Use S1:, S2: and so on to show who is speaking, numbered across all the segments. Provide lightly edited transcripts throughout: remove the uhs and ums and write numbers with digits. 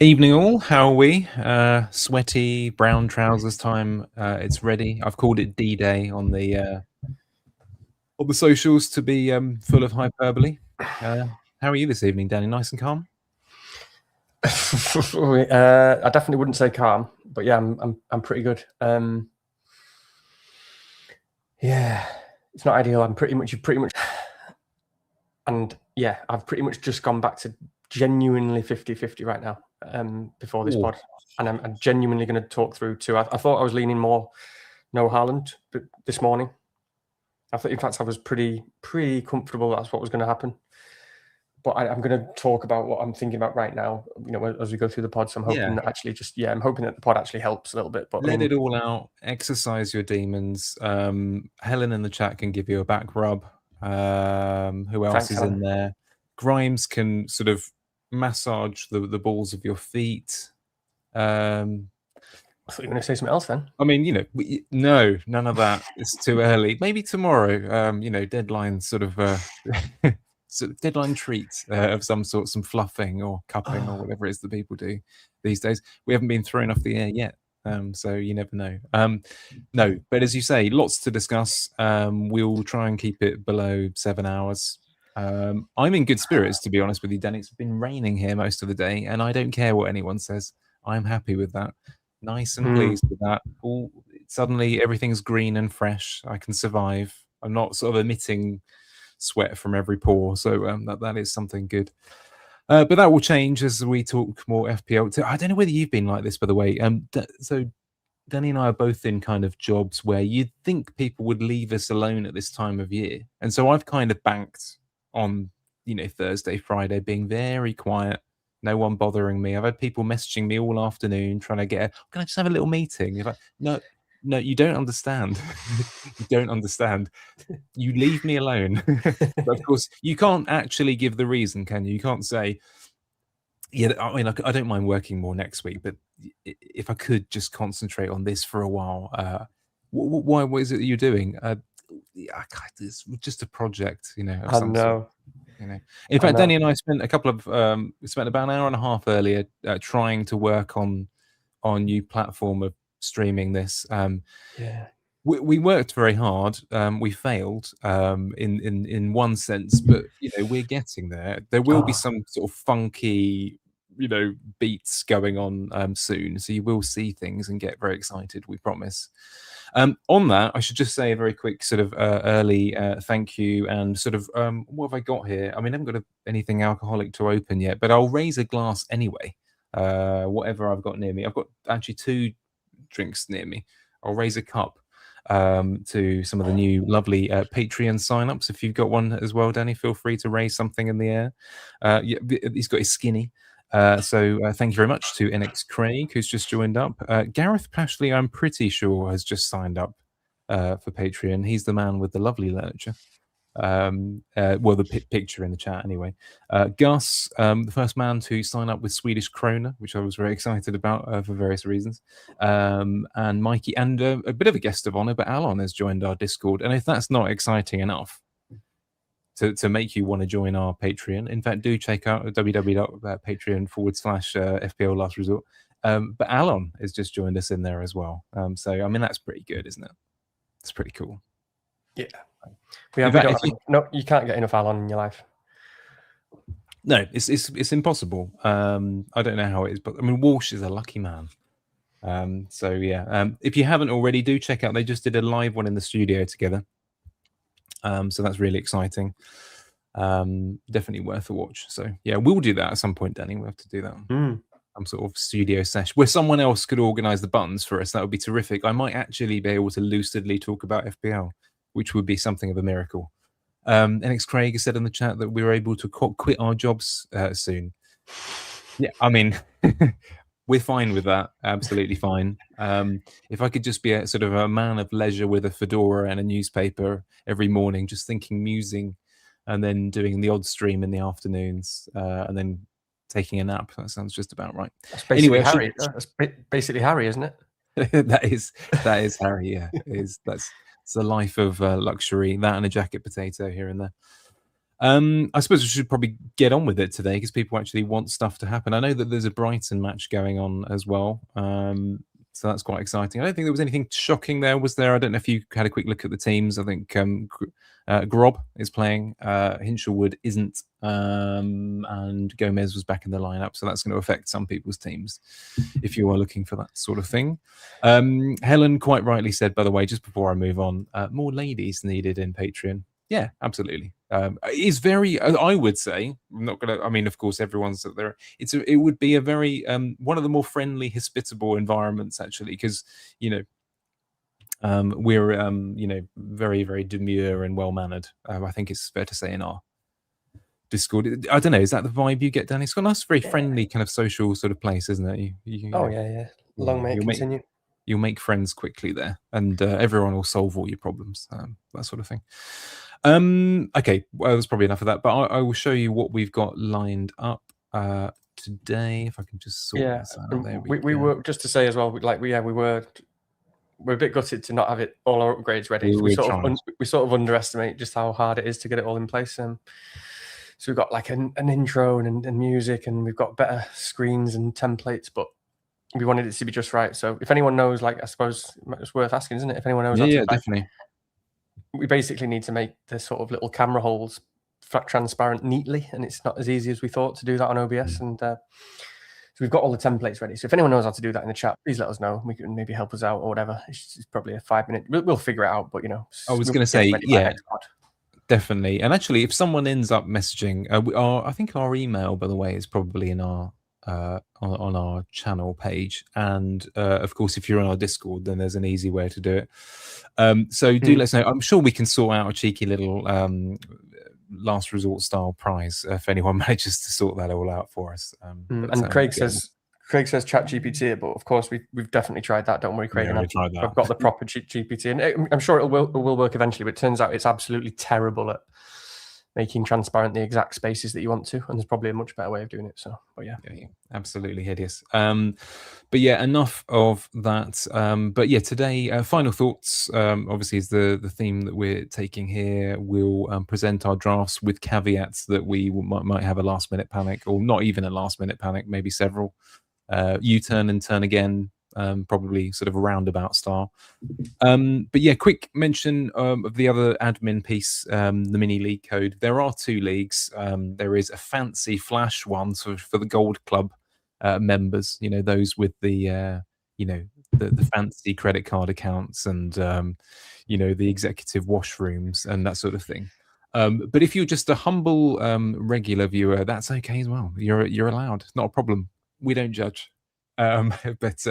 S1: Evening all, how are we? Sweaty, brown trousers time. It's ready. I've called it D-Day on the socials to be full of hyperbole. How are you this evening, Danny? Nice and calm?
S2: I definitely wouldn't say calm, but yeah, I'm pretty good. Yeah, it's not ideal. I'm pretty much, and yeah, I've pretty much just gone back to genuinely 50-50 right now. Before this pod, and I'm genuinely going to talk through too. I thought I was leaning more NO Haaland, but this morning, I thought, in fact, I was pretty comfortable that's what was going to happen. But I'm going to talk about what I'm thinking about right now, as we go through the pod. So I'm hoping that actually I'm hoping that the pod actually helps a little bit. But
S1: let it all out, exercise your demons. Helen in the chat can give you a back rub. Who else is in there? Grimes can sort of massage the balls of your feet.
S2: I thought you were going to say something else then.
S1: I mean, no, none of that. It's too early. Maybe tomorrow, deadline sort of deadline treats of some sort, some fluffing or cupping or whatever it is that people do these days. We haven't been thrown off the air yet, so you never know. No, but as you say, lots to discuss. We'll try and keep it below 7 hours. I'm in good spirits, to be honest with you, Danny. It's been raining here most of the day, and I don't care what anyone says. I'm happy with that. Nice and pleased with that. Suddenly everything's green and fresh. I can survive. I'm not sort of emitting sweat from every pore, so that is something good. But that will change as we talk more FPL. I don't know whether you've been like this, by the way. So Danny and I are both in kind of jobs where you'd think people would leave us alone at this time of year, and so I've kind of banked on Thursday, Friday being very quiet. No one bothering me. I've had people messaging me all afternoon trying to get can I just have a little meeting? You're like, no, you don't understand. You don't understand. You leave me alone. But of course, you can't actually give the reason, can you? You can't say, yeah, I mean, I don't mind working more next week, but if I could just concentrate on this for a while, what is it that you're doing? It's just a project, of some sort. In fact, Danny and I spent about an hour and a half earlier trying to work on our new platform of streaming this. We worked very hard. We failed in one sense, but we're getting there. There will be some sort of funky beats going on soon, so you will see things and get very excited, we promise. On that, I should just say a very quick sort of early thank you and sort of what have I got here? I mean, I haven't got anything alcoholic to open yet, but I'll raise a glass anyway. Whatever I've got near me. I've got actually 2 drinks near me. I'll raise a cup to some of the new lovely Patreon sign-ups. If you've got one as well, Danny, feel free to raise something in the air. He's got his skinny. So thank you very much to NX Craig, who's just joined up. Gareth Pashley, I'm pretty sure, has just signed up for Patreon. He's the man with the lovely literature. Well, the picture in the chat anyway. Gus, the first man to sign up with Swedish krona, which I was very excited about for various reasons. And Mikey, and a bit of a guest of honor, but Alon has joined our Discord. And if that's not exciting enough to make you want to join our Patreon, in fact, do check out www.patreon.com/FPL Last Resort. But Alon has just joined us in there as well. So, I mean, that's pretty good, isn't it? It's pretty cool.
S2: Yeah. You can't get enough Alon in your life.
S1: No, it's impossible. I don't know how it is, but I mean, Walsh is a lucky man. So yeah, if you haven't already, do check out. They just did a live one in the studio together. So that's really exciting. Definitely worth a watch. So yeah, we'll do that at some point, Danny. We'll have to do that. Some sort of studio session where someone else could organize the buttons for us. That would be terrific. I might actually be able to lucidly talk about FPL, which would be something of a miracle. NX Craig has said in the chat that we were able to quit our jobs soon. Yeah, I mean, we're fine with that. Absolutely fine. If I could just be a sort of a man of leisure with a fedora and a newspaper every morning, just musing, and then doing the odd stream in the afternoons, and then taking a nap. That sounds just about right.
S2: That's basically Harry. That's basically Harry, isn't it?
S1: that is Harry. Yeah, that's the life of luxury. That and a jacket potato here and there. I suppose we should probably get on with it today because people actually want stuff to happen. I know that there's a Brighton match going on as well. So that's quite exciting. I don't think there was anything shocking there, was there? I don't know if you had a quick look at the teams. I think Grob is playing, Hinshelwood isn't, and Gomez was back in the lineup. So that's going to affect some people's teams if you are looking for that sort of thing. Helen quite rightly said, by the way, just before I move on, more ladies needed in Patreon. Yeah, absolutely. It's very, I would say, I'm not going to, I mean, of course, everyone's there. It would be a very, one of the more friendly, hospitable environments, actually, because, you know, we're, you know, very, very demure and well-mannered. I think it's fair to say in our Discord. I don't know, is that the vibe you get, Danny? It's got a nice, very friendly kind of social sort of place, isn't it? You
S2: Oh,
S1: know,
S2: yeah. Long may it continue.
S1: You'll make friends quickly there, and everyone will solve all your problems, that sort of thing. Okay, well, that's probably enough of that, but I will show you what we've got lined up today, if I can just sort this out. There
S2: we were, just to say as well, like we're a bit gutted to not have it all our upgrades ready. So we sort of underestimate just how hard it is to get it all in place. So we've got like an intro and music, and we've got better screens and templates, but we wanted it to be just right. So if anyone knows, like, I suppose it's worth asking, isn't it? If anyone knows,
S1: yeah, definitely.
S2: We basically need to make the sort of little camera holes transparent neatly, and it's not as easy as we thought to do that on OBS. And so we've got all the templates ready. So if anyone knows how to do that in the chat, please let us know. We can maybe help us out or whatever. It's probably a 5-minute. We'll figure it out. But you know,
S1: I was going to say, yeah, definitely. And actually, if someone ends up messaging, I think our email, by the way, is probably in our on our channel page, and of course, if you're on our Discord, then there's an easy way to do it. So do let us know. I'm sure we can sort out a cheeky little last resort style prize if anyone manages to sort that all out for us.
S2: And Craig says ChatGPT, but of course we've definitely tried that. Don't worry, Craig.
S1: Yeah,
S2: I've got the proper GPT, and I'm sure it will work eventually. But it turns out it's absolutely terrible at making transparent the exact spaces that you want to, and there's probably a much better way of doing it. So, but yeah,
S1: absolutely hideous. But yeah, enough of that. But yeah, today, final thoughts. Obviously, is the theme that we're taking here. We'll present our drafts with caveats that we might have a last minute panic, or not even a last minute panic, maybe several. U-turn and turn again. Probably sort of a roundabout style. But yeah, quick mention of the other admin piece, the mini league code. There are 2 leagues. There is a fancy flash one for the Gold Club members, you know, those with the you know, the fancy credit card accounts and you know, the executive washrooms and that sort of thing. But if you're just a humble regular viewer, that's okay as well. You're allowed, not a problem. We don't judge. But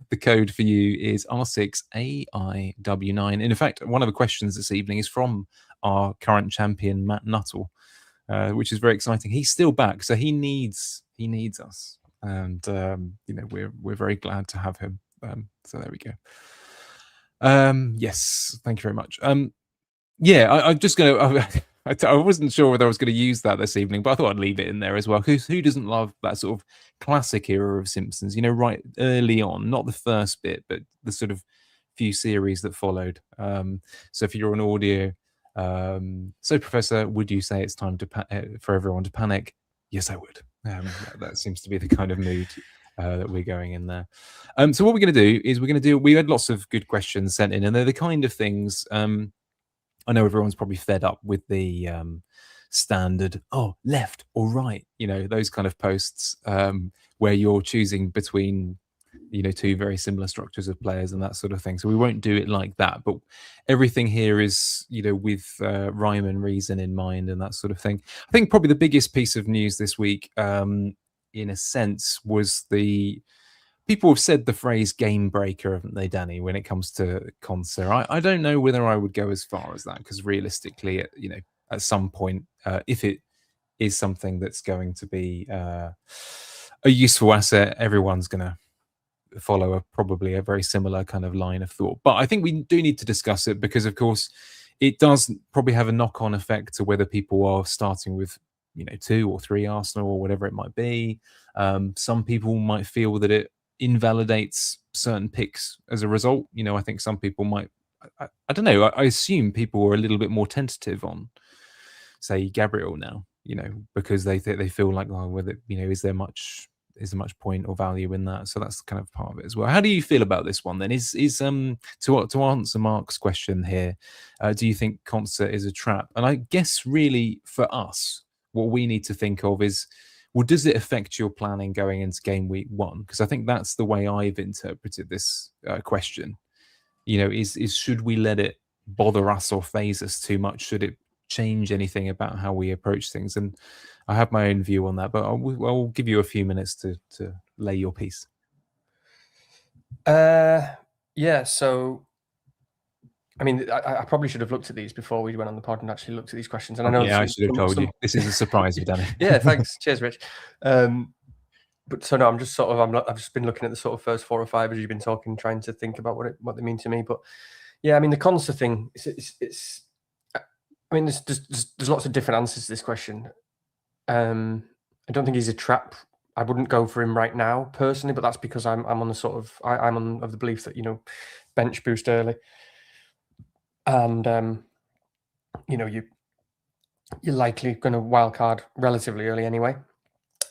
S1: the code for you is R6AIW9. And in fact, one of the questions this evening is from our current champion, Matt Nuttall, which is very exciting. He's still back, so he needs us. And you know, we're very glad to have him. So there we go. Yes, thank you very much. Yeah, I'm just gonna I wasn't sure whether I was going to use that this evening, but I thought I'd leave it in there as well. Because who doesn't love that sort of classic era of Simpsons? You know, right early on, not the first bit, but the sort of few series that followed. So if you're on audio, so Professor, would you say it's time to for everyone to panic? Yes, I would. That seems to be the kind of mood that we're going in there. So what we're going to do is we had lots of good questions sent in, and they're the kind of things. I know everyone's probably fed up with the standard, left or right, you know, those kind of posts where you're choosing between, you know, 2 very similar structures of players and that sort of thing. So we won't do it like that. But everything here is, you know, with rhyme and reason in mind and that sort of thing. I think probably the biggest piece of news this week, in a sense, was people have said the phrase game breaker, haven't they, Danny, when it comes to Konsa? I don't know whether I would go as far as that, because realistically, you know, at some point, if it is something that's going to be a useful asset, everyone's going to follow probably a very similar kind of line of thought. But I think we do need to discuss it because, of course, it does probably have a knock-on effect to whether people are starting with, you know, 2 or 3 Arsenal or whatever it might be. Some people might feel that it invalidates certain picks as a result. You know, I think some people might, I don't know, I assume people are a little bit more tentative on say Gabriel now, because they feel like, oh, whether is there much point or value in that? So that's kind of part of it as well. How do you feel about this one then? Is to answer Mark's question here, do you think Konsa is a trap? And I guess really for us, what we need to think of is, well, does it affect your planning going into game week 1? Because I think that's the way I've interpreted this question. Is should we let it bother us or phase us too much? Should it change anything about how we approach things? And I have my own view on that, but I'll give you a few minutes to lay your piece.
S2: Yeah, so I mean, I probably should have looked at these before we went on the pod and actually looked at these questions. And I know,
S1: I should have told you. This is a surprise for Danny.
S2: Yeah, thanks. Cheers, Rich. But so no, I'm just I've just been looking at the sort of first 4 or 5 as you've been talking, trying to think about what they mean to me. But yeah, I mean, the Konsa thing, it's I mean, there's lots of different answers to this question. I don't think he's a trap. I wouldn't go for him right now personally, but that's because I'm on the sort of I'm on of the belief that bench boost early, and you're likely going to wildcard relatively early anyway,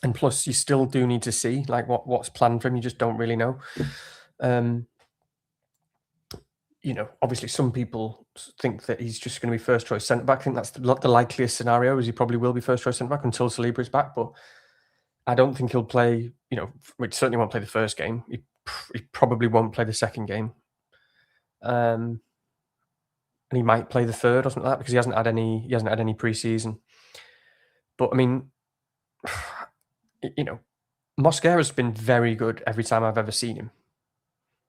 S2: and plus you still do need to see like what's planned for him. You just don't really know. Obviously some people think that he's just going to be first choice centre back. I think that's the likeliest scenario, is he probably will be first choice centre back until Saliba is back, but I don't think he'll play, which certainly won't play the first game. He probably won't play the second game. And he might play the third or something like that, because he hasn't had any pre-season. But I mean, Mosquera's been very good every time I've ever seen him.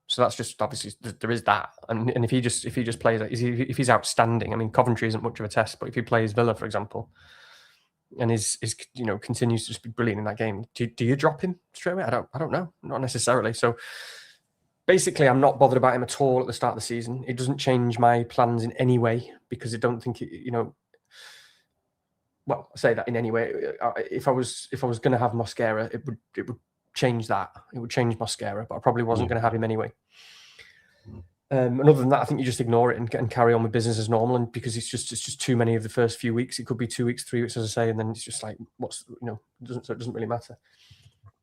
S2: So that's just, obviously there is that. And if he just plays, if he's outstanding, I mean, Coventry isn't much of a test, but if he plays Villa, for example, and is continues to just be brilliant in that game, do you drop him straight away? I don't know, not necessarily. So basically, I'm not bothered about him at all at the start of the season. It doesn't change my plans in any way, because I don't think well, I say that in any way. If I was going to have Mosquera, it would change that. It would change Mosquera, but I probably wasn't going to have him anyway. And other than that, I think you just ignore it and carry on with business as normal. And because it's just too many of the first few weeks. It could be 2 weeks, 3 weeks, as I say, and then it's just like, it doesn't really matter.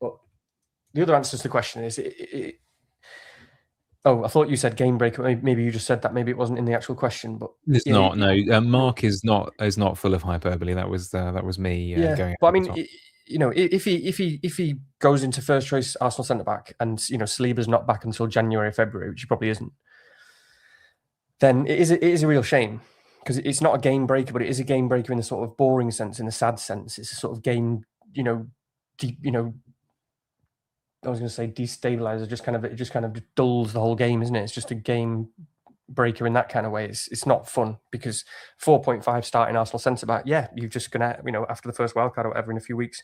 S2: But the other answer to the question is, oh, I thought you said game breaker. Maybe you just said that. Maybe it wasn't in the actual question, but
S1: it's not. No, Mark is not full of hyperbole. That was me. Going.
S2: But I mean, if he goes into first choice Arsenal centre back, and Saliba's not back until January, February, which he probably isn't, then it is a real shame, because it's not a game breaker, but it is a game breaker in the sort of boring sense, in the sad sense. It's a sort of game, I was going to say destabilizer. It just kind of dulls the whole game, isn't it? It's just a game breaker in that kind of way. It's not fun, because 4.5 starting Arsenal centre back. Yeah, you're just gonna after the first wildcard or whatever in a few weeks,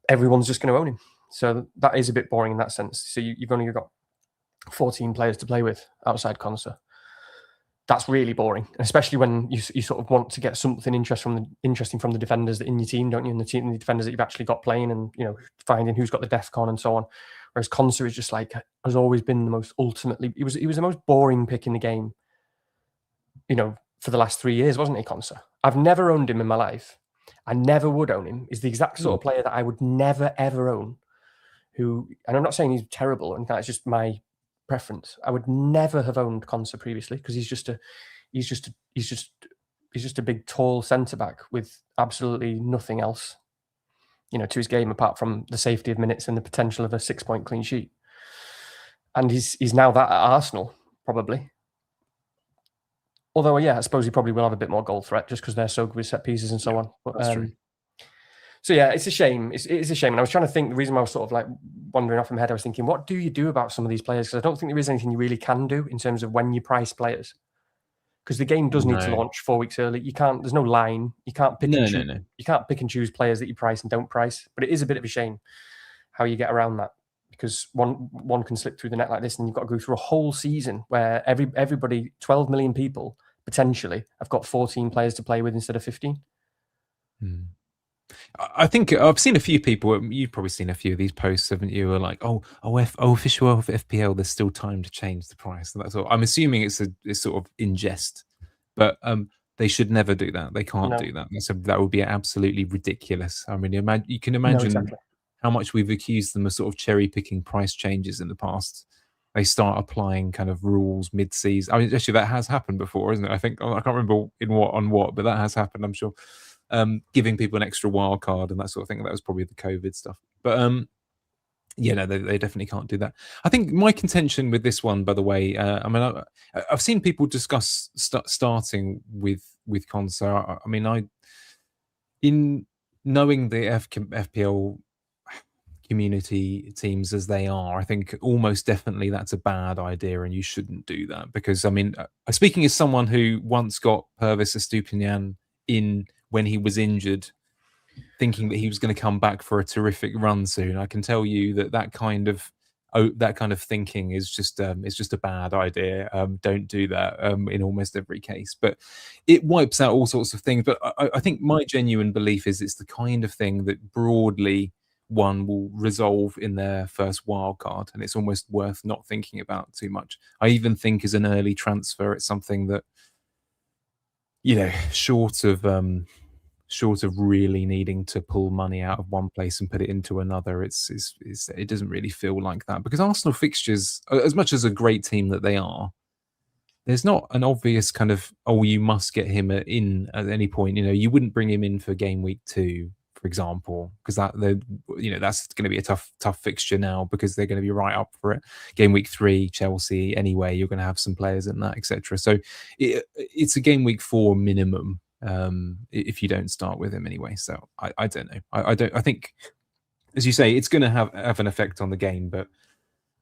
S2: everyone's just going to own him. So that is a bit boring in that sense. So you've only got 14 players to play with outside Konsa. That's really boring, especially when you sort of want to get something interesting from the defenders in your team, don't you? And the defenders that you've actually got playing, and finding who's got the DEFCON and so on. Whereas Konsa is just like, has always been the most he was the most boring pick in the game, for the last 3 years, wasn't he, Konsa? I've never owned him in my life. I never would own him. He's the exact sort of player that I would never ever own. And I'm not saying he's terrible, and that's just my preference. I would never have owned Konsa previously, because he's just a big tall centre back with absolutely nothing else, to his game apart from the safety of minutes and the potential of a 6-point clean sheet. And he's now that at Arsenal, probably. Although, yeah, I suppose he probably will have a bit more goal threat, just because they're so good with set pieces and so on. But,
S1: that's true.
S2: So yeah, it's a shame. It is a shame. And I was trying to think, the reason why I was sort of like wandering off in my head, I was thinking, what do you do about some of these players? Because I don't think there is anything you really can do in terms of when you price players. Because the game does need to launch 4 weeks early. There's no line. You can't pick and choose. You can't pick and choose players that you price and don't price. But it is a bit of a shame how you get around that, because one can slip through the net like this, and you've got to go through a whole season where everybody, 12 million people potentially, have got 14 players to play with instead of 15.
S1: I think I've seen a few people. You've probably seen a few of these posts, haven't you? Are like, official of FPL. There's still time to change the price. And that's all. I'm assuming it's sort of in jest, but they should never do that. They can't
S2: No.
S1: do that. That would be absolutely ridiculous. I mean, you can
S2: No,
S1: imagine
S2: exactly.
S1: how much we've accused them of sort of cherry picking price changes in the past. They start applying kind of rules mid-season. I mean, actually, that has happened before, isn't it? I think I can't remember on what, but that has happened. I'm sure. Giving people an extra wild card and that sort of thing. That was probably the COVID stuff. But yeah, no, they definitely can't do that. I think my contention with this one, by the way, I mean, I've seen people discuss starting with Konsa. I mean, in knowing the FPL community teams as they are, I think almost definitely that's a bad idea, and you shouldn't do that. Because I mean, speaking as someone who once got Pervis Estupinian in when he was injured, thinking that he was going to come back for a terrific run soon, I can tell you that kind of thinking is just a bad idea. Don't do that in almost every case. But it wipes out all sorts of things. But I think my genuine belief is it's the kind of thing that broadly one will resolve in their first wild card, and it's almost worth not thinking about too much. I even think as an early transfer, it's something that, you know, short of really needing to pull money out of one place and put it into another, it doesn't really feel like that, because Arsenal fixtures, as much as a great team that they are, there's not an obvious kind of, oh, you must get him in at any point. You know, you wouldn't bring him in for game week 2, for example, because that's going to be a tough fixture now, because they're going to be right up for it. Game week 3, Chelsea, anyway, you're going to have some players in that, etc. So it's a game week 4 minimum. If you don't start with him anyway. So I don't know. I think, as you say, it's going to have an effect on the game, but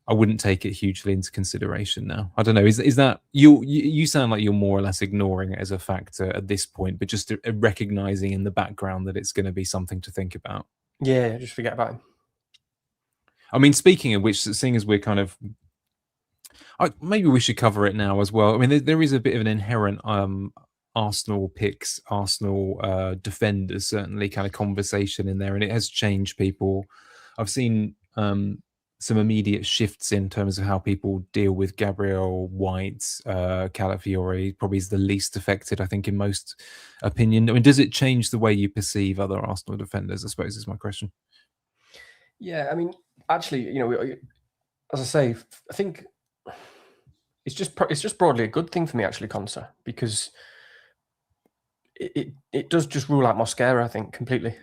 S1: I wouldn't take it hugely into consideration now. I don't know. Is that you sound like you're more or less ignoring it as a factor at this point, but just recognizing in the background that it's going to be something to think about.
S2: Yeah, just forget about him.
S1: I mean, speaking of which, seeing as we're kind of, maybe we should cover it now as well. I mean, there is a bit of an inherent Arsenal picks, Arsenal defenders, certainly kind of conversation in there, and it has changed people. I've seen some immediate shifts in terms of how people deal with Gabriel White. Calafiore probably is the least affected, I think, in most opinion. I mean, does it change the way you perceive other Arsenal defenders, I suppose, is my question.
S2: Yeah, I mean, actually, you know, as I say, I think it's just broadly a good thing for me, actually, Konsa, because it does just rule out Mosquera, I think, completely.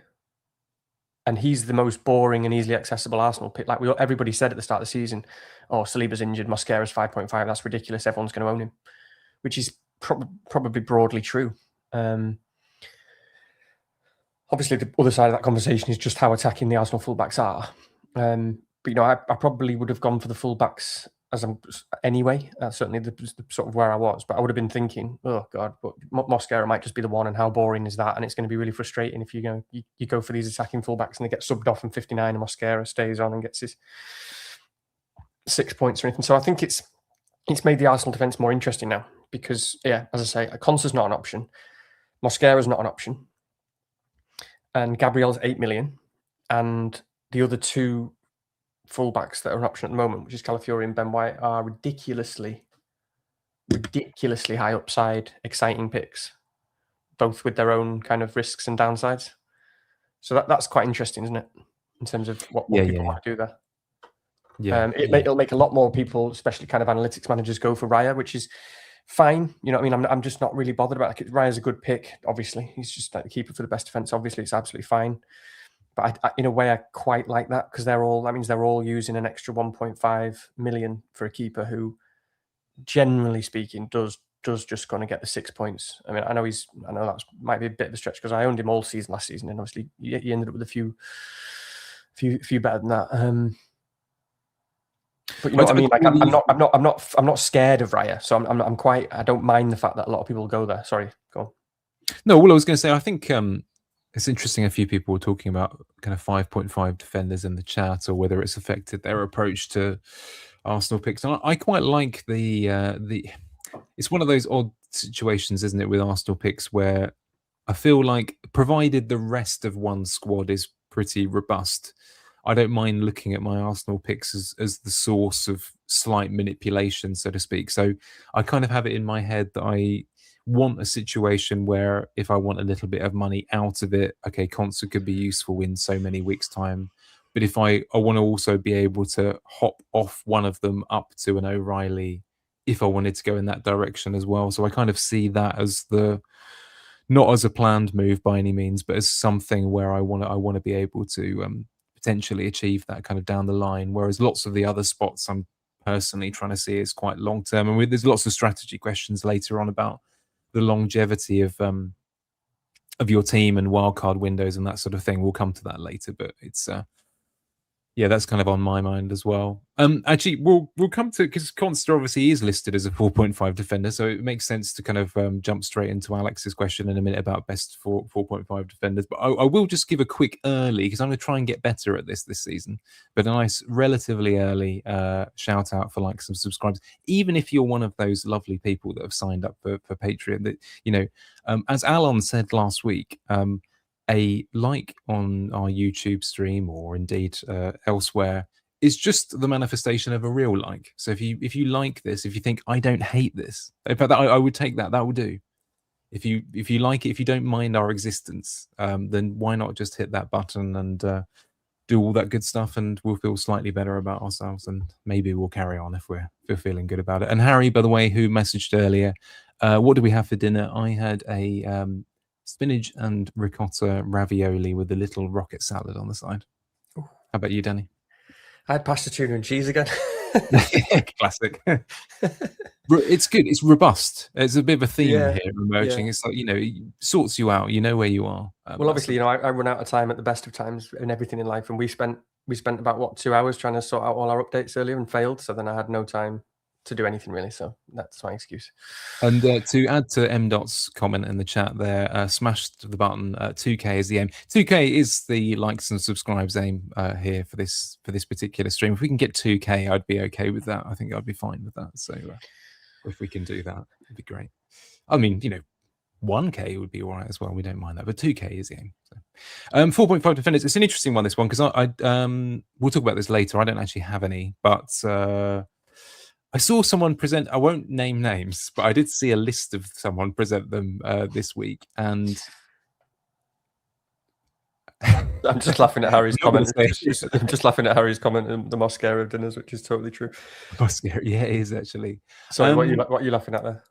S2: And he's the most boring and easily accessible Arsenal pick. Like everybody said at the start of the season, oh, Saliba's injured, Mosquera's 5.5, that's ridiculous, everyone's going to own him, which is probably broadly true. Obviously, the other side of that conversation is just how attacking the Arsenal fullbacks are. But, you know, I probably would have gone for the fullbacks anyway. That's certainly the sort of where I was. But I would have been thinking, oh God, but Mosquera might just be the one, and how boring is that? And it's going to be really frustrating if you go for these attacking fullbacks and they get subbed off in 59, and Mosquera stays on and gets his 6 points or anything. So I think it's made the Arsenal defence more interesting now, because, yeah, as I say, Konsa's not an option, Mosquera's not an option, and Gabriel's 8 million, and the other two fullbacks that are an option at the moment, which is Calafiore and Ben White, are ridiculously high upside, exciting picks, both with their own kind of risks and downsides. So that's quite interesting, isn't it, in terms of what people want to do there? Yeah, it'll make a lot more people, especially kind of analytics managers, go for Raya, which is fine. You know what I mean? I'm just not really bothered about it. Raya's a good pick, obviously. He's just like the keeper for the best defense. Obviously, it's absolutely fine. But in a way, I quite like that, because that means they're all using an extra 1.5 million for a keeper who, generally speaking, does just going to get the 6 points. I mean, I know that might be a bit of a stretch, because I owned him all season last season, and obviously he ended up with a few better than that. But you know what I mean? Like, I'm not scared of Raya, so I don't mind the fact that a lot of people go there. Sorry, go on.
S1: No, all I was going to say, I think it's interesting. A few people were talking about kind of 5.5 defenders in the chat, or whether it's affected their approach to Arsenal picks. And I quite like the. It's one of those odd situations, isn't it, with Arsenal picks, where I feel like, provided the rest of one squad is pretty robust, I don't mind looking at my Arsenal picks as the source of slight manipulation, so to speak. So I kind of have it in my head that I want a situation where if I want a little bit of money out of it, okay, Konsa could be useful in so many weeks' time. But if I want to also be able to hop off one of them up to an O'Reilly if I wanted to go in that direction as well. So I kind of see that as not as a planned move by any means, but as something where I want to be able to potentially achieve that kind of down the line. Whereas lots of the other spots I'm personally trying to see is quite long term, and there's lots of strategy questions later on about the longevity of your team and wildcard windows and that sort of thing. We'll come to that later, but it's yeah, that's kind of on my mind as well. Actually, we'll come to, because Konsa obviously is listed as a 4.5 defender, so it makes sense to kind of jump straight into Alex's question in a minute about best 4.5 defenders. But I will just give a quick early, because I'm going to try and get better at this season. But a nice, relatively early shout out for like some subscribers, even if you're one of those lovely people that have signed up for Patreon. That, you know, as Alon said last week. A like on our YouTube stream or indeed elsewhere is just the manifestation of a real like. So if you like this, if you think I don't hate this, in fact, I would take that. That will do. If you like it, if you don't mind our existence, then why not just hit that button and do all that good stuff, and we'll feel slightly better about ourselves, and maybe we'll carry on if we're feeling good about it. And Harry, by the way, who messaged earlier, what do we have for dinner? I had a spinach and ricotta ravioli with a little rocket salad on the side. How about you, Danny?
S2: I had pasta, tuna and cheese again.
S1: Classic. It's good. It's robust. There's a bit of a theme here emerging.
S2: Yeah.
S1: It's like, you know, it sorts you out. You know where you are.
S2: Well, obviously, you know, I run out of time at the best of times in everything in life, and we spent about, what, 2 hours trying to sort out all our updates earlier and failed. So then I had no time to do anything really. So that's my excuse.
S1: And to add to M.'s comment in the chat there, smashed the button. 2K is the aim. 2K is the likes and subscribes aim here for this particular stream. If we can get 2K, I'd be okay with that. I think I'd be fine with that. So if we can do that, it'd be great. I mean, you know, 1K would be all right as well. We don't mind that, but 2K is the aim. So, 4.5 defenders. It's an interesting one, this one, because we'll talk about this later. I don't actually have any, but I saw someone present, I won't name names, but I did see a list of someone present them this week, and
S2: I'm just laughing at Harry's comment. I'm just laughing at Harry's comment and the Moscara of dinners, which is totally true.
S1: Moscara, yeah, it is actually.
S2: Sorry, what are you laughing at there?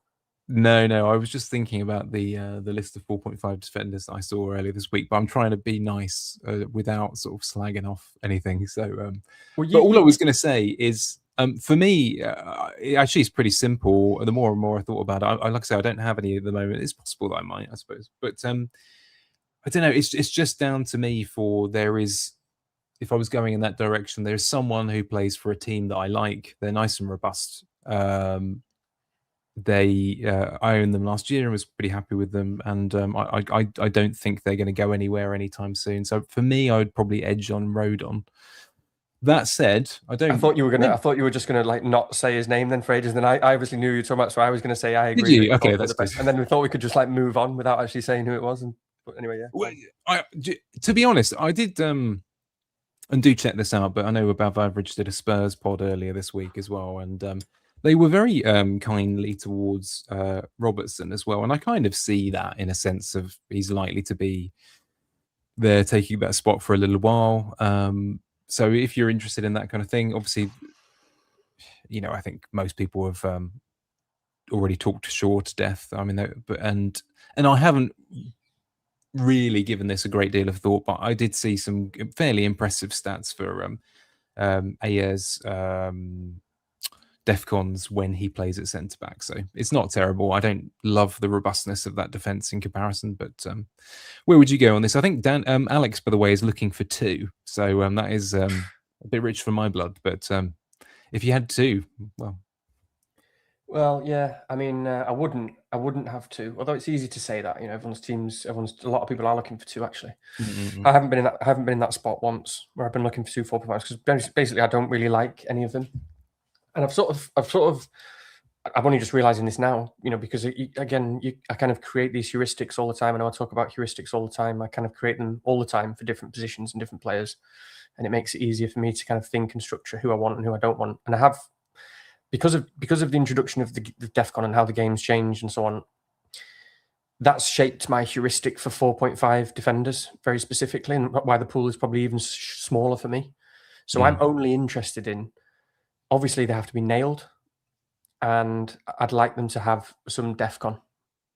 S1: No, I was just thinking about the list of 4.5 defenders I saw earlier this week, but I'm trying to be nice without sort of slagging off anything. So, but all I was going to say is, for me, it actually is pretty simple. The more and more I thought about it, like I say, I don't have any at the moment. It's possible that I might, I suppose, but I don't know. It's just down to me. If I was going in that direction, there's someone who plays for a team that I like. They're nice and robust. I owned them last year and was pretty happy with them, and I don't think they're going to go anywhere anytime soon. So for me, I would probably edge on Rodon. That said, I thought you
S2: were just gonna like not say his name then for ages. And then I obviously knew you were talking about, so I was gonna say I agree.
S1: Did you? Okay, that's good.
S2: And then we thought we could just like move on without actually saying who it was. But anyway, yeah.
S1: Well, to be honest, I did and do check this out, but I know Above Average did a Spurs pod earlier this week as well, and they were very kindly towards Robertson as well, and I kind of see that in a sense of he's likely to be there taking that spot for a little while. So if you're interested in that kind of thing, obviously, you know, I think most people have already talked Shaw to death. I mean, and I haven't really given this a great deal of thought, but I did see some fairly impressive stats for Ayers Defcons when he plays at centre back. So it's not terrible. I don't love the robustness of that defence in comparison, but where would you go on this? I think Alex, by the way, is looking for 2. So that is a bit rich for my blood. But if you had 2,
S2: well, yeah. I mean, I wouldn't have 2. Although it's easy to say that, you know, a lot of people are looking for 2 actually. I haven't been in that spot once where I've been looking for 2 4.5s, because basically I don't really like any of them. And I'm only just realizing this now, you know, because I kind of create these heuristics all the time. I know I talk about heuristics all the time. I kind of create them all the time for different positions and different players. And it makes it easier for me to kind of think and structure who I want and who I don't want. And I have, because of the introduction of the DEFCON and how the game's changed and so on, that's shaped my heuristic for 4.5 defenders very specifically, and why the pool is probably even smaller for me. So I'm only interested in, obviously they have to be nailed, and I'd like them to have some DEFCON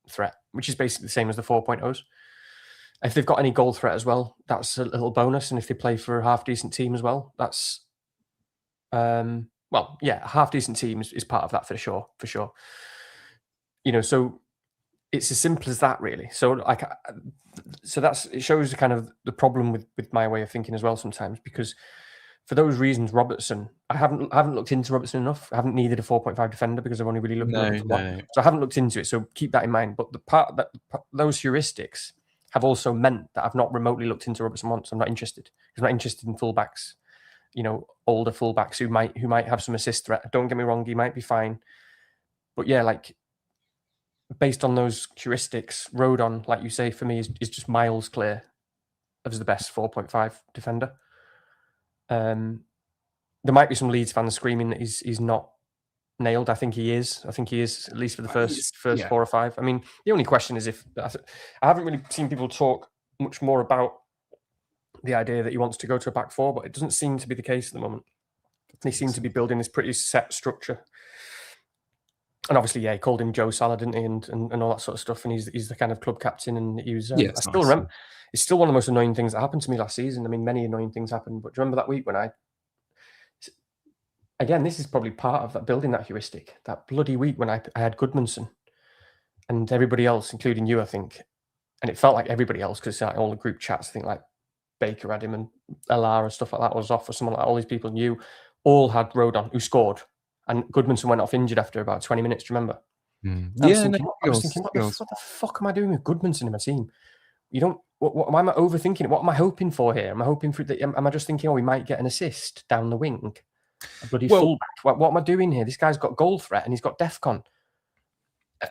S2: threat, which is basically the same as the 4.0s. If they've got any goal threat as well, that's a little bonus. And if they play for a half decent team as well, that's well, yeah, a half decent team is part of that for sure. You know, so it's as simple as that, really. So like, so it shows kind of the problem with my way of thinking as well sometimes, because for those reasons, Robertson, I haven't looked into Robertson enough. I haven't needed a 4.5 defender because I've only really looked at one. So I haven't looked into it. So keep that in mind. But the part that those heuristics have also meant that I've not remotely looked into Robertson once. I'm not interested. I'm not interested in fullbacks, you know, older fullbacks who might have some assist threat. Don't get me wrong, he might be fine. But yeah, like based on those heuristics, Rodon, like you say, for me is just miles clear as the best 4.5 defender. There might be some Leeds fans screaming that he's not nailed. I think he is. I think he is, at least for the first 4 or 5. I mean, the only question is if I haven't really seen people talk much more about the idea that he wants to go to a back 4, but it doesn't seem to be the case at the moment. They seem to be building this pretty set structure. And obviously, yeah, he called him Joe Salah, didn't he, and all that sort of stuff. And he's the kind of club captain, and he was. I still remember. It's still one of the most annoying things that happened to me last season. I mean, many annoying things happened, but do you remember that week when again, this is probably part of that building that heuristic. That bloody week when I had Goodmanson and everybody else, including you, I think, and it felt like everybody else because like all the group chats, I think like Baker had him and LR and stuff like that was off, or someone like all these people knew, all had Rodon who scored, and Goodmanson went off injured after about 20 minutes. Do you remember? I was thinking, what the fuck am I doing with Goodmanson in my team? You don't. Why am I overthinking it? What am I hoping for here? Am I hoping for? Am I just thinking, oh, we might get an assist down the wing? A bloody fullback. What am I doing here? This guy's got goal threat and he's got DEFCON.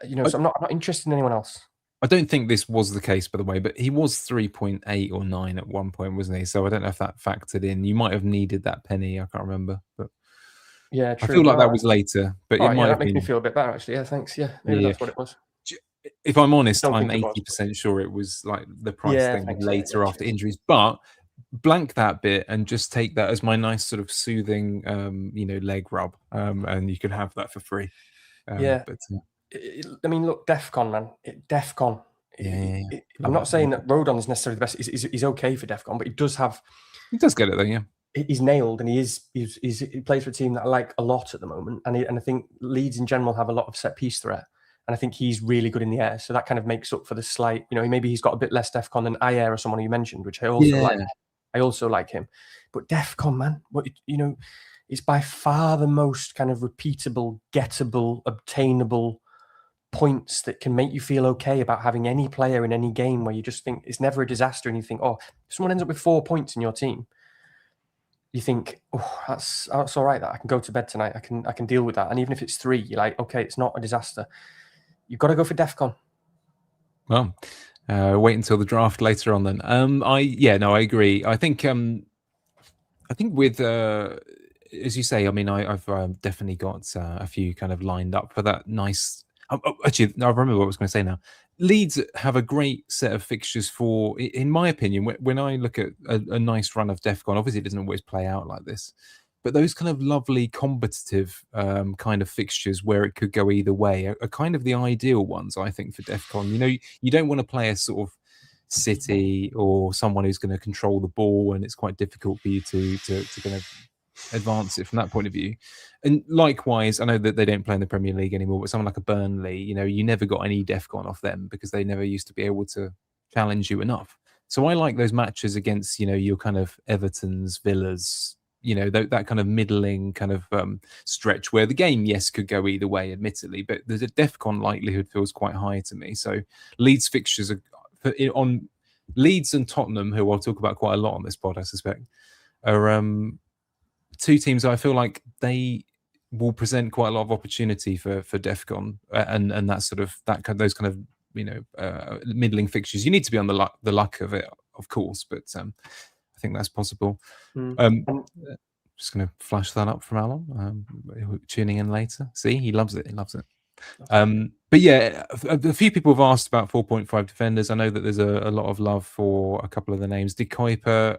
S2: You know, so I'm not interested in anyone else.
S1: I don't think this was the case, by the way, but he was 3.8 or 9 at one point, wasn't he? So I don't know if that factored in. You might have needed that penny. I can't remember, but
S2: yeah, true.
S1: I feel like that was later. But it might have
S2: made me feel a bit better, actually. Yeah, thanks. Yeah, maybe that's what it was.
S1: If I'm honest, I'm 80% sure it was like the price thing later after injuries. But blank that bit and just take that as my nice sort of soothing, you know, leg rub, and you can have that for free.
S2: But I mean, look, DEFCON, man, DEFCON. I'm not saying that Rodon is necessarily the best. He's okay for DEFCON, but he does get it though. Yeah, he's nailed, and he plays for a team that I like a lot at the moment, and I think Leeds in general have a lot of set piece threat. And I think he's really good in the air. So that kind of makes up for the slight, you know, maybe he's got a bit less DEFCON than Ayer or someone you mentioned, which I also like. I also like him. But DEFCON, man, you know, it's by far the most kind of repeatable, gettable, obtainable points that can make you feel okay about having any player in any game where you just think it's never a disaster and you think, oh, if someone ends up with 4 points in your team, you think, oh, that's all right, that I can go to bed tonight. I can deal with that. And even if it's 3, you're like, okay, it's not a disaster. You've got to go for DEFCON.
S1: Well, wait until the draft later on then. I agree. I think with as you say, I mean, I've definitely got a few kind of lined up for that nice. Actually, I remember what I was going to say now. Leeds have a great set of fixtures for, in my opinion, when I look at a nice run of DEFCON, obviously it doesn't always play out like this, but those kind of lovely competitive kind of fixtures where it could go either way are kind of the ideal ones, I think, for DEFCON. You know, you don't want to play a sort of City or someone who's going to control the ball, and it's quite difficult for you to kind of advance it from that point of view. And likewise, I know that they don't play in the Premier League anymore, but someone like a Burnley, you know, you never got any DEFCON off them because they never used to be able to challenge you enough. So I like those matches against, you know, your kind of Evertons, Villas, you know, that kind of middling kind of stretch where the game, yes, could go either way, admittedly, but the DEFCON likelihood feels quite high to me. So Leeds fixtures are on Leeds and Tottenham, who I'll talk about quite a lot on this pod, I suspect, are 2 teams I feel like they will present quite a lot of opportunity for DEFCON, and that sort of those kind of, you know, middling fixtures. You need to be on the luck of it, of course, but I think that's possible. Just going to flash that up from Alan, tuning in later. See, he loves it. He loves it. But yeah, a few people have asked about 4.5 defenders. I know that there's a lot of love for a couple of the names. De Kuiper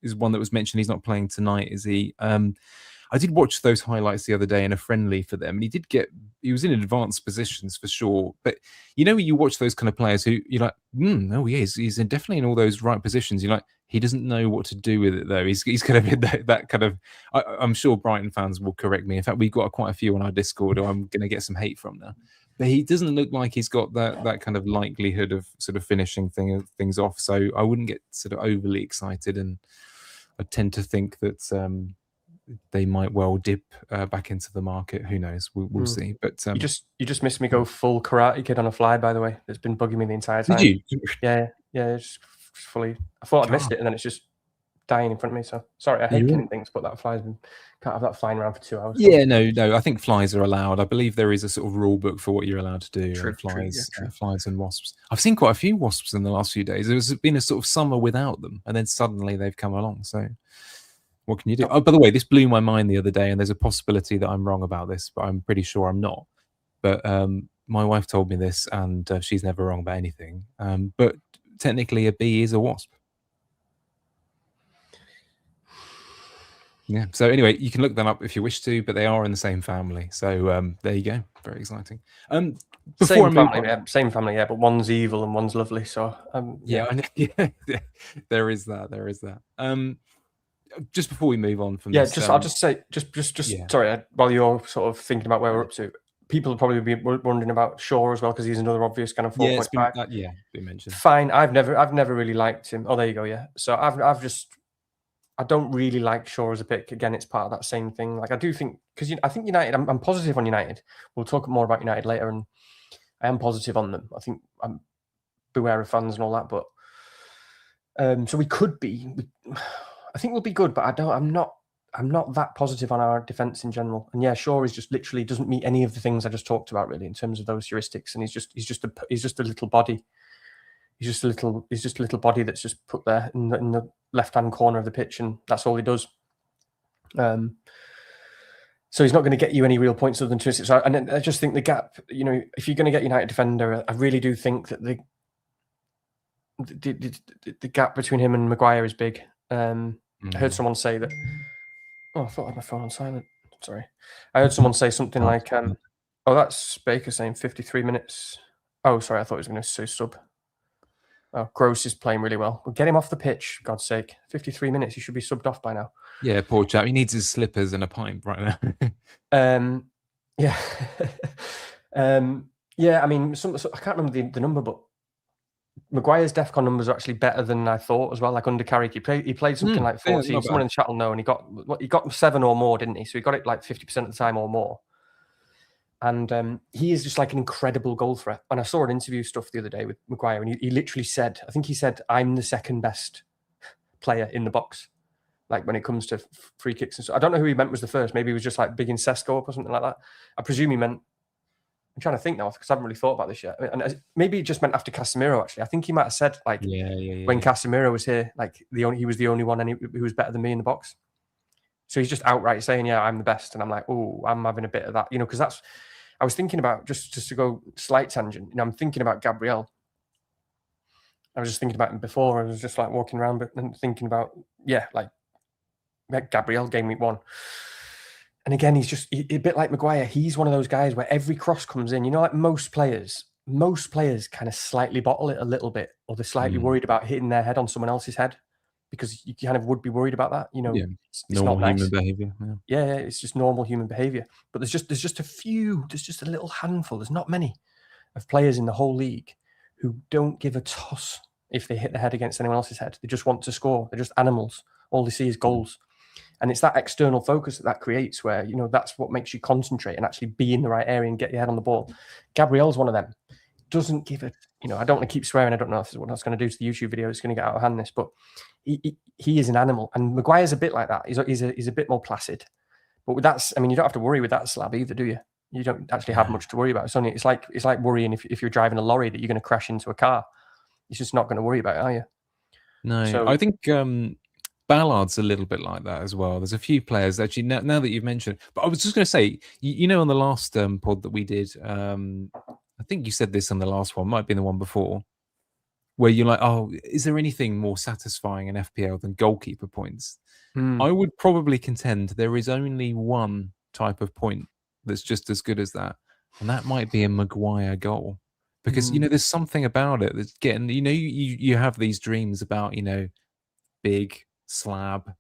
S1: is one that was mentioned. He's not playing tonight, is he? I did watch those highlights the other day in a friendly for them, and he was in advanced positions for sure. But you know, when you watch those kind of players who you're like, no, he is. He's definitely in all those right positions. You're like, he doesn't know what to do with it though. He's kind of in that kind of. I'm sure Brighton fans will correct me. In fact, we've got quite a few on our Discord who I'm going to get some hate from now. But he doesn't look like he's got that kind of likelihood of sort of finishing things off. So I wouldn't get sort of overly excited, and I tend to think that they might well dip back into the market. Who knows? We'll see. But
S2: you just missed me go full Karate Kid on a fly. By the way, it's been bugging me the entire time.
S1: Did you?
S2: Yeah. It's fully. I thought I'd missed it, and then it's just dying in front of me. So sorry, I hate killing things, but that fly's been can't have that flying around for 2 hours.
S1: Yeah, no. I think flies are allowed. I believe there is a sort of rule book for what you're allowed to do.
S2: True,
S1: flies and wasps. I've seen quite a few wasps in the last few days. There's been a sort of summer without them, and then suddenly they've come along. So what can you do? Oh, by the way, this blew my mind the other day, and there's a possibility that I'm wrong about this, but I'm pretty sure I'm not. But my wife told me this, and she's never wrong about anything. But technically, a bee is a wasp. Yeah. So anyway, you can look them up if you wish to, but they are in the same family. So there you go. Very exciting.
S2: Same family, yeah, but one's evil and one's lovely. So
S1: yeah, there is that. Just before we move on from this,
S2: I'll just say, sorry, while you're sort of thinking about where we're up to, people will probably be wondering about Shaw as well, because he's another obvious kind of 4.5.
S1: Been mentioned.
S2: Fine, I've never really liked him. Oh, there you go. Yeah, so I don't really like Shaw as a pick. Again, it's part of that same thing. Like I do think, because I think United, I'm positive on United. We'll talk more about United later, and I am positive on them. I think I'm beware of fans and all that, but so we could be. I think we'll be good, but I'm not that positive on our defense in general. And yeah, Shaw is just literally doesn't meet any of the things I just talked about really in terms of those heuristics. And he's just a little body. He's just a little body that's just put there in the left-hand corner of the pitch, and that's all he does. So he's not going to get you any real points other than 2 So, and I just think the gap, if you're going to get United defender, I really do think that the gap between him and Maguire is big. I heard someone say that. Oh, I thought I had my phone on silent. Sorry. I heard someone say something like, "Oh, that's Baker saying 53 minutes." Oh, sorry, I thought he was going to say sub. Oh, Gross is playing really well. We'll get him off the pitch, God's sake. 53 minutes, he should be subbed off by now.
S1: Yeah, poor chap. He needs his slippers and a pint right
S2: now. Yeah. I mean, I can't remember the number, but Maguire's DEFCON numbers are actually better than I thought as well. Like under Carrick, he played something like 14. Someone in the chat will know, and he got 7 or more, didn't he? So he got it like 50% of the time or more. And he is just like an incredible goal threat. And I saw an interview stuff the other day with Maguire, and he literally said, I think he said, "I'm the second best player in the box." Like when it comes to free kicks and stuff. I don't know who he meant was the first. Maybe he was just like big in Sesko or something like that. I presume he meant. I'm trying to think now because I haven't really thought about this yet. And maybe he just meant after Casemiro. Actually, I think he might have said like when Casemiro was here, like he was the only one who was better than me in the box. So he's just outright saying, "Yeah, I'm the best," and I'm like, "Oh, I'm having a bit of that," because that's. I was thinking about just to go slight tangent. I'm thinking about Gabriel. I was just thinking about him before. I was just like walking around and thinking about like Gabriel game week 1. And again, he's just a bit like Maguire. He's one of those guys where every cross comes in. Like most players kind of slightly bottle it a little bit, or they're slightly worried about hitting their head on someone else's head because you kind of would be worried about that. It's
S1: normal
S2: not nice.
S1: Human behavior.
S2: Yeah, it's just normal human behavior. But there's just a few. There's just a little handful. There's not many of players in the whole league who don't give a toss if they hit the head against anyone else's head. They just want to score. They're just animals. All they see is goals. And it's that external focus that creates where, that's what makes you concentrate and actually be in the right area and get your head on the ball. Gabriel's one of them. Doesn't give it, I don't want to keep swearing. I don't know if what that's going to do to the YouTube video. It's going to get out of hand, this, but he is an animal. And Maguire's a bit like that. He's a bit more placid. But with that, you don't have to worry with that slab either, do you? You don't actually have much to worry about. It's like worrying if you're driving a lorry that you're going to crash into a car. You're just not going to worry about it, are you?
S1: No, so, I think Ballard's a little bit like that as well. There's a few players actually now that you've mentioned. But I was just going to say, you know, on the last pod that we did, I think you said this on the last one, might be the one before, where you're like, oh, is there anything more satisfying in FPL than goalkeeper points? I would probably contend there is only one type of point that's just as good as that, and that might be a Maguire goal. Because, you know, there's something about it that's getting, you know, you have these dreams about, you know, big slab,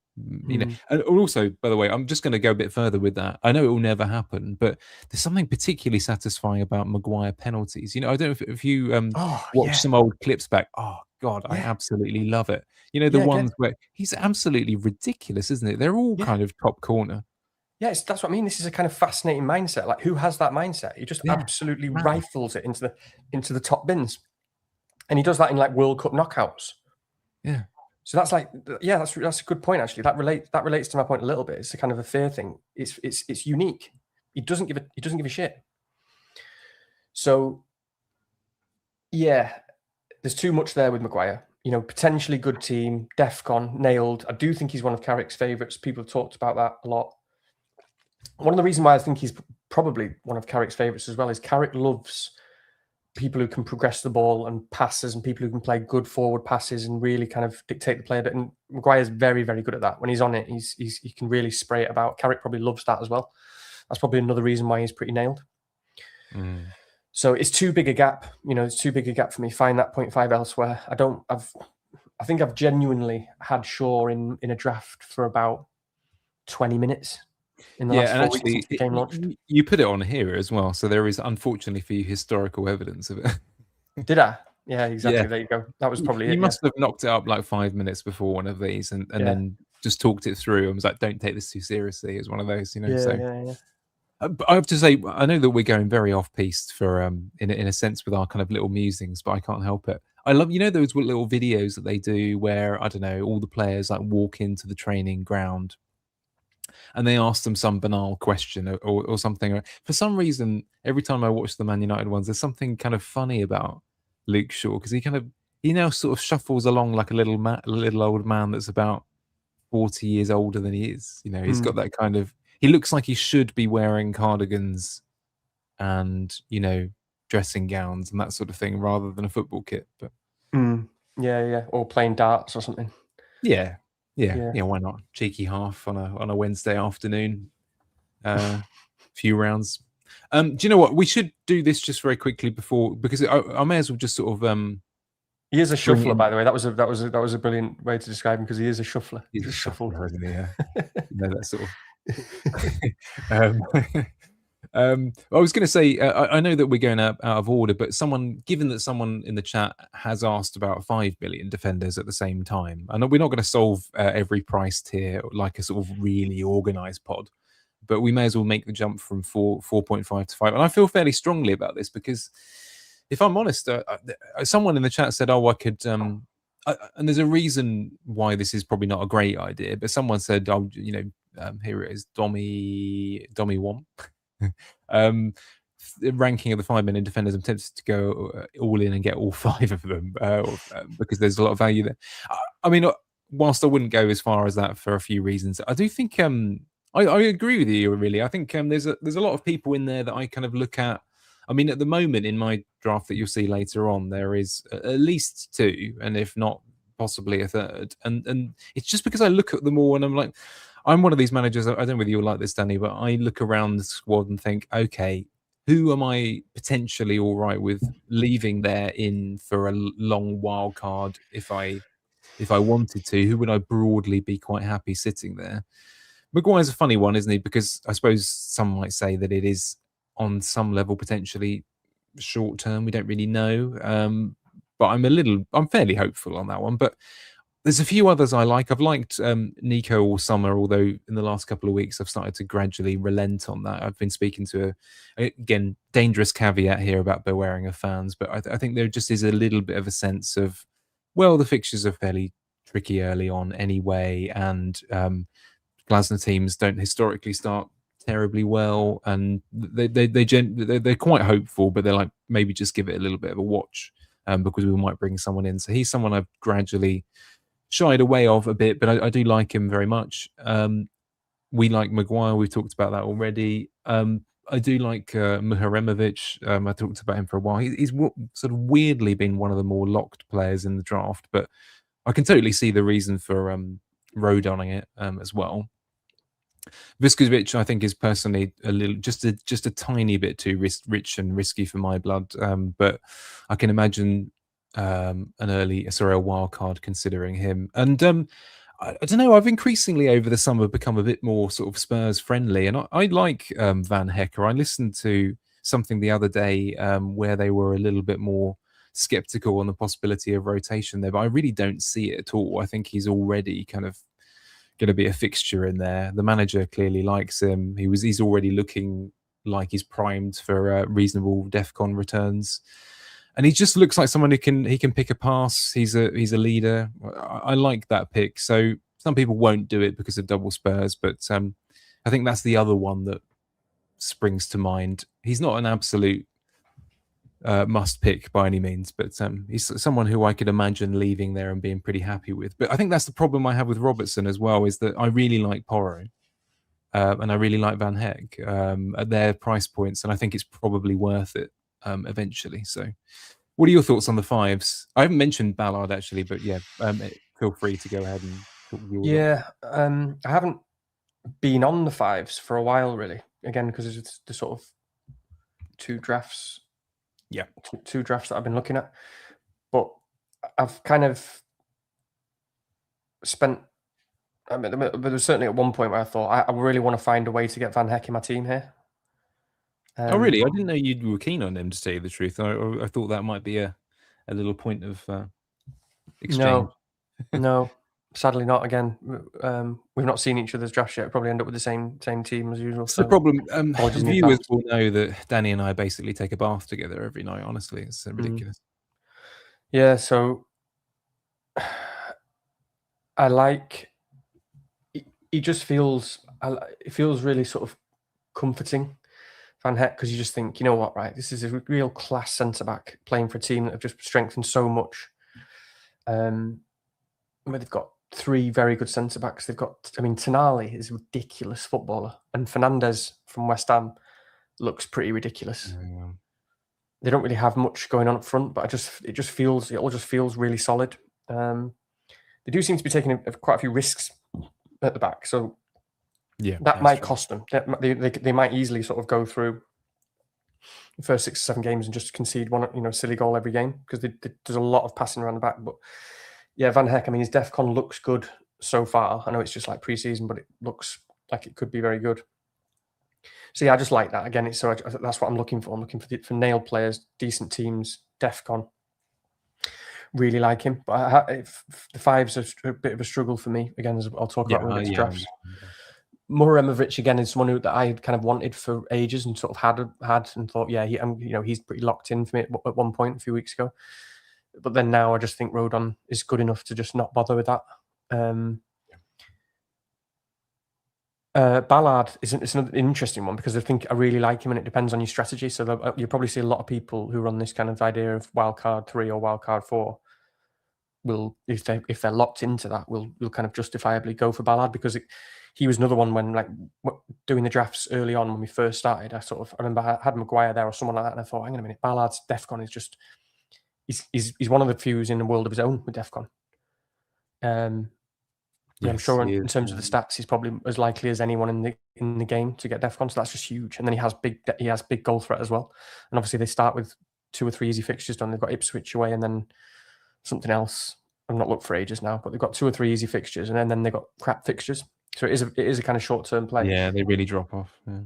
S1: you know, and also, by the way, I'm just going to go a bit further with that. I know it will never happen, but there's something particularly satisfying about Maguire penalties. You know, I don't know if you watch some old clips back. Oh God, I absolutely love it. You know, the ones where he's absolutely ridiculous, isn't it? They're all kind of top corner.
S2: Yeah, that's what I mean. This is a kind of fascinating mindset. Like, who has that mindset? He just absolutely rifles it into the top bins, and he does that in like World Cup knockouts.
S1: Yeah.
S2: So that's like, that's a good point actually. That relates to my point a little bit. It's a kind of a fair thing. It's unique. He doesn't give a shit. So yeah, there's too much there with Maguire. You know, potentially good team, DEFCON, nailed. I do think he's one of Carrick's favourites. People have talked about that a lot. One of the reasons why I think he's probably one of Carrick's favourites as well is Carrick loves people who can progress the ball and passes, and people who can play good forward passes and really kind of dictate the play a bit. And Maguire's very, very good at that. When he's on it, he can really spray it about. Carrick probably loves that as well. That's probably another reason why he's pretty nailed. So it's too big a gap. You know, it's too big a gap for me. Find that 0.5 elsewhere. I think I've genuinely had Shaw in a draft for about 20 minutes. In the last 4 weeks since the game launched.
S1: You put it on here as well, so there is, unfortunately for you, historical evidence of it.
S2: Did I? Yeah, exactly. Yeah. There you go. That was probably
S1: you must have knocked it up like 5 minutes before one of these, and then just talked it through and was like, "Don't take this too seriously." It's one of those, you know. But I have to say, I know that we're going very off-piste for in a sense with our kind of little musings, but I can't help it. I love, you know, those little videos that they do where, I don't know, all the players like walk into the training ground and they ask them some banal question or something. For some reason, every time I watch the Man United ones, there's something kind of funny about Luke Shaw, because he now sort of shuffles along like a little old man that's about 40 years older than he is. You know, he's got that kind of, he looks like he should be wearing cardigans and, you know, dressing gowns and that sort of thing rather than a football kit. But
S2: or playing darts or something.
S1: Yeah, why not? Cheeky half on a Wednesday afternoon. Few rounds. Do you know what? We should do this just very quickly because I may as well just sort of
S2: he is a shuffler, by the way. That was a brilliant way to describe him, because he is a shuffler.
S1: He's a shuffler, isn't he? Yeah. You know, that sort of I was going to say, I know that we're going out of order, but given that someone in the chat has asked about 5 million defenders at the same time, I know we're not going to solve every price tier like a sort of really organized pod, but we may as well make the jump from 4.5 to 5. And I feel fairly strongly about this because, if I'm honest, someone in the chat said, "Oh, I could." And there's a reason why this is probably not a great idea, but someone said, "Oh, you know, here it is, Dommy Womp." Ranking of the 5 million defenders, I'm tempted to go all in and get all 5 of them because there's a lot of value there. I mean, whilst I wouldn't go as far as that for a few reasons, I do think I agree with you, really. I think there's a lot of people in there that I kind of look at. I mean, at the moment in my draft that you'll see later on, there is at least 2, and if not, possibly a 3rd. And it's just because I look at them all and I'm like, I'm one of these managers, I don't know whether you'll like this, Danny, but I look around the squad and think, okay, who am I potentially all right with leaving there in for a long wild card if I wanted to? Who would I broadly be quite happy sitting there? Maguire's a funny one, isn't he? Because I suppose some might say that it is on some level potentially short term. We don't really know. But I'm fairly hopeful on that one. But there's a few others I like. I've liked Nico all summer, although in the last couple of weeks I've started to gradually relent on that. I've been speaking to again, dangerous caveat here about bewailing of fans, but I think there just is a little bit of a sense of, well, the fixtures are fairly tricky early on anyway, and Glasner teams don't historically start terribly well, and they're quite hopeful, but they're like, maybe just give it a little bit of a watch because we might bring someone in. So he's someone I've gradually shied away of a bit, but I do like him very much. We like Maguire. We've talked about that already. I do like Muharemovic. I talked about him for a while. He's sort of weirdly been one of the more locked players in the draft, but I can totally see the reason for road-onning it as well. Viskovic, I think, is personally a little just a tiny bit too rich and risky for my blood. But I can imagine a wild card considering him. And I don't know. I've increasingly over the summer become a bit more sort of Spurs friendly, and I like Van Hecke. I listened to something the other day where they were a little bit more skeptical on the possibility of rotation there, but I really don't see it at all. I think he's already kind of going to be a fixture in there. The manager clearly likes him. He's already looking like he's primed for reasonable DEFCON returns, and he just looks like someone who can pick a pass. He's a leader. I like that pick. So some people won't do it because of double Spurs, but I think that's the other one that springs to mind. He's not an absolute must pick by any means, but he's someone who I could imagine leaving there and being pretty happy with. But I think that's the problem I have with Robertson as well, is that I really like Porro and I really like Van Hecke at their price points, and I think it's probably worth it eventually. So what are your thoughts on the fives? I haven't mentioned Ballard actually, but yeah, feel free to go ahead and talk yours.
S2: Yeah, I haven't been on the fives for a while, really. Again, because it's the sort of two drafts that I've been looking at. But I've kind of spent. I mean, there was certainly at one point where I thought I really want to find a way to get Van Hecke in my team here.
S1: Oh, really? I didn't know you were keen on him, to tell you the truth. I thought that might be a little point of exchange.
S2: No, sadly not. Again, we've not seen each other's drafts yet. Probably end up with the same team as usual.
S1: That's the problem. Viewers will know that Danny and I basically take a bath together every night. Honestly, it's ridiculous.
S2: Yeah, so I like. It just feels. It feels really sort of comforting, Van Hecke, because you just think, you know what, right? This is a real class centre back playing for a team that have just strengthened so much. They've got three very good centre backs. They've got, Tonali is a ridiculous footballer, and Fernandez from West Ham looks pretty ridiculous.
S1: Yeah.
S2: They don't really have much going on up front, but it all just feels really solid. They do seem to be taking quite a few risks at the back, so
S1: yeah,
S2: that might cost them. They might easily sort of go through the first 6 or 7 games and just concede one, silly goal every game, because there's a lot of passing around the back. But yeah, Van Hecke, his DEFCON looks good so far. I know it's just like pre-season, but it looks like it could be very good. So yeah, I just like that. Again, that's what I'm looking for. I'm looking for nailed players, decent teams, DEFCON. Really like him. But the fives are a bit of a struggle for me. Again, as I'll talk about when we get to drafts. Muharemovic again is someone that I kind of wanted for ages and sort of had and thought, yeah, he's pretty locked in for me at one point a few weeks ago. But then now I just think Rodon is good enough to just not bother with that. Ballard is an interesting one, because I really like him, and it depends on your strategy. So you'll probably see a lot of people who run this kind of idea of wildcard 3 or wildcard 4 will, if they're locked into that, will kind of justifiably go for Ballard, because he was another one when, like, doing the drafts early on when we first started. I remember I had Maguire there or someone like that, and I thought, hang on a minute, Ballard's DEFCON is just he's one of the few who's in a world of his own with DEFCON. Yes, I'm sure in terms of the stats, he's probably as likely as anyone in the game to get DEFCON. So that's just huge. And then he has big goal threat as well. And obviously they start with 2 or 3 easy fixtures done. They've got Ipswich away and then something else. I've not looked for ages now, but they've got 2 or 3 easy fixtures, and then they've got crap fixtures. So it is a kind of short-term play.
S1: Yeah, they really drop off. Yeah.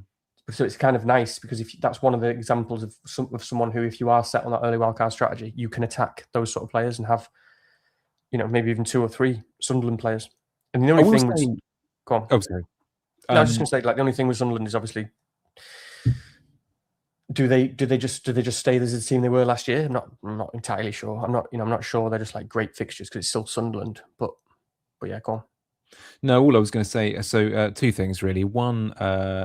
S2: So it's kind of nice, because that's one of the examples of someone who, if you are set on that early wildcard strategy, you can attack those sort of players and have, maybe even 2 or 3 Sunderland players. And the only thing go on.
S1: Oh, sorry.
S2: No, I was just going to say, like, the only thing with Sunderland is obviously, do they just stay as the team they were last year? I'm not entirely sure. I'm not sure they're just like great fixtures, because it's still Sunderland. But yeah, go on.
S1: No, all I was going to say, so two things really. One,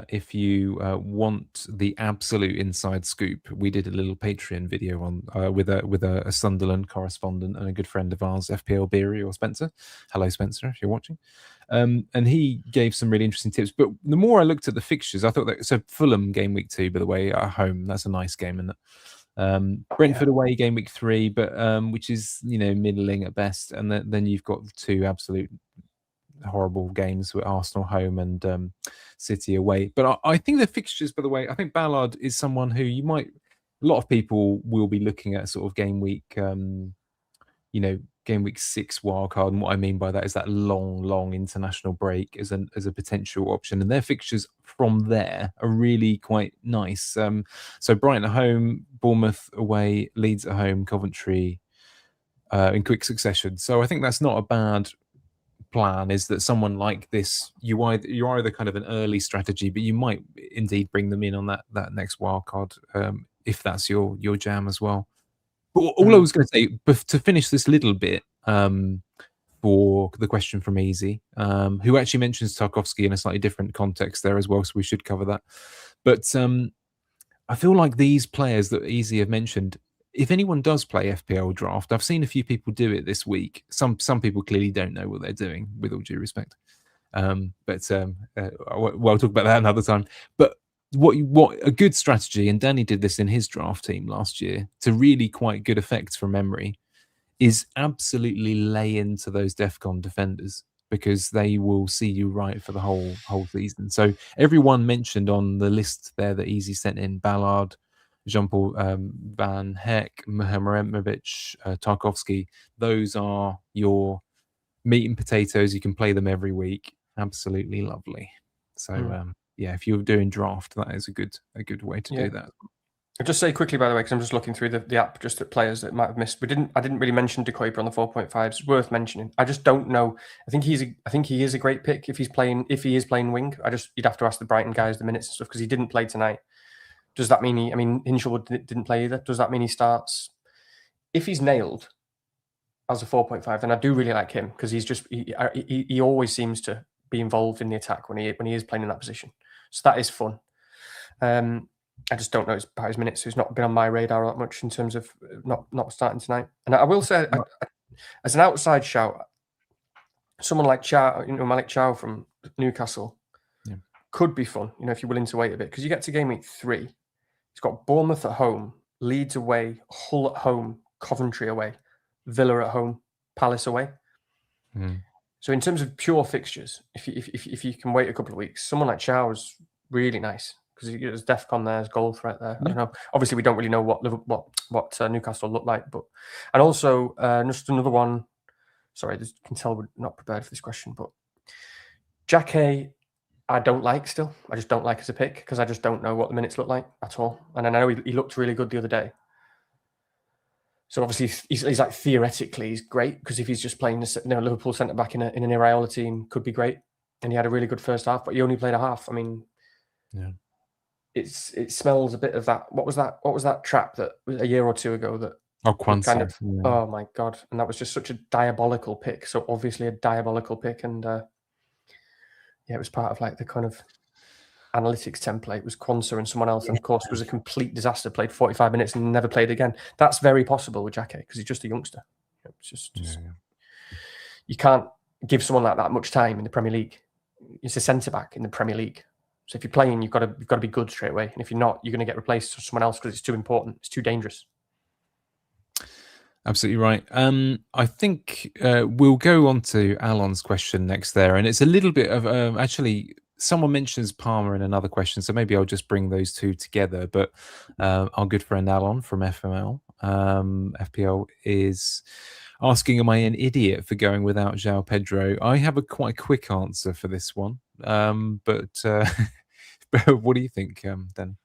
S1: if you want the absolute inside scoop, we did a little Patreon video on with a Sunderland correspondent and a good friend of ours, FPL Beery or Spencer. Hello, Spencer, if you're watching. And he gave some really interesting tips. But the more I looked at the fixtures, I thought that Fulham game week 2, by the way, at home. That's a nice game, isn't it? Brentford away game week 3, but which is middling at best. And then you've got 2 absolute horrible games with Arsenal home and City away. But I think the fixtures, by the way, I think Ballard is someone who a lot of people will be looking at sort of game week, game week 6 wildcard. And what I mean by that is that long international break as a potential option. And their fixtures from there are really quite nice. So Brighton at home, Bournemouth away, Leeds at home, Coventry in quick succession. So I think that's not a bad plan, is that someone like this, you're either kind of an early strategy, but you might indeed bring them in on that next wildcard if that's your jam as well. But all I was going to say, to finish this little bit, for the question from Easy, who actually mentions Tarkowski in a slightly different context there as well, so we should cover that. But I feel like these players that Easy have mentioned, if anyone does play FPL draft, I've seen a few people do it this week. Some people clearly don't know what they're doing, with all due respect. But I'll talk about that another time. But what a good strategy, and Danny did this in his draft team last year to really quite good effect from memory, is absolutely lay into those DEFCON defenders, because they will see you right for the whole season. So everyone mentioned on the list there that Easy sent in, Ballard, John Paul Van Hecke, Mihajlovic, Tarkowski, those are your meat and potatoes. You can play them every week. Absolutely lovely. So if you're doing draft, that is a good way to do that.
S2: I'll just say quickly, by the way, because I'm just looking through the app just at players that might have missed. I didn't really mention De Kuiper on the 4.5. It's worth mentioning. I just don't know. I think he is a great pick if he is playing wing. You'd have to ask the Brighton guys the minutes and stuff, because he didn't play tonight. Does that mean Hinshelwood didn't play either? Does that mean he starts? If he's nailed as a 4.5, then I do really like him, because he always seems to be involved in the attack when he is playing in that position. So that is fun. I just don't know about his minutes. He's not been on my radar that much in terms of not starting tonight. And I will say, as an outside shout, someone like Chow, Malik Chow from Newcastle, could be fun. If you're willing to wait a bit, because you get to game week 3, he's got Bournemouth at home, Leeds away, Hull at home, Coventry away, Villa at home, Palace away. So in terms of pure fixtures, if you can wait a couple of weeks, someone like Chow is really nice, because there's DEFCON there, there's goal threat there. I don't know. Obviously, we don't really know what Newcastle look like, and also just another one. Sorry, you can tell we're not prepared for this question, but Jacquet, I don't like still. I just don't like as a pick, because I just don't know what the minutes look like at all. And I know he looked really good the other day. So obviously he's like, theoretically he's great, because if he's just playing Liverpool centre back in an Iraola team, could be great. And he had a really good first half, but he only played a half. I mean, it smells a bit of that. What was that trap that a year or two ago that
S1: Konsa.
S2: Oh my god! And that was just such a diabolical pick. So obviously a diabolical pick, and it was part of like the kind of analytics template. It was Konsa and someone else, and of course it was a complete disaster. Played 45 minutes and never played again. That's very possible with Jacquet, because he's just a youngster. It's just you can't give someone like that much time in the Premier League. It's a centre back in the Premier League. So if you're playing, you've got to be good straight away. And if you're not, you're going to get replaced by someone else, because it's too important. It's too dangerous.
S1: Absolutely right. I think we'll go on to Alon's question next there. And it's a little bit of actually, someone mentions Palmer in another question, so maybe I'll just bring those two together. But our good friend Alon from FPL is asking, am I an idiot for going without João Pedro? I have a quite quick answer for this one. But what do you think, Dan?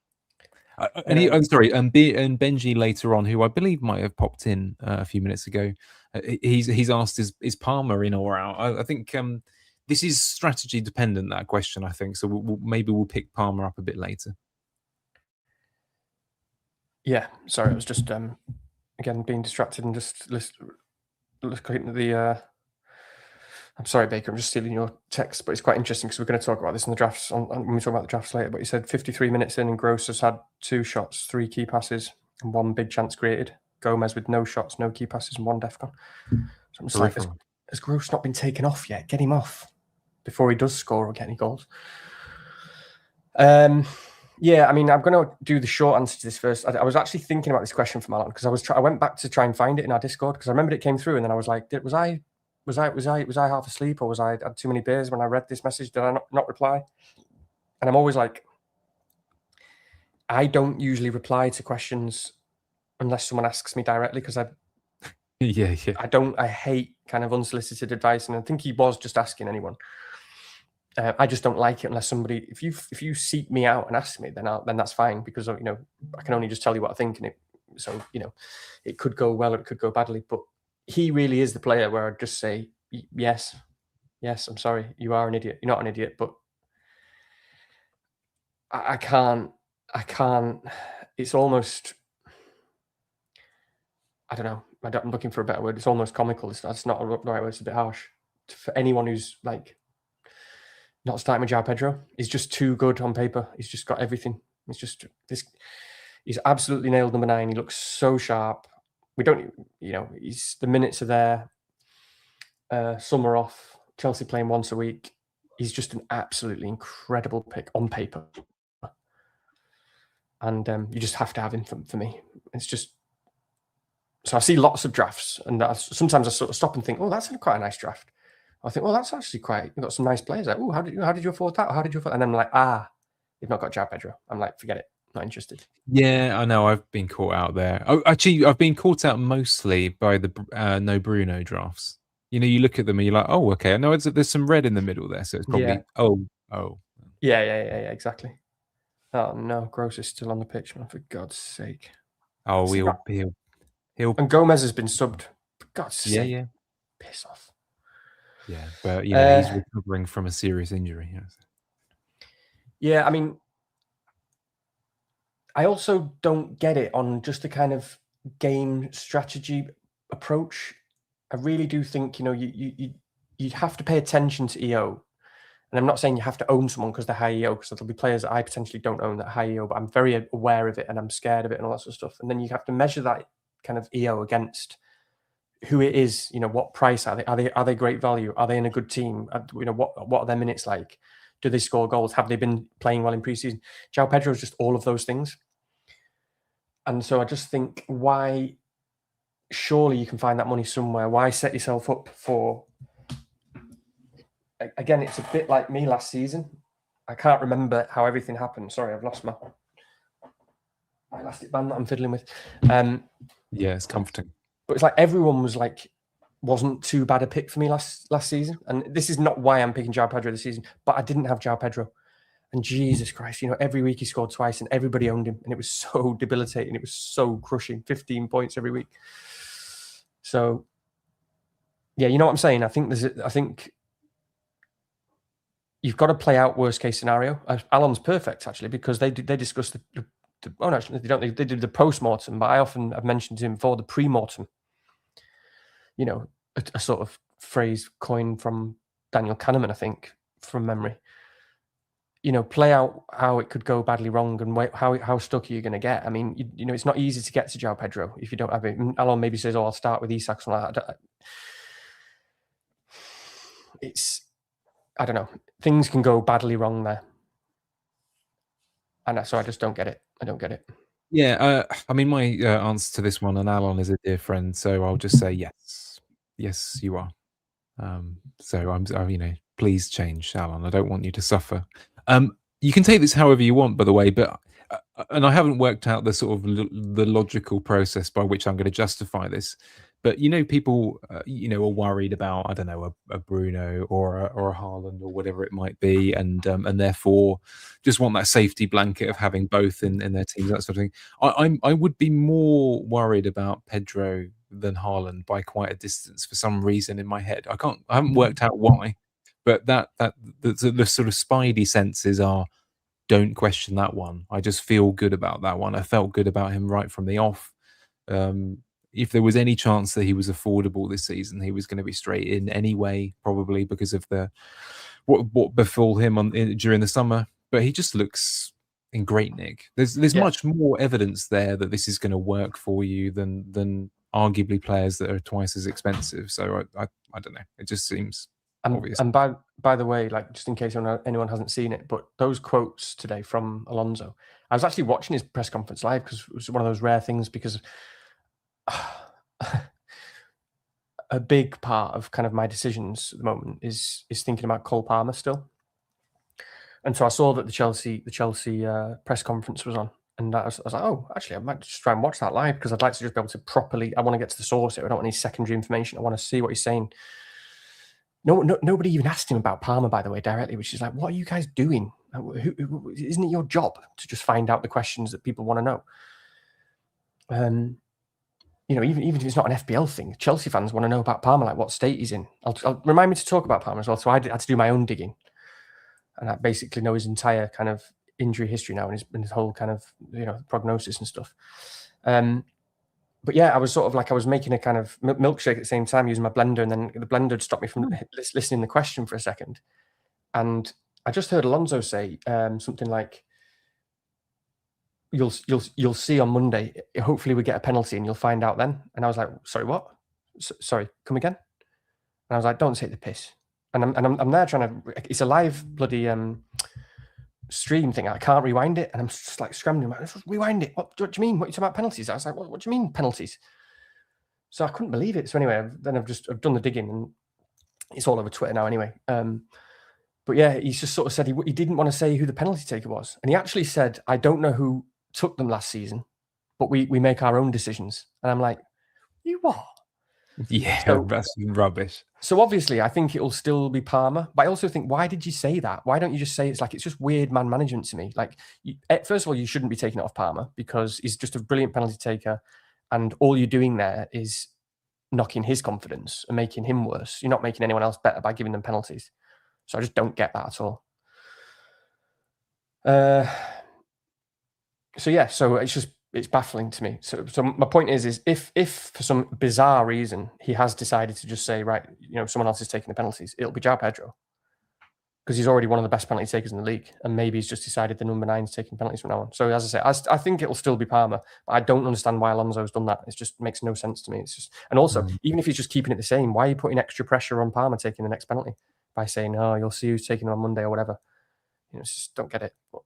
S1: I'm sorry, and Benji later on, who I believe might have popped in a few minutes ago, he's asked, is Palmer in or out? I think this is strategy dependent, that question, I think. So maybe we'll pick Palmer up a bit later.
S2: Yeah, sorry, I was just again being distracted and just looking at I'm sorry, Baker, I'm just stealing your text, but it's quite interesting because we're going to talk about this in the drafts when we talk about the drafts later. But he said 53 minutes in and Gross has had 2 shots, 3 key passes, and 1 big chance created. Gomez with no shots, no key passes, and 1 defcon. So I'm just like, has Gross not been taken off yet? Get him off before he does score or get any goals. Yeah, I mean, I'm going to do the short answer to this first. I was actually thinking about this question from Alan because I went back to try and find it in our Discord because I remembered it came through, and then I was like, was I half asleep, or was I had too many beers when I read this message? Did I not reply? And I'm always like, I don't usually reply to questions unless someone asks me directly because I hate kind of unsolicited advice, and I think he was just asking anyone. I just don't like it unless somebody, if you seek me out and ask me, then that's fine, because I can only just tell you what I think, and so it could go well or it could go badly. But he really is the player where I'd just say yes, I'm sorry, you are an idiot. You're not an idiot, but I can't. It's almost, I don't know. I'm looking for a better word. It's almost comical. That's not the right word. It's a bit harsh for anyone who's like not starting with João Pedro. He's just too good on paper. He's just got everything. It's just this. He's absolutely nailed number 9. He looks so sharp. We don't, the minutes are there. Summer off. Chelsea playing once a week. He's just an absolutely incredible pick on paper. And you just have to have him for me. It's just, so I see lots of drafts, and sometimes I sort of stop and think, oh, that's quite a nice draft. I think, well, that's actually you've got some nice players. Like, oh, how did you afford that? How did you afford? And then I'm like, they've not got João Pedro. I'm like, forget it, not interested.
S1: Yeah, I know. I've been caught out there. Oh, actually, I've been caught out mostly by the no Bruno drafts. You look at them and you're like, oh, okay. I know there's some red in the middle there, so it's probably
S2: Yeah, exactly. Oh no, Gross is still on the pitch, man. For God's sake.
S1: Oh, he'll.
S2: And Gomez has been subbed. For God's sake.
S1: Yeah.
S2: Piss off.
S1: Yeah, but he's recovering from a serious injury.
S2: Yeah, I mean, I also don't get it on just a kind of game strategy approach. I really do think you have to pay attention to EO. And I'm not saying you have to own someone because they're high EO, because there'll be players that I potentially don't own that high EO, but I'm very aware of it and I'm scared of it and all that sort of stuff. And then you have to measure that kind of EO against who it is. What price are they? Are they great value? Are they in a good team? What are their minutes like? Do they score goals? Have they been playing well in preseason? João Pedro is just all of those things. And so I just think, why? Surely you can find that money somewhere. Why set yourself up for? Again, it's a bit like me last season. I can't remember how everything happened. Sorry, I've lost my elastic band that I'm fiddling with.
S1: Yeah, it's comforting.
S2: But it's like everyone wasn't too bad a pick for me last season. And this is not why I'm picking João Pedro this season, but I didn't have João Pedro. And Jesus Christ, every week he scored twice and everybody owned him. And it was so debilitating. It was so crushing. 15 points every week. So, yeah, you know what I'm saying? I think you've got to play out worst case scenario. Alan's perfect, actually, because they discuss they don't. They did the post-mortem, but I often have mentioned to him for the pre-mortem. A sort of phrase coined from Daniel Kahneman, I think, from memory. Play out how it could go badly wrong and how stuck are you going to get. I mean, it's not easy to get to João Pedro if you don't have it. Alan maybe says, "Oh, I'll start with Isak," something like that. I don't know. Things can go badly wrong there. And so I just don't get it. I don't get it.
S1: Yeah, I mean, my answer to this one, and Alan is a dear friend, so I'll just say yes. Yes, you are. So I'm please change, Alan. I don't want you to suffer. You can take this however you want, by the way, but and I haven't worked out the sort of the logical process by which I'm going to justify this. But people are worried about, I don't know, a Bruno or a Haaland or whatever it might be, and therefore just want that safety blanket of having both in their teams, that sort of thing. I would be more worried about Pedro than Haaland by quite a distance for some reason in my head. I haven't worked out why, but the sort of spidey senses are, don't question that one. I just feel good about that one. I felt good about him right from the off. if there was any chance that he was affordable this season, he was going to be straight in anyway, probably because of the what befall him during the summer. But he just looks in great nick. There's much more evidence there that this is going to work for you than arguably players that are twice as expensive. So I don't know. It just seems obvious.
S2: And by the way, like, just in case anyone hasn't seen it, but those quotes today from Alonso, I was actually watching his press conference live because it was one of those rare things, because a big part of kind of my decisions at the moment is thinking about Cole Palmer still. And so I saw that the Chelsea press conference was on, and I was like, oh, actually, I might just try and watch that live, because I'd like to just be able to properly. I want to get to the source here. I don't want any secondary information. I want to see what he's saying. Nobody even asked him about Palmer, by the way, directly, which is like, what are you guys doing? Isn't it your job to just find out the questions that people want to know? You know, even if it's not an FPL thing, Chelsea fans want to know about Palmer, like what state he's in. I'll remind me to talk about Palmer as well. So I had to do my own digging, and I basically know his entire kind of injury history now, and his whole kind of, you know, prognosis and stuff. But yeah, I was sort of like, I was making a kind of milkshake at the same time using my blender, and then the blender had stopped me from listening to the question for a second. And I just heard Alonso say something like, "You'll see on Monday. Hopefully, we get a penalty, and you'll find out then." And I was like, "Sorry, what? Sorry, come again?" And I was like, "Don't take the piss." And I'm there trying to. It's a live bloody stream thing. I can't rewind it, and I'm just like scrambling. Like, rewind it. What do you mean? What are you talking about penalties? I was like, what do you mean penalties? So I couldn't believe it. So anyway, I've done the digging, and it's all over Twitter now anyway. But yeah, he's just sort of said he didn't want to say who the penalty taker was, and he actually said, "I don't know who took them last season, but we make our own decisions." And I'm like, you what?
S1: Yeah, so, that's rubbish.
S2: So obviously, I think it'll still be Palmer. But I also think, why did you say that? Why don't you just say it's just weird man management to me? Like, first of all, you shouldn't be taking it off Palmer, because he's just a brilliant penalty taker, and all you're doing there is knocking his confidence and making him worse. You're not making anyone else better by giving them penalties. So I just don't get that at all. So yeah, so it's baffling to me. So my point is if for some bizarre reason he has decided to just say, right, you know, someone else is taking the penalties, it'll be João Pedro, because he's already one of the best penalty takers in the league, and maybe he's just decided the number 9 is taking penalties from now on. So as I say, I think it'll still be Palmer, but I don't understand why Alonso's done that. It just makes no sense to me. It's just, and also, even if he's just keeping it the same, why are you putting extra pressure on Palmer taking the next penalty by saying, "Oh, you'll see who's taking them on Monday" or whatever? You know, just don't get it.
S1: But,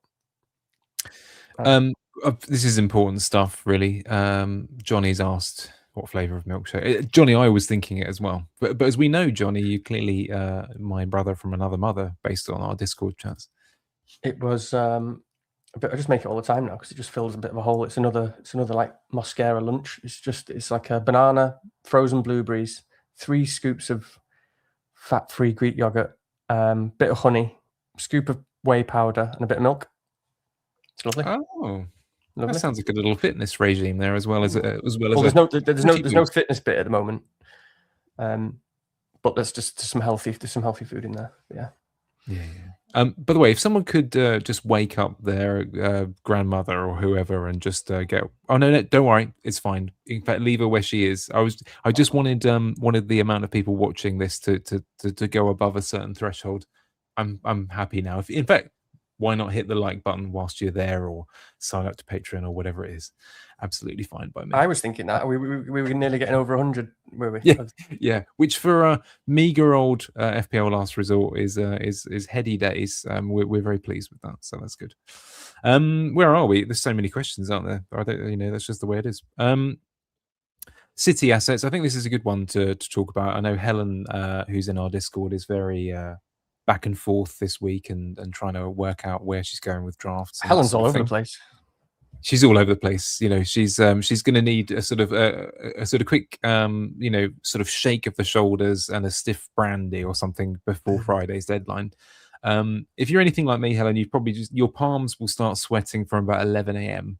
S1: this is important stuff, really. Johnny's asked what flavour of milkshake. Johnny, I was thinking it as well. But as we know, Johnny, you clearly my brother from another mother, based on our Discord chats.
S2: It was, but I just make it all the time now because it just fills a bit of a hole. It's another like Mosquera lunch. It's like a banana, frozen blueberries, 3 scoops of fat-free Greek yogurt, bit of honey, scoop of whey powder, and a bit of milk. It's lovely.
S1: Oh. Lovely. That sounds like a little fitness regime there, as well as
S2: there's no fitness bit at the moment, but there's some healthy food in there.
S1: Yeah. By the way, if someone could just wake up their grandmother or whoever and just get, oh no, don't worry, it's fine. In fact, leave her where she is. I just wanted the amount of people watching this to go above a certain threshold. I'm happy now. In fact, why not hit the like button whilst you're there, or sign up to Patreon or whatever it is? Absolutely fine by me.
S2: I was thinking that we were nearly getting over 100, were we?
S1: Yeah. Which for a meager old FPL last resort is heady days. We're very pleased with that, so that's good. Where are we? There's so many questions out there. I don't, that's just the way it is. City assets. I think this is a good one to talk about. I know Helen, who's in our Discord, is very back and forth this week and trying to work out where she's going with drafts.
S2: Helen's all over the place.
S1: She's all over the place. She's going to need a sort of quick sort of shake of the shoulders and a stiff brandy or something before Friday's deadline. If you're anything like me, Helen, you probably your palms will start sweating from about 11 a.m.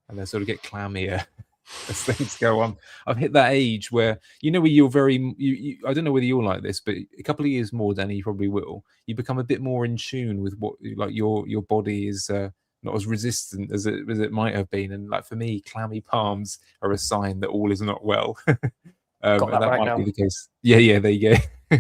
S1: and they sort of get clammier as things go on. I've hit that age where where you're very I don't know whether you're like this, but a couple of years more, Danny, you probably will. You become a bit more in tune with what like your body is not as resistant as it might have been. And like for me, clammy palms are a sign that all is not well.
S2: Got that right
S1: might
S2: now.
S1: be the case. Yeah, there you go.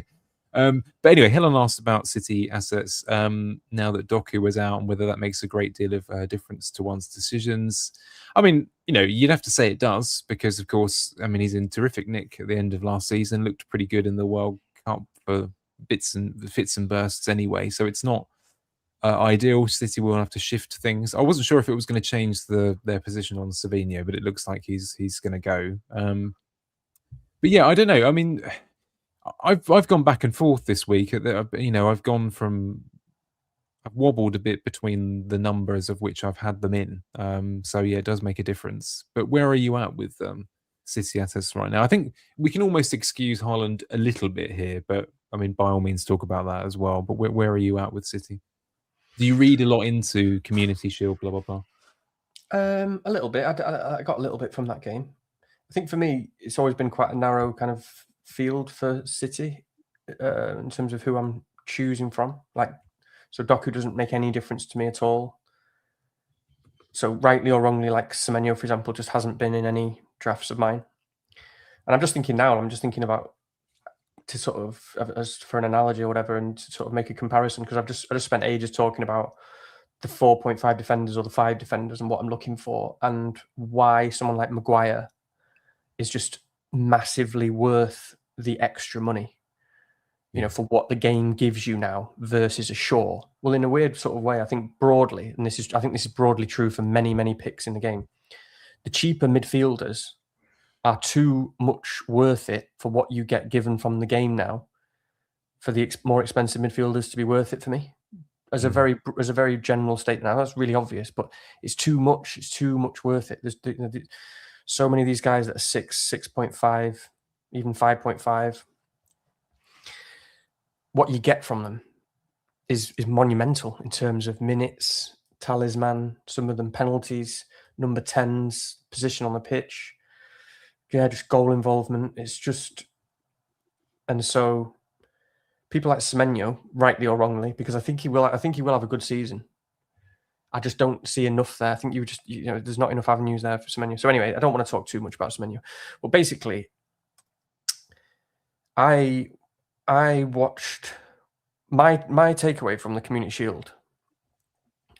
S1: But anyway, Helen asked about City assets now that Doku was out, and whether that makes a great deal of difference to one's decisions. I mean, you'd have to say it does, because of course, I mean, he's in terrific nick at the end of last season, looked pretty good in the World Cup for fits and bursts anyway, so it's not ideal. City will have to shift things. I wasn't sure if it was going to change their position on Savinho, but it looks like he's going to go. But yeah, I don't know. I mean, I've gone back and forth this week. I've gone from, I've wobbled a bit between the numbers of which I've had them in. So yeah, it does make a difference. But where are you at with City assets right now? I think we can almost excuse Haaland a little bit here, but I mean, by all means, talk about that as well. But where are you at with City? Do you read a lot into Community Shield, blah blah blah?
S2: A little bit. I got a little bit from that game. I think for me, it's always been quite a narrow kind of field for City in terms of who I'm choosing from. So Doku doesn't make any difference to me at all. So rightly or wrongly, like Semenyo, for example, just hasn't been in any drafts of mine. And I'm just thinking about to sort of, as for an analogy or whatever, and to sort of make a comparison, because I just spent ages talking about the 4.5 defenders or the 5 defenders and what I'm looking for, and why someone like Maguire is just massively worth the extra money, for what the game gives you now versus a Shaw. Well, in a weird sort of way, I think broadly, and this is broadly true for many, many picks in the game, the cheaper midfielders are too much worth it for what you get given from the game now, for the more expensive midfielders to be worth it for me. As a very general statement, now that's really obvious, but it's too much. It's too much worth it. There's so many of these guys that are 6, 6.5, even 5.5. What you get from them is monumental in terms of minutes, talisman, some of them penalties, number 10s, position on the pitch. Yeah, just goal involvement. It's just, and so people like Semenyo, rightly or wrongly, because I think he will have a good season. I just don't see enough there. I think there's not enough avenues there for Semenyo. So anyway, I don't want to talk too much about Semenyo. But basically, I watched my takeaway from the Community Shield,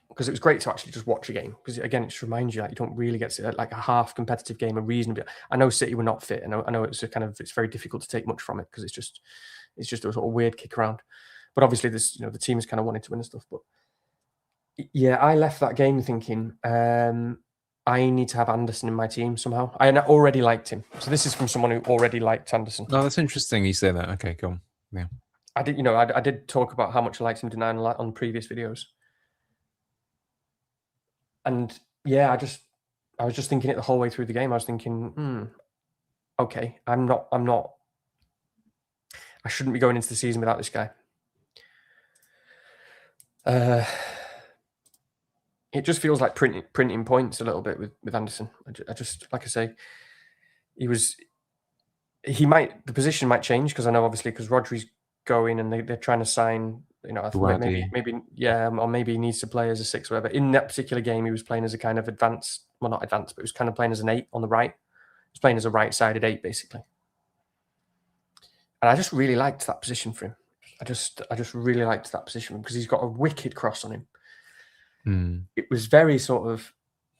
S2: because it was great to actually just watch a game, because again, it just reminds you that you don't really get to like a half competitive game, a reasonably. I know City were not fit, and I know it's very difficult to take much from it, because it's just a sort of weird kick around. But obviously, the team is kind of wanting to win and stuff. But yeah, I left that game thinking, I need to have Anderson in my team somehow. I already liked him. So this is from someone who already liked Anderson.
S1: Oh, that's interesting you say that. Okay, cool. Yeah.
S2: I did talk about how much I liked him on previous videos. And yeah, I was just thinking it the whole way through the game. I was thinking, okay, I shouldn't be going into the season without this guy. It just feels like printing points a little bit with Anderson. I just, like I say, the position might change, because I know obviously because Rodri's going and they're trying to sign, I think maybe he needs to play as a 6 or whatever. In that particular game, he was playing as a kind of advanced, well, not advanced, but he was kind of playing as an 8 on the right. He was playing as a right-sided 8 basically. And I just really liked that position for him. I just really liked that position for him, because he's got a wicked cross on him. It was very sort of,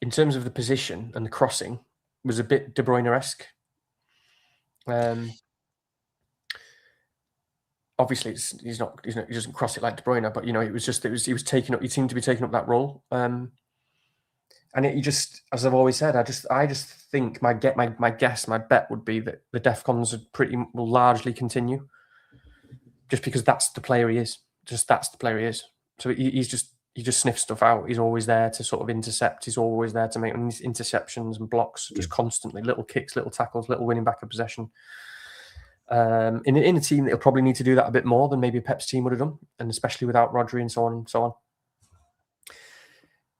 S2: in terms of the position and the crossing, was a bit De Bruyne-esque. Obviously, he doesn't cross it like De Bruyne, but he seemed to be taking up that role. And it just, as I've always said, I just think my bet would be that the DEFCONs will largely continue, just because that's the player he is. So he just sniffs stuff out. He's always there to sort of intercept. He's always there to make interceptions and blocks, just constantly, little kicks, little tackles, little winning back of possession. In a team that he'll probably need to do that a bit more than maybe Pep's team would have done, and especially without Rodri and so on and so on.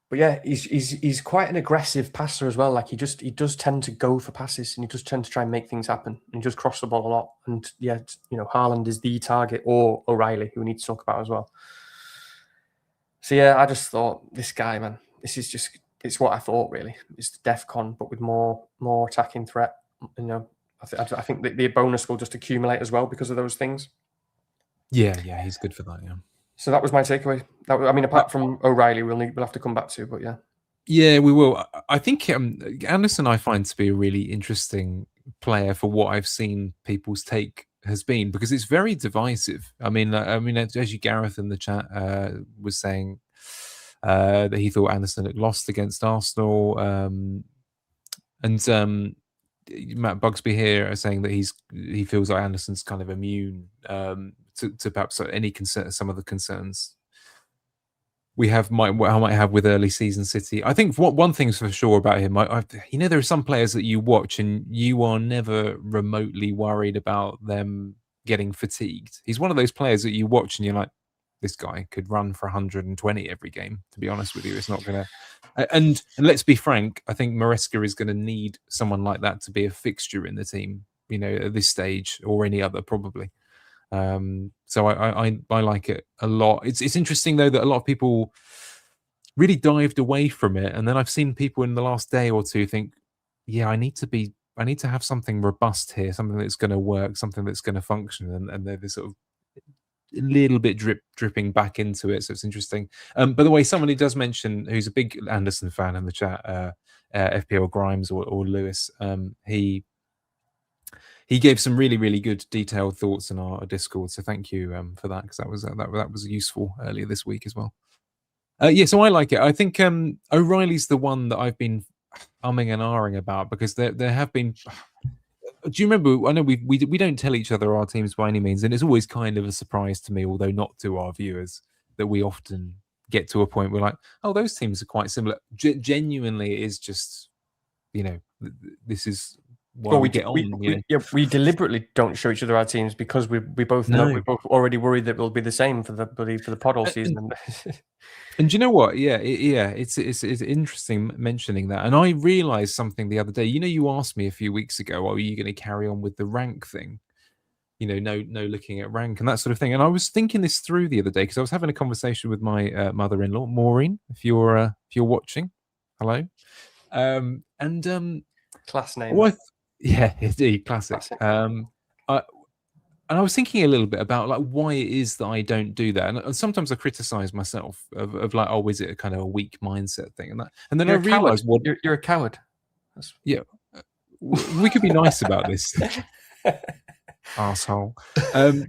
S2: But yeah, he's quite an aggressive passer as well. Like he does tend to go for passes, and he does tend to try and make things happen, and he does cross the ball a lot. And yeah, Haaland is the target, or O'Reilly, who we need to talk about as well. So yeah, I just thought, this guy, man, this is just, it's what I thought really. It's DEFCON, but with more attacking threat. You know, I think that the bonus will just accumulate as well because of those things.
S1: Yeah, he's good for that. Yeah.
S2: So that was my takeaway. I mean, apart from O'Reilly, we'll have to come back to, but yeah.
S1: Yeah, we will. I think Anderson I find to be a really interesting player for what I've seen people's take has been, because it's very divisive. I mean, as you, Gareth in the chat was saying that he thought Anderson had lost against Arsenal, and Matt Bugsby here are saying that he feels like Anderson's kind of immune to perhaps any concern, some of the concerns we might have with early season City. I think one thing's for sure about him. There are some players that you watch and you are never remotely worried about them getting fatigued. He's one of those players that you watch and you're like, this guy could run for 120 every game. To be honest with you, it's not going to. And let's be frank, I think Maresca is going to need someone like that to be a fixture in the team. At this stage or any other probably. So I like it a lot. It's interesting though that a lot of people really dived away from it, and then I've seen people in the last day or two think, yeah, I need to have something robust here, something that's going to work, something that's going to function, and they're sort of a little bit dripping back into it. So it's interesting. By the way, someone who does mention, who's a big Anderson fan in the chat, FPL Grimes or Lewis, he gave some really, really good detailed thoughts in our Discord. So thank you for that, because that was useful earlier this week as well. Yeah, so I like it. I think O'Reilly's the one that I've been umming and ahhing about, because there have been. Do you remember? I know we don't tell each other our teams by any means, and it's always kind of a surprise to me, although not to our viewers, that we often get to a point where like, oh, those teams are quite similar. Genuinely, it is just, this is. Well,
S2: we deliberately don't show each other our teams because we both know we're both already worried that we'll be the same for the pod all season.
S1: And do you know what? Yeah, it's interesting mentioning that. And I realized something the other day. You asked me a few weeks ago, are you going to carry on with the rank thing? No looking at rank and that sort of thing. And I was thinking this through the other day because I was having a conversation with my mother-in-law, Maureen. If you're watching, hello.
S2: Class name.
S1: Yeah, indeed, classic. And I was thinking a little bit about like why it is that I don't do that, and sometimes I criticize myself of like, oh, is it a kind of a weak mindset thing, and then I realized what
S2: you're a coward.
S1: Yeah, we could be nice about this, asshole. What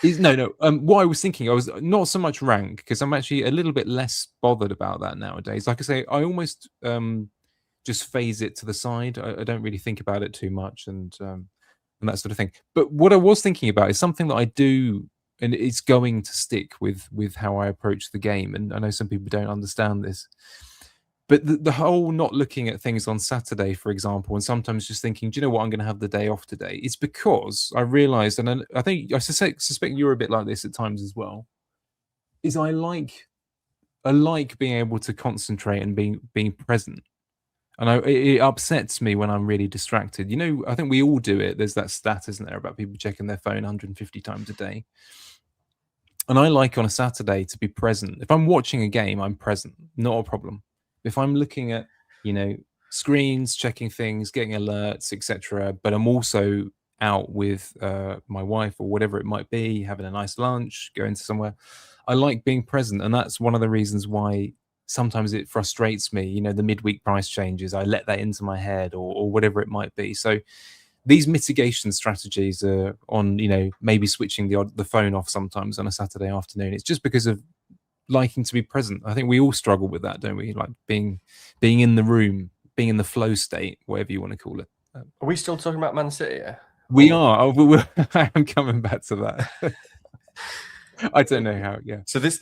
S1: I was thinking, I was not so much rank, because I'm actually a little bit less bothered about that nowadays. Like I say, I almost just phase it to the side. I don't really think about it too much, and that sort of thing. But what I was thinking about is something that I do, and it's going to stick with how I approach the game. And I know some people don't understand this, but the whole not looking at things on Saturday, for example, and sometimes just thinking, do you know what, I'm going to have the day off today. It's because I realized, and I think I suspect you're a bit like this at times as well, is I like being able to concentrate and being present. And it upsets me when I'm really distracted. I think we all do it. There's that stat, isn't there, about people checking their phone 150 times a day. And I like on a Saturday to be present. If I'm watching a game, I'm present, not a problem. If I'm looking at, screens, checking things, getting alerts, etc., but I'm also out with my wife or whatever it might be, having a nice lunch, going to somewhere, I like being present. And that's one of the reasons why sometimes it frustrates me, the midweek price changes, I let that into my head or whatever it might be. So these mitigation strategies are on, maybe switching the phone off sometimes on a Saturday afternoon. It's just because of liking to be present. I think we all struggle with that, don't we? Like being in the room, being in the flow state, whatever you want to call it.
S2: Are we still talking about Man City?
S1: We are. I am coming back to that. I don't know how. Yeah.
S2: So this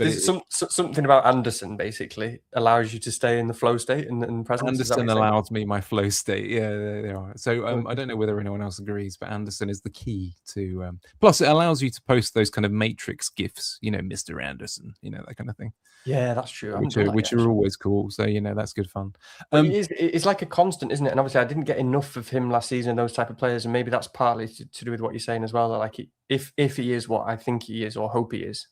S2: something about Anderson basically allows you to stay in the flow state and presence.
S1: Anderson allows me my flow state. Yeah, they are. So I don't know whether anyone else agrees, but Anderson is the key to. Plus, it allows you to post those kind of matrix gifs. Mr. Anderson. That kind of thing.
S2: Yeah, that's true.
S1: Which are always cool. So that's good fun.
S2: It's like a constant, isn't it? And obviously, I didn't get enough of him last season. Those type of players, and maybe that's partly to do with what you're saying as well. That like if he is what I think he is or hope he is,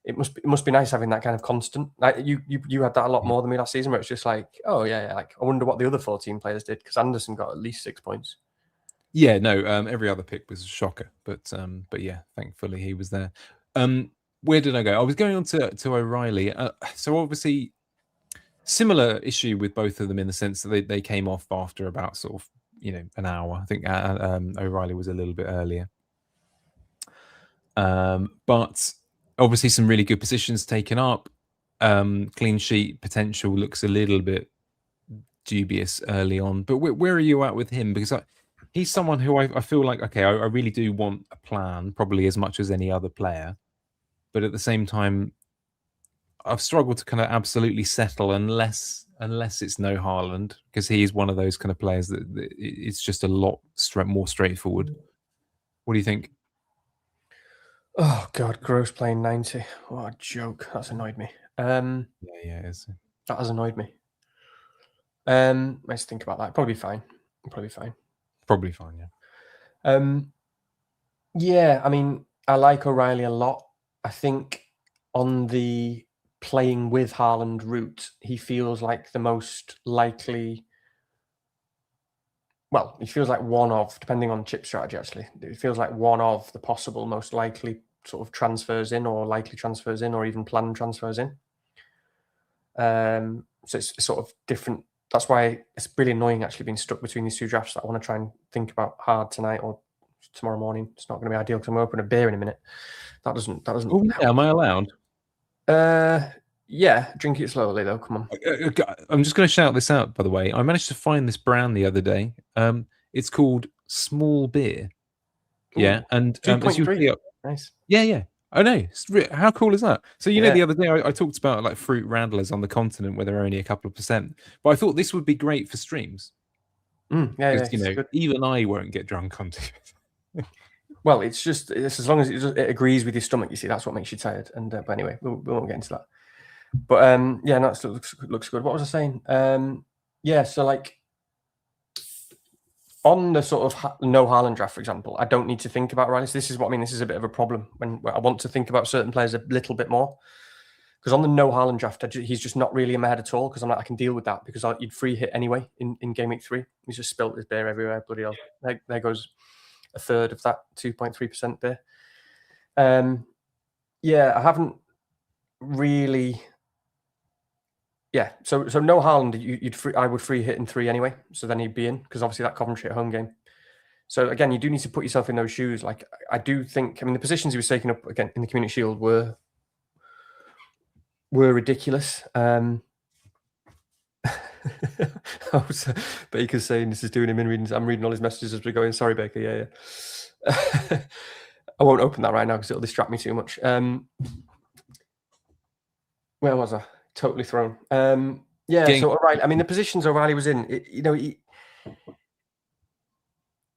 S2: it must be nice having that kind of constant. Like you had that a lot more than me last season, where it's just like, oh yeah, like I wonder what the other 14 players did, because Anderson got at least 6 points.
S1: Yeah, no, every other pick was a shocker, but yeah, thankfully he was there. Where did I go? I was going on to O'Reilly. So obviously, similar issue with both of them in the sense that they came off after about sort of an hour. I think O'Reilly was a little bit earlier. But obviously some really good positions taken up. Clean sheet potential looks a little bit dubious early on. But where are you at with him? Because he's someone who I feel like, okay, I really do want a plan, probably as much as any other player. But at the same time, I've struggled to kind of absolutely settle unless it's no Haaland, because he is one of those kind of players that it's just a lot more straightforward. What do you think?
S2: Oh God, Gross playing 90. What a joke. That's annoyed me.
S1: Yeah, it is.
S2: That has annoyed me. Let's think about that. Probably fine. Probably fine.
S1: Probably fine, yeah.
S2: Yeah, I mean, I like O'Reilly a lot. I think on the playing with Haaland route, he feels like the most likely. Well, he feels like one of, depending on chip strategy, actually, it feels like one of the possible most likely sort of transfers in, or likely transfers in, or even planned transfers in. So it's sort of different. That's why it's really annoying actually being stuck between these two drafts that I want to try and think about hard tonight or tomorrow morning. It's not going to be ideal because I'm going to open a beer in a minute. That doesn't.
S1: Oh, yeah, am I allowed?
S2: Yeah, drink it slowly though. Come on.
S1: I'm just going to shout this out, by the way. I managed to find this brand the other day. It's called Small Beer. Yeah,
S2: Ooh,
S1: and
S2: 2.3. Nice.
S1: Yeah. I know. How cool is that? So know, the other day I talked about like fruit ramblers on the continent where they're only a couple of %, but I thought this would be great for streams.
S2: Yeah,
S1: because even I won't get drunk on it.
S2: Well, it's as long as it agrees with your stomach. You see, that's what makes you tired. And but anyway, we won't get into that. But yeah, no, it still looks good. What was I saying? Yeah, so like on the sort of no Haaland draft, for example, I don't need to think about O'Reilly. So this is what I mean. This is a bit of a problem when I want to think about certain players a little bit more. Because on the no Haaland draft, he's just not really in my head at all. Because I'm like, I can deal with that because you'd free hit anyway in game week 3. He's just spilt his beer everywhere. Bloody hell! There goes a third of that 2.3% beer. Yeah, I haven't really. Yeah, so no Haaland, I would free hit in 3 anyway. So then he'd be in, because obviously that Coventry at home game. So again, you do need to put yourself in those shoes. Like I do think, I mean, the positions he was taking up again in the Community Shield were ridiculous. Baker's saying this is doing him in reading. I'm reading all his messages as we go in. Sorry, Baker. Yeah. I won't open that right now because it'll distract me too much. Where was I? Totally thrown. Yeah. So O'Reilly. I mean, the positions O'Reilly was in.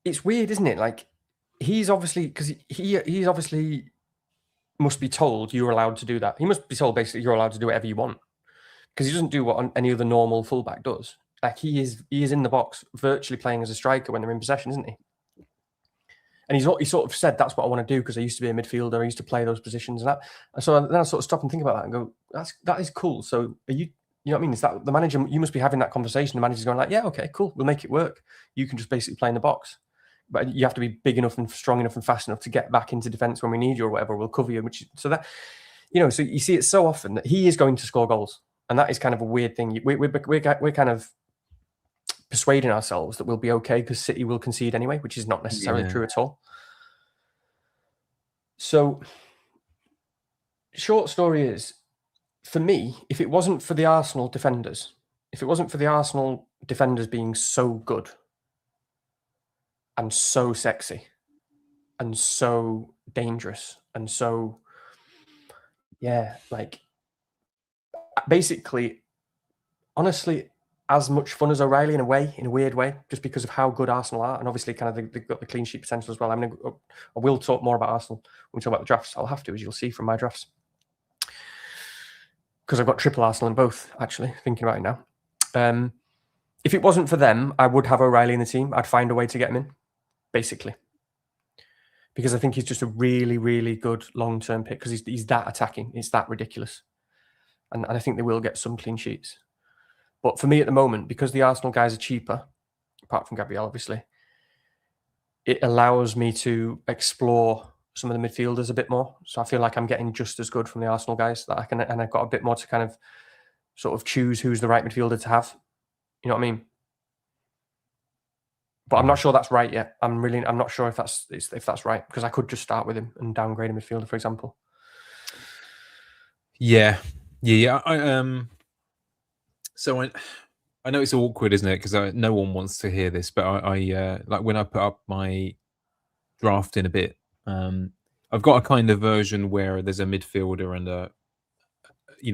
S2: It's weird, isn't it? Like he's obviously, because he's obviously must be told you're allowed to do that. He must be told basically you're allowed to do whatever you want, because he doesn't do what any other normal fullback does. Like he is in the box virtually playing as a striker when they're in possession, isn't he? And he sort of said, that's what I want to do because I used to be a midfielder. I used to play those positions. And so then I sort of stop and think about that and go, that is cool. So are you know what I mean? Is that the manager? You must be having that conversation. The manager's going like, yeah, okay, cool. We'll make it work. You can just basically play in the box. But you have to be big enough and strong enough and fast enough to get back into defense when we need you or whatever. We'll cover you. So that, so you see it so often that he is going to score goals. And that is kind of a weird thing. We're kind of persuading ourselves that we'll be okay because City will concede anyway, which is not necessarily true at all. So, short story is, for me, if it wasn't for the Arsenal defenders being so good and so sexy and so dangerous and so, like, basically, honestly, as much fun as O'Reilly in a weird way, just because of how good Arsenal are. And obviously kind of they've got the clean sheet potential as well. I will talk more about Arsenal when we talk about the drafts. I'll have to, as you'll see from my drafts. Because I've got triple Arsenal in both, actually, thinking about it now. If it wasn't for them, I would have O'Reilly in the team. I'd find a way to get him in, basically. because I think he's just a really, really good long-term pick because he's that attacking. It's that ridiculous. And I think they will get some clean sheets. But for me at the moment, because the Arsenal guys are cheaper, apart from Gabriel, obviously, it allows me to explore some of the midfielders a bit more. So I feel like I'm getting just as good from the Arsenal guys that I can, and I've got a bit more to kind of sort of choose who's the right midfielder to have. You know what I mean? But I'm not sure that's right yet. I'm not sure if that's right, because I could just start with him and downgrade a midfielder, for example.
S1: Yeah. So I know it's awkward, isn't it? Because no one wants to hear this, but I like when I put up my draft in a bit, I've got a kind of version where there's a midfielder and a,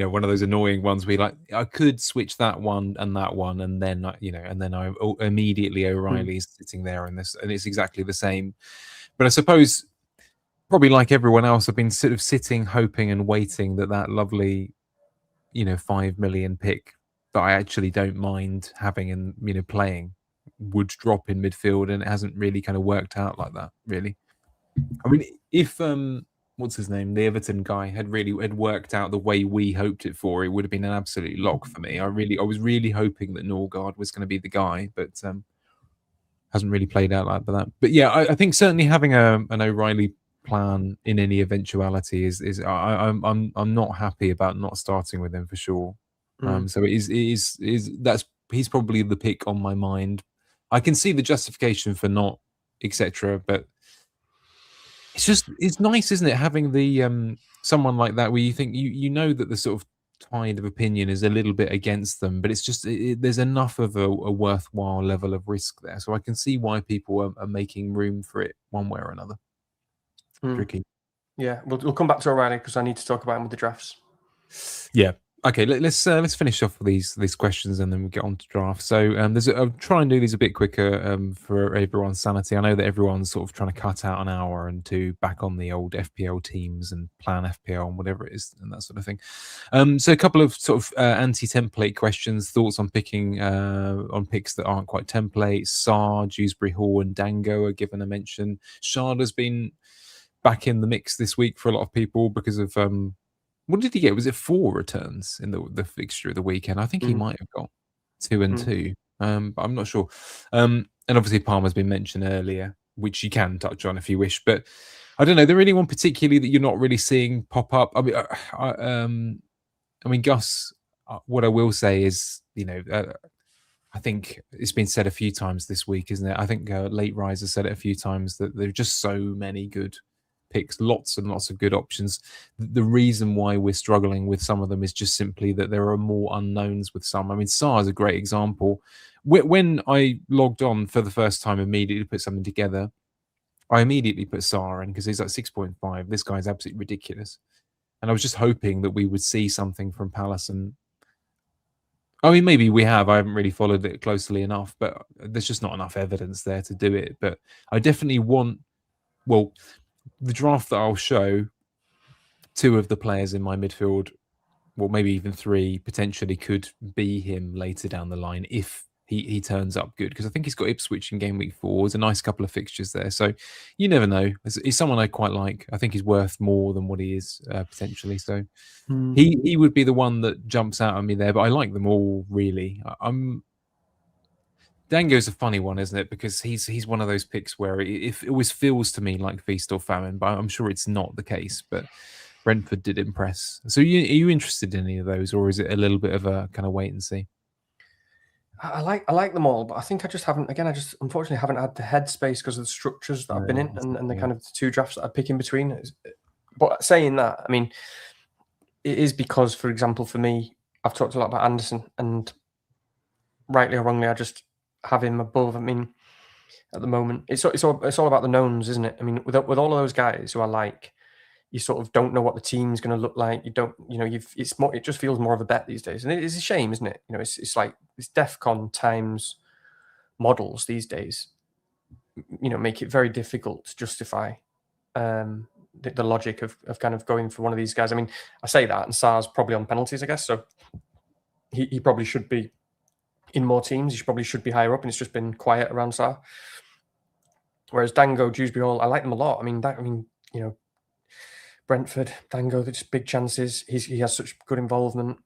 S1: one of those annoying ones where like I could switch that one, and then I immediately O'Reilly's sitting there in this, and it's exactly the same. But I suppose probably like everyone else, I've been sort of sitting, hoping and waiting that lovely, 5 million pick that I actually don't mind having and playing would drop in midfield, and it hasn't really kind of worked out like that, really. I mean, if what's his name, the Everton guy, had worked out the way we hoped it for, it would have been an absolute lock for me. I was really hoping that Norgard was going to be the guy, but hasn't really played out like that. But yeah, I think certainly having an O'Reilly plan in any eventuality is I'm not happy about not starting with him for sure. So he's probably the pick on my mind. I can see the justification for not, etc. But it's nice, isn't it, having the someone like that where you think you know that the sort of tide of opinion is a little bit against them, but it's just there's enough of a worthwhile level of risk there, so I can see why people are making room for it one way or another. Tricky.
S2: Yeah, we'll come back to O'Reilly because I need to talk about him with the drafts.
S1: Yeah. Okay, let's finish off with these questions and then we'll get on to draft. So I'll try and do these a bit quicker for everyone's sanity. I know that everyone's sort of trying to cut out an hour and two back on the old FPL teams and plan FPL and whatever it is and that sort of thing. So a couple of sort of anti-template questions, thoughts on picking on picks that aren't quite templates. Sarr, Dewsbury Hall and Dango are given a mention. Shada's been back in the mix this week for a lot of people because of what did he get? Was it 4 returns in the fixture of the weekend? I think he might have got 2 and 2, but I'm not sure. And obviously Palmer's been mentioned earlier, which you can touch on if you wish. But I don't know. There anyone particularly that you're not really seeing pop up? I mean, Gus. What I will say is, I think it's been said a few times this week, isn't it? I think Late Riser said it a few times that there are just so many good picks, lots and lots of good options. The reason why we're struggling with some of them is just simply that there are more unknowns with some. I mean, Sarr is a great example. When I logged on for the first time, immediately put something together, I immediately put Sarr in because he's like 6.5. This guy's absolutely ridiculous. And I was just hoping that we would see something from Palace. And I mean, maybe we have. I haven't really followed it closely enough, but there's just not enough evidence there to do it. But I definitely want, well, the draft that I'll show, 2 of the players in my midfield, well, maybe even 3, potentially could be him later down the line if he turns up good. Because I think he's got Ipswich in game week 4. There's a nice couple of fixtures there. So you never know. He's someone I quite like. I think he's worth more than what he is potentially. So he would be the one that jumps out at me there. But I like them all, really. Dango's a funny one, isn't it? Because he's one of those picks where it always feels to me like feast or famine, but I'm sure it's not the case. But Brentford did impress. So are you interested in any of those, or is it a little bit of a kind of wait and see?
S2: I like them all, but I think I just haven't. Again, I just unfortunately haven't had the headspace because of the structures that I've been in and the kind of the 2 drafts that I pick in between. But saying that, I mean, it is because, for example, for me, I've talked a lot about Anderson, and rightly or wrongly, I just have him above. I mean, at the moment, it's all about the knowns, isn't it? I mean, with all of those guys who I like, you sort of don't know what the team's going to look like. You don't, it just feels more of a bet these days, and it is a shame, isn't it? It's like it's DEFCON times models these days. Make it very difficult to justify the logic of kind of going for one of these guys. I mean, I say that, and Sarr's probably on penalties, I guess, so he probably should be in more teams. He probably should be higher up, and it's just been quiet around Sarr. Whereas Dango, Dewsbury Hall, I like them a lot. I mean, you know, Brentford, Dango, there's big chances. He has such good involvement.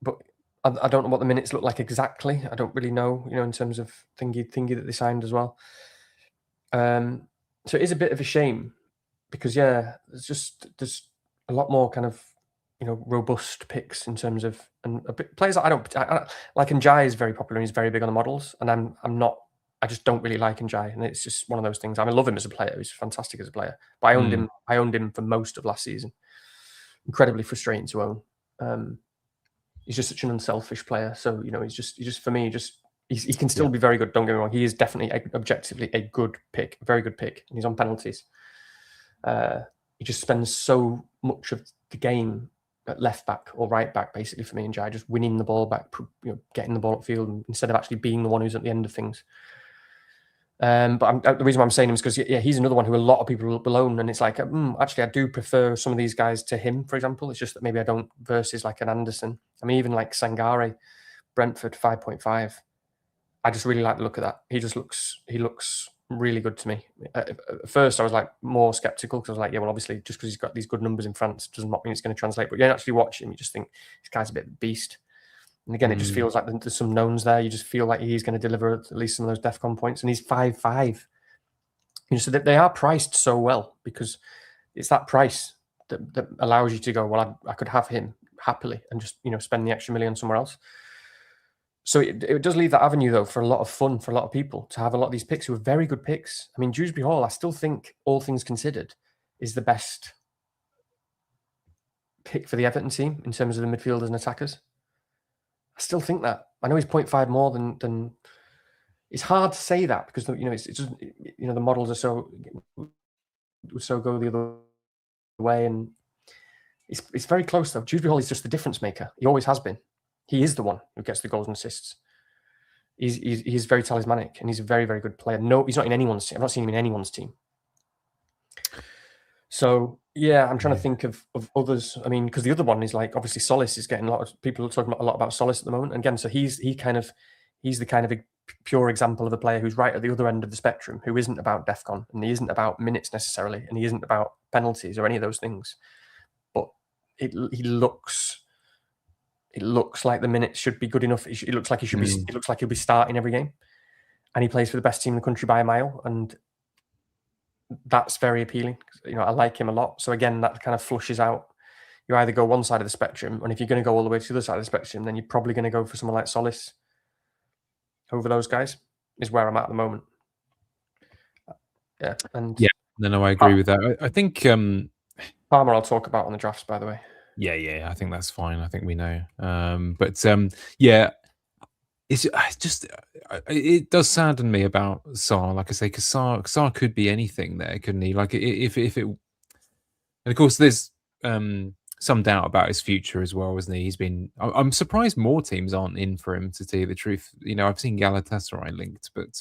S2: But I don't know what the minutes look like exactly. I don't really know, in terms of thingy that they signed as well. So it is a bit of a shame because, there's a lot more kind of, robust picks in terms of, and players that I like. Njai is very popular and he's very big on the models, and I just don't really like Njai, and it's just one of those things. I love him as a player; he's fantastic as a player. But I owned him for most of last season. Incredibly frustrating to own. He's just such an unselfish player. So he's just for me, he can still be very good. Don't get me wrong; he is definitely objectively a good pick, a very good pick, and he's on penalties. He just spends so much of the game at left back or right back, basically, for me and Jai, just winning the ball back, getting the ball upfield instead of actually being the one who's at the end of things. But the reason why I'm saying him is because he's another one who a lot of people will own, and it's like actually I do prefer some of these guys to him. For example, it's just that maybe I don't versus like an Anderson. I mean, even like Sangare, Brentford 5.5. I just really like the look of that. He looks really good to me. At first, I was like more skeptical because I was like, well, obviously, just because he's got these good numbers in France doesn't mean it's going to translate. But you actually watch him, you just think this guy's a bit of a beast. And again, it just feels like there's some knowns there. You just feel like he's going to deliver at least some of those DEFCON points, and he's 5.5. So they are priced so well because it's that price that allows you to go, well, I could have him happily and just spend the extra million somewhere else. So it does leave that avenue, though, for a lot of fun for a lot of people to have a lot of these picks who are very good picks. I mean, Dewsbury Hall, I still think, all things considered, is the best pick for the Everton team in terms of the midfielders and attackers. I still think that. I know he's 0.5 more than. It's hard to say that because it's just the models are so go the other way, and it's very close though. Dewsbury Hall is just the difference maker. He always has been. He is the one who gets the goals and assists. He's very talismanic, and he's a very, very good player. No, he's not in anyone's team. I've not seen him in anyone's team. So yeah, I'm trying to think of others. I mean, because the other one is like obviously Solis is getting a lot of people talking a lot about Solis at the moment. And again, so he's the kind of a pure example of a player who's right at the other end of the spectrum, who isn't about DEFCON and he isn't about minutes necessarily, and he isn't about penalties or any of those things. But it looks like the minutes should be good enough. It looks like he should be. It looks like he'll be starting every game, and he plays for the best team in the country by a mile, and that's very appealing. I like him a lot. So again, that kind of flushes out. You either go one side of the spectrum, and if you're going to go all the way to the other side of the spectrum, then you're probably going to go for someone like Solis over those guys. Is where I'm at the moment. Yeah, and
S1: no, I agree with that. I think
S2: Palmer I'll talk about on the drafts, by the way.
S1: Yeah, I think that's fine. I think we know. It's just it does sadden me about Sarr. Like I say, because Sarr could be anything there, couldn't he? Like if it, and of course there's some doubt about his future as well, isn't he? He's been. I'm surprised more teams aren't in for him. To tell you the truth, I've seen Galatasaray linked, but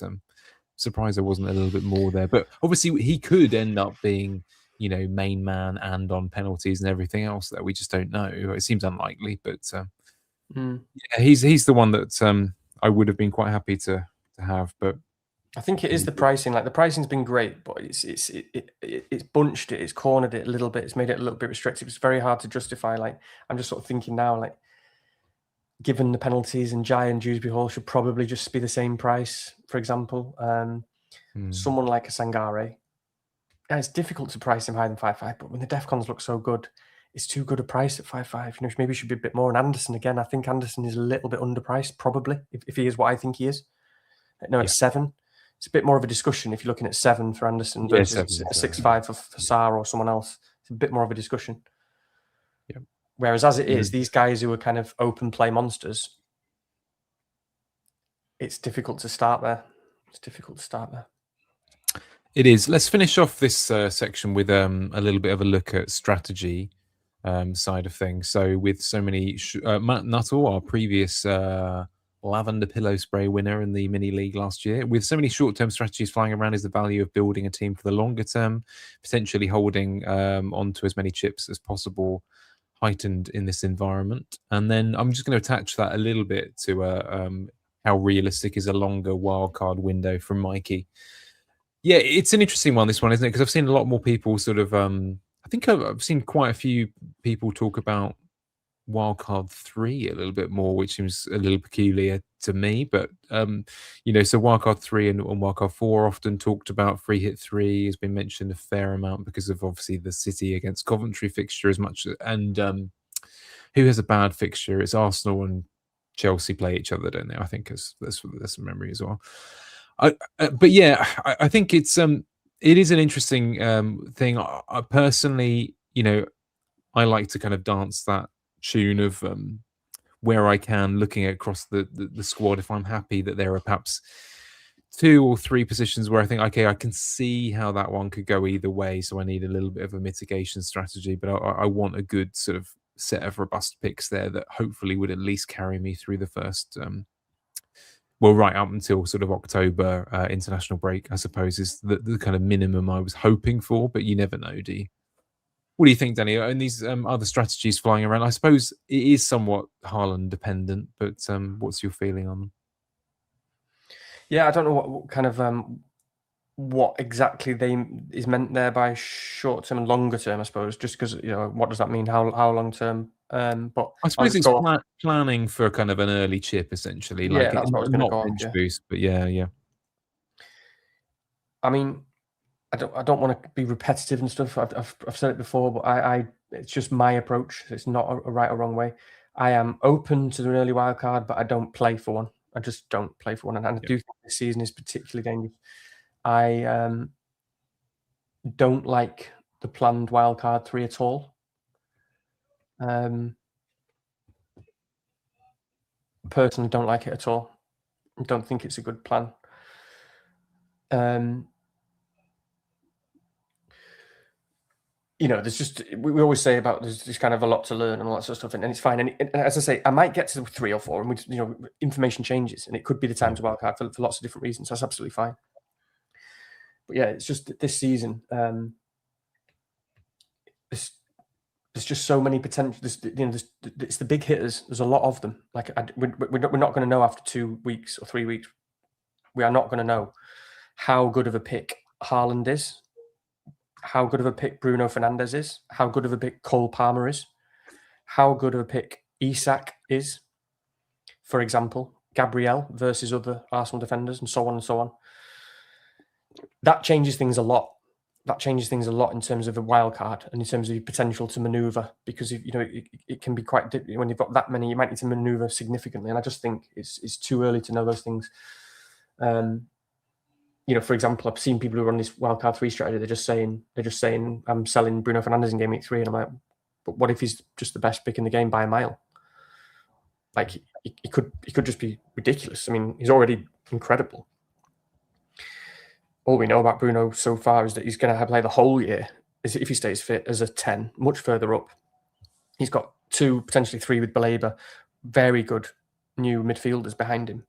S1: surprised there wasn't a little bit more there. But obviously he could end up being main man and on penalties and everything else that we just don't know. It seems unlikely, but he's the one that I would have been quite happy to have. But
S2: I think it is the pricing. Like the pricing's been great, but it's bunched it, it's cornered it a little bit, it's made it a little bit restrictive. It's very hard to justify. Like I'm just sort of thinking now, like given the penalties, and Jai and Dewsbury Hall should probably just be the same price. For example, someone like a Sangare. Yeah, it's difficult to price him higher than 5.5, but when the DEFCONs look so good, it's too good a price at 5.5. Maybe it should be a bit more. And Anderson, again, I think Anderson is a little bit underpriced, probably, if he is what I think he is. No, it's 7. It's a bit more of a discussion if you're looking at 7 for Anderson versus a 6.5 for Sarr or someone else. It's a bit more of a discussion.
S1: Yeah.
S2: Whereas as it is, these guys who are kind of open play monsters, it's difficult to start there.
S1: It is. Let's finish off this section with a little bit of a look at strategy side of things. So with so many, Matt Nuttall, our previous lavender pillow spray winner in the mini league last year, with so many short-term strategies flying around, is the value of building a team for the longer term, potentially holding onto as many chips as possible, heightened in this environment. And then I'm just going to attach that a little bit to how realistic is a longer wildcard window from Mikey. Yeah, it's an interesting one, this one, isn't it? Because I've seen a lot more people sort of. I think I've seen quite a few people talk about wildcard 3 a little bit more, which seems a little peculiar to me. But you know, so wildcard 3 and wildcard 4 are often talked about. Free hit 3 has been mentioned a fair amount because of obviously the City against Coventry fixture as much, and who has a bad fixture? It's Arsenal and Chelsea play each other, don't they? I think that's some memory as well. But yeah, I think it is an interesting thing. I personally, you know, I like to kind of dance that tune of where I can, looking across the squad. If I'm happy that there are perhaps 2 or 3 positions where I think, okay, I can see how that one could go either way. So I need a little bit of a mitigation strategy, but I want a good sort of set of robust picks there that hopefully would at least carry me through the first, well, right up until sort of October international break, I suppose, is the kind of minimum I was hoping for. But you never know, do you? What do you think, Danny? And these other strategies flying around, I suppose it is somewhat Haaland dependent, but what's your feeling on them?
S2: Yeah, I don't know what kind of what exactly is meant there by short term and longer term. I suppose just because what does that mean? How long term? But
S1: I
S2: I'll
S1: suppose
S2: just
S1: it's
S2: go off.
S1: planning for kind of an early chip, essentially,
S2: Yeah,
S1: like
S2: that's what I was going to
S1: not
S2: go off.
S1: bench
S2: Yeah,
S1: boost, but yeah.
S2: I mean, I don't want to be repetitive and stuff. I've said it before, but I it's just my approach. It's not a right or wrong way. I am open to an early wild card, but I don't play for one. I just don't play for one, and I do think this season is particularly dangerous. I don't like the planned wildcard 3 at all. Personally, don't like it at all. I don't think it's a good plan. There's just we always say about there's kind of a lot to learn and all that sort of stuff, and it's fine. And as I say, I might get to 3 or 4, and information changes, and it could be the time to wildcard for lots of different reasons. That's absolutely fine. But yeah, it's just this season. There's just so many potential. It's the big hitters. There's a lot of them. Like we're not going to know after 2 weeks or 3 weeks. We are not going to know how good of a pick Haaland is, how good of a pick Bruno Fernandes is, how good of a pick Cole Palmer is, how good of a pick Isak is, for example, Gabriel versus other Arsenal defenders, and so on and so on. That changes things a lot. That changes things a lot in terms of a wild card and in terms of your potential to maneuver, because it can be quite when you've got that many, you might need to maneuver significantly. And I just think it's too early to know those things. For example, I've seen people who are on this wildcard 3 strategy. They're just saying I'm selling Bruno Fernandes in game week 3, and I'm like, but what if he's just the best pick in the game by a mile? Like he could just be ridiculous. I mean, he's already incredible. All we know about Bruno so far is that he's going to play the whole year, if he stays fit, as a 10, much further up. He's got 2, potentially 3 with Baleba, very good new midfielders behind him.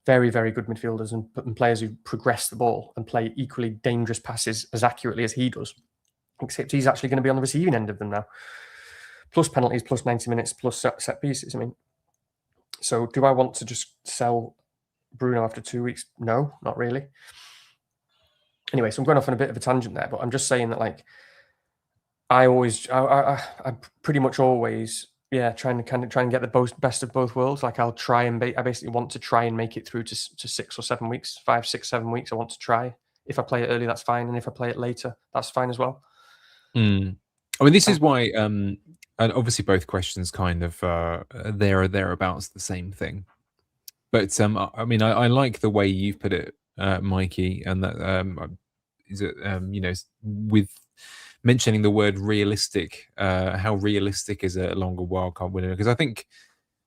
S2: Very, very good midfielders and players who progress the ball and play equally dangerous passes as accurately as he does, except he's actually going to be on the receiving end of them now. Plus penalties, plus 90 minutes, plus set pieces. I mean, so do I want to just sell Bruno after 2 weeks? No, not really. Anyway, so I'm going off on a bit of a tangent there, but I'm just saying that, like, I pretty much always, try and get the best of both worlds. Like, I'll try and I basically want to try and make it through to 6 or 7 weeks, 5, 6, 7 weeks. I want to try. If I play it early, that's fine, and if I play it later, that's fine as well.
S1: I mean, this is why, and obviously both questions kind of there or thereabouts the same thing. But I mean, I like the way you've put it, Mikey, and that is it, with mentioning the word realistic. How realistic is a longer wildcard winner? Because I think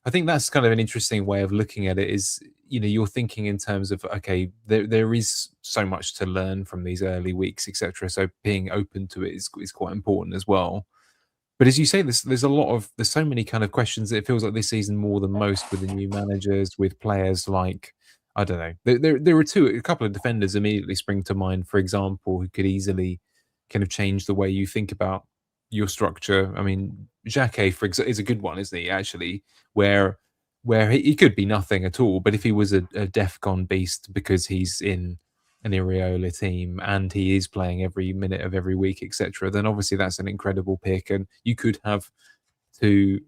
S1: that's kind of an interesting way of looking at it. Is you're thinking in terms of, okay, there is so much to learn from these early weeks, etc. So being open to it is quite important as well. But as you say, there's so many kind of questions that it feels like this season more than most, with the new managers, with players like, I don't know. There are a couple of defenders immediately spring to mind, for example, who could easily kind of change the way you think about your structure. I mean, Xhaka, for example, is a good one, isn't he? Actually, where he could be nothing at all, but if he was a DEFCON beast because he's in an Iriola team and he is playing every minute of every week, etc., then obviously that's an incredible pick, and you could have two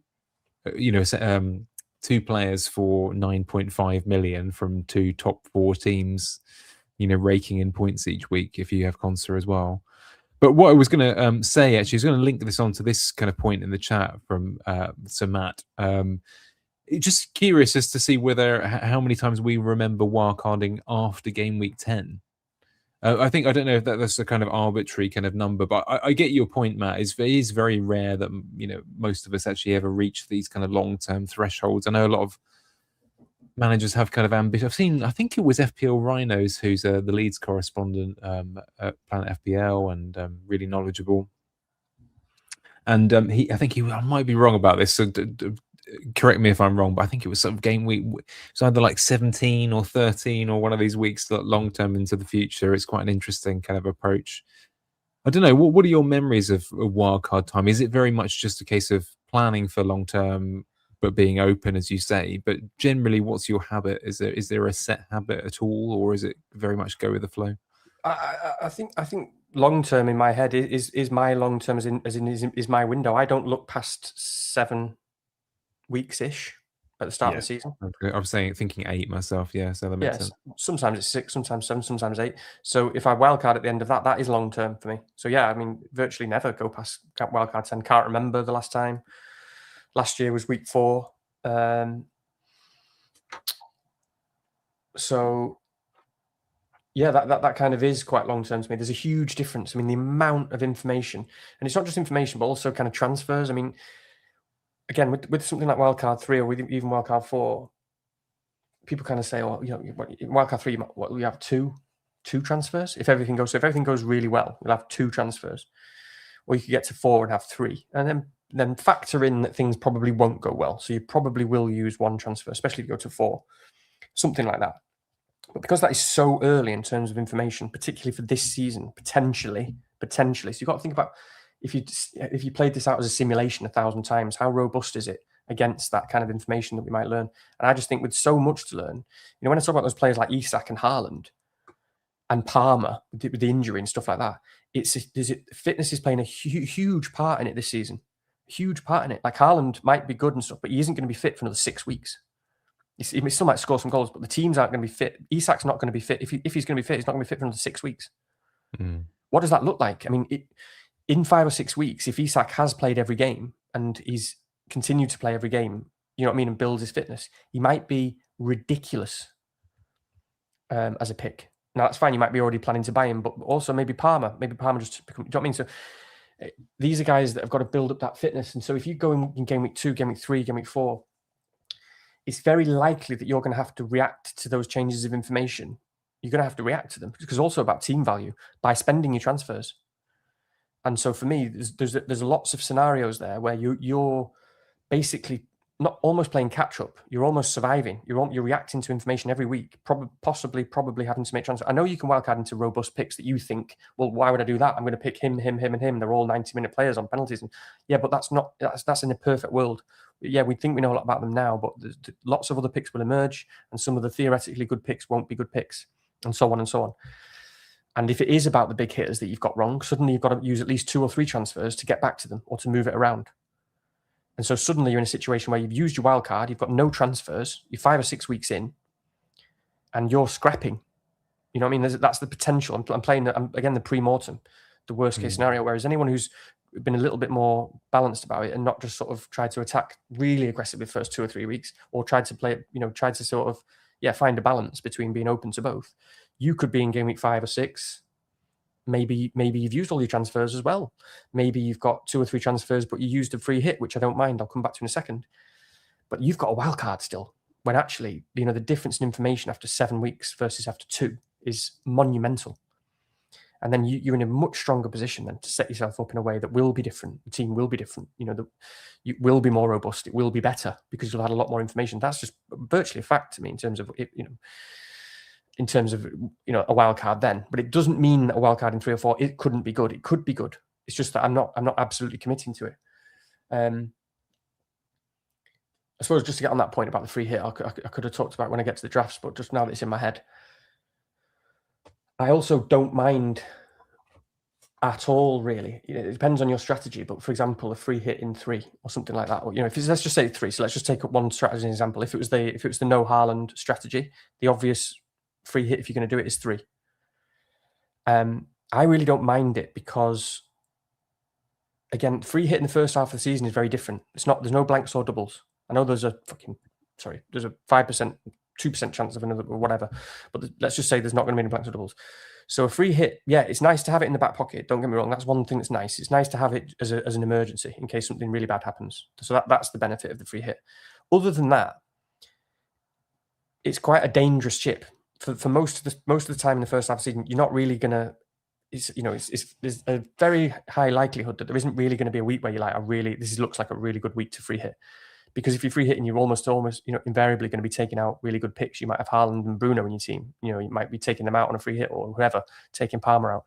S1: players for 9.5 million from two top 4 teams, raking in points each week if you have Konsa as well. But what I was going to say, actually, is going to link this on to this kind of point in the chat from Sir Matt. Just curious as to see how many times we remember wildcarding after game week 10. I don't know if that's a kind of arbitrary kind of number, but I get your point, Matt. It is very rare that most of us actually ever reach these kind of long-term thresholds. I know a lot of managers have kind of ambition. I think it was FPL Rhinos, who's the Leeds correspondent at Planet FPL and really knowledgeable. And I might be wrong about this, so correct me if I'm wrong, but I think it was sort of game week. It's either like 17 or 13 or one of these weeks that long term into the future. It's quite an interesting kind of approach. I don't know. What are your memories of wildcard time? Is it very much just a case of planning for long term, but being open, as you say? But generally, what's your habit? Is there a set habit at all, or is it very much go with the flow?
S2: I think long term in my head is my long term is my window. I don't look past 7 weeks ish at the start of the season.
S1: I was thinking 8 myself. Yeah, so that makes sense.
S2: Sometimes it's 6, sometimes 7, sometimes 8. So if I wildcard at the end of that, that is long term for me. So yeah, I mean, virtually never go past wildcard 10. Can't remember the last time. Last year was week 4. So yeah, that kind of is quite long term to me. There's a huge difference. I mean, the amount of information, and it's not just information, but also kind of transfers. I mean, again, with something like wildcard 3 or with even wildcard 4, people kind of say, "Oh, wildcard 3, we have two transfers if everything goes." So if everything goes really well, we'll have 2 transfers, or you could get to 4 and have 3, and then factor in that things probably won't go well. So you probably will use 1 transfer, especially if you go to 4, something like that. But because that is so early in terms of information, particularly for this season, potentially, so you've got to think about if you played this out as a simulation 1,000 times, how robust is it against that kind of information that we might learn? And I just think with so much to learn, when I talk about those players like Isak and Haaland and Palmer with the injury and stuff like that, fitness is playing a huge part in it this season, huge part in it. Like Haaland might be good and stuff, but he isn't going to be fit for another 6 weeks. He still might score some goals, but the teams aren't going to be fit. Isak's not going to be fit. If he's going to be fit, he's not going to be fit for another 6 weeks. What does that look like? I mean, in 5 or 6 weeks, if Isak has played every game and he's continued to play every game, and builds his fitness, he might be ridiculous as a pick. Now, that's fine. You might be already planning to buy him, but also maybe Palmer. Maybe Palmer just become, do you know what I mean? So these are guys that have got to build up that fitness. And so if you go in game week 2, game week 3, game week 4, it's very likely that you're going to have to react to those changes of information. You're going to have to react to them because it's also about team value by spending your transfers. And so for me, there's lots of scenarios there where you're basically not almost playing catch up. You're almost surviving. You're reacting to information every week, probably having to make transfers. I know you can wildcard into robust picks that you think, well, why would I do that? I'm going to pick him, and him. They're all 90-minute players on penalties. And yeah, but that's in a perfect world. Yeah, we think we know a lot about them now, but lots of other picks will emerge, and some of the theoretically good picks won't be good picks, and so on and so on. And if it is about the big hitters that you've got wrong, suddenly you've got to use at least 2 or 3 transfers to get back to them or to move it around. And so suddenly you're in a situation where you've used your wild card, you've got no transfers, you're 5 or 6 weeks in, and you're scrapping. You know what I mean? That's the potential. I'm playing, again, the pre-mortem, the worst case scenario, whereas anyone who's been a little bit more balanced about it and not just sort of tried to attack really aggressively the first 2 or 3 weeks, or tried to play, tried to sort of, find a balance between being open to both. You could be in game week 5 or 6. Maybe you've used all your transfers as well. Maybe you've got 2 or 3 transfers, but you used a free hit, which I don't mind. I'll come back to in a second. But you've got a wild card still, when actually, the difference in information after 7 weeks versus after 2 is monumental. And then you're in a much stronger position then to set yourself up in a way that will be different. The team will be different. You will be more robust. It will be better because you'll have had a lot more information. That's just virtually a fact to me in terms of it, in terms of a wild card then. But it doesn't mean that a wild card in 3 or 4 it couldn't be good. It could be good. It's just that I'm not absolutely committing to it. I suppose just to get on that point about the free hit, I could have talked about when I get to the drafts, but just now that it's in my head. I also don't mind at all, really. It depends on your strategy, but for example, a free hit in 3 or something like that, or if it's, let's just say 3. So let's just take up one strategy as an example. If it was the NO Haaland strategy, the obvious free hit if you're going to do it is 3. I really don't mind it because, again, free hit in the first half of the season is very different. There's no blanks or doubles. I know there's a 5%, 2% chance of another or whatever, but let's just say there's not going to be any blanks or doubles. So a free hit, yeah, it's nice to have it in the back pocket. Don't get me wrong. That's one thing that's nice. It's nice to have it as an emergency in case something really bad happens. So that's the benefit of the free hit. Other than that, it's quite a dangerous chip. For most of the time in the first half of the season, you're not really going to, there's a very high likelihood that there isn't really going to be a week where you're like, this looks like a really good week to free hit. Because if you're free hitting, you're almost invariably going to be taking out really good picks. You might have Haaland and Bruno in your team. You might be taking them out on a free hit, or whoever, taking Palmer out.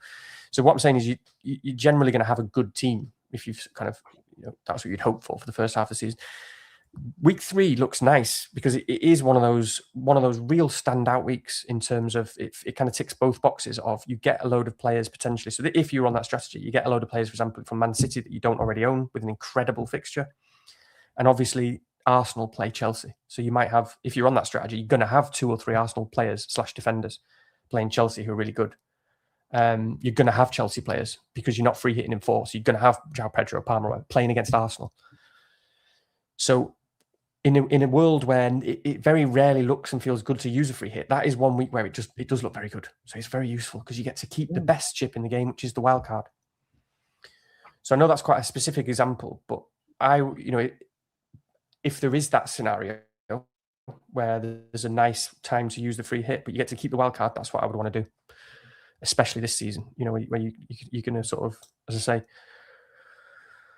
S2: So what I'm saying is you're generally going to have a good team if you've kind of, that's what you'd hope for the first half of the season. Week 3 looks nice because it is one of those real standout weeks in terms of it kind of ticks both boxes of you get a load of players potentially. So that if you're on that strategy, you get a load of players, for example, from Man City that you don't already own with an incredible fixture. And obviously, Arsenal play Chelsea. So you might have, if you're on that strategy, you're going to have 2 or 3 Arsenal players / defenders playing Chelsea who are really good. You're going to have Chelsea players because you're not free hitting in 4. So you're going to have João Pedro, Palmer playing against Arsenal. So in a world where it very rarely looks and feels good to use a free hit, that is one week where it does look very good. So it's very useful because you get to keep the best chip in the game, which is the wild card. So I know that's quite a specific example, but if there is that scenario where there's a nice time to use the free hit, but you get to keep the wild card, that's what I would want to do, especially this season. Where you're going to sort of, as I say,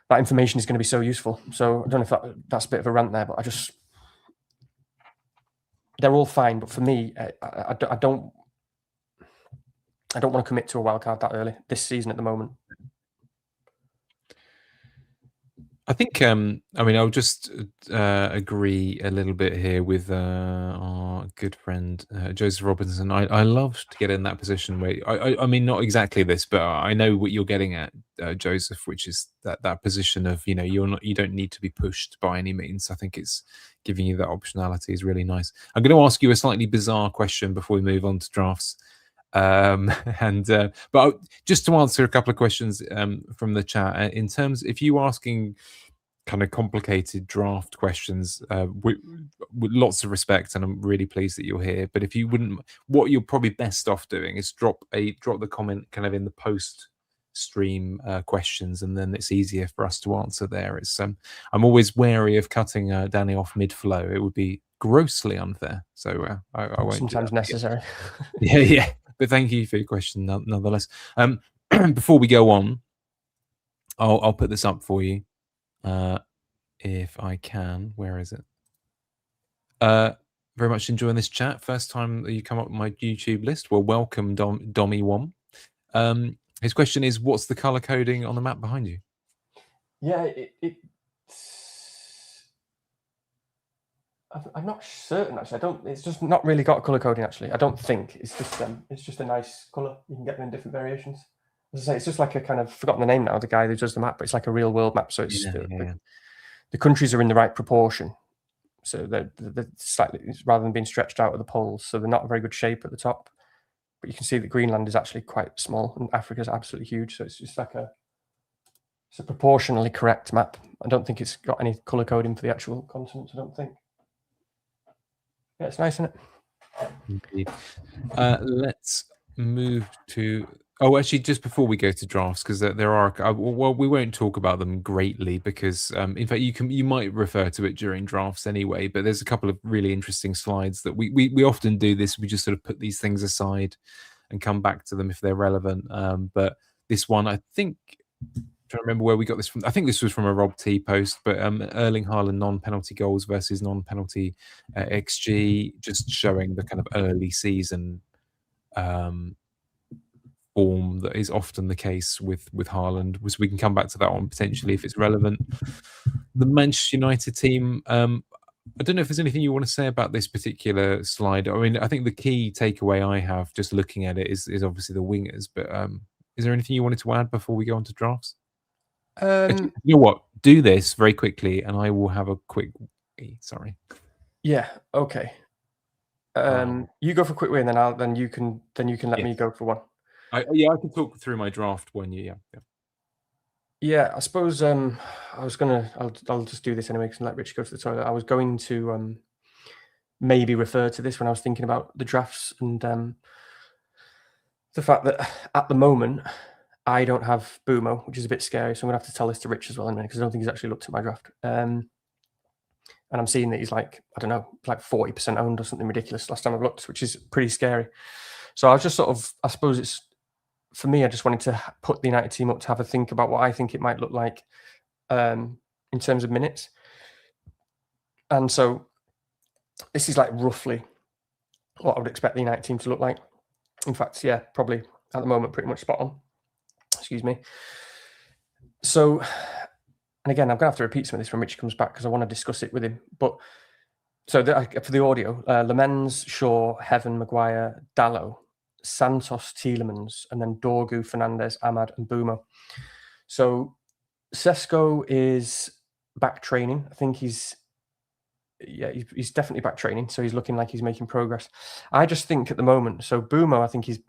S2: that information is going to be so useful. So I don't know if that's a bit of a rant there, but they're all fine. But for me, I don't want to commit to a wild card that early this season at the moment.
S1: I think, I'll just agree a little bit here with our good friend Joseph Robinson. I love to get in that position where, I mean, not exactly this, but I know what you're getting at, Joseph, which is that position of, you don't need to be pushed by any means. I think it's giving you that optionality is really nice. I'm going to ask you a slightly bizarre question before we move on to drafts. But just to answer a couple of questions from the chat, in terms, if you asking kind of complicated draft questions, with lots of respect, and I'm really pleased that you're here, but if you wouldn't, what you're probably best off doing is drop the comment kind of in the post stream questions, and then it's easier for us to answer there. It's I'm always wary of cutting Danny off mid flow. It would be grossly unfair, so I won't.
S2: Sometimes necessary.
S1: Yeah. But thank you for your question nonetheless. Before we go on, I'll put this up for you if I can. Where is it? Very much enjoying this chat. First time that you come up with my YouTube list. Well, welcome, Dommy1. His question is, what's the color coding on the map behind you?
S2: Yeah, I'm not certain actually. It's just not really got color coding actually. I don't think it's just a nice color. You can get them in different variations. As I say, it's just like a kind of, forgotten the name now, the guy who does the map, but it's like a real world map. So it's the countries are in the right proportion. So they're slightly, rather than being stretched out at the poles, so they're not a very good shape at the top. But you can see that Greenland is actually quite small and Africa is absolutely huge. So it's just like it's a proportionally correct map. I don't think it's got any color coding for the actual continents. I don't think. Yeah, it's nice, isn't it?
S1: Indeed. Let's move to. Oh, actually, just before we go to drafts, because there are. Well, we won't talk about them greatly because, in fact, you might refer to it during drafts anyway. But there's a couple of really interesting slides that we often do this. We just sort of put these things aside and come back to them if they're relevant. But this one, I think. Trying to remember where we got this from. I think this was from a Rob T post, but Erling Haaland non-penalty goals versus non-penalty XG, just showing the kind of early season form that is often the case with Haaland. So we can come back to that one potentially if it's relevant. The Manchester United team, I don't know if there's anything you want to say about this particular slide. I mean, I think the key takeaway I have just looking at it is obviously the wingers. But is there anything you wanted to add before we go on to drafts? Actually, you know what? Do this very quickly, and I will have a quick. Sorry.
S2: Yeah. Okay. You go for a quick way, and then you can let me go for one.
S1: I can talk through my draft when you.
S2: Yeah, I suppose I'll just do this anyway because let Rich go to the toilet. I was going to maybe refer to this when I was thinking about the drafts and the fact that at the moment I don't have Boomo, which is a bit scary. So I'm gonna have to tell this to Rich as well in a minute because I don't think he's actually looked at my draft. And I'm seeing that he's like, I don't know, like 40% owned or something ridiculous last time I've looked, which is pretty scary. So I was just sort of, I suppose it's, for me, I just wanted to put the United team up to have a think about what I think it might look like in terms of minutes. And so this is like roughly what I would expect the United team to look like. In fact, yeah, probably at the moment, pretty much spot on. Excuse me. So, and again, I'm going to have to repeat some of this when Richie comes back because I want to discuss it with him. But so for the audio, Lemens, Shaw, Heaven, Maguire, Dallo, Santos, Tielemans, and then Dorgu, Fernandez, Ahmad, and Boomo. So Sesko is back training. I think he's definitely back training. So he's looking like he's making progress. I just think at the moment, so Boomo, I think is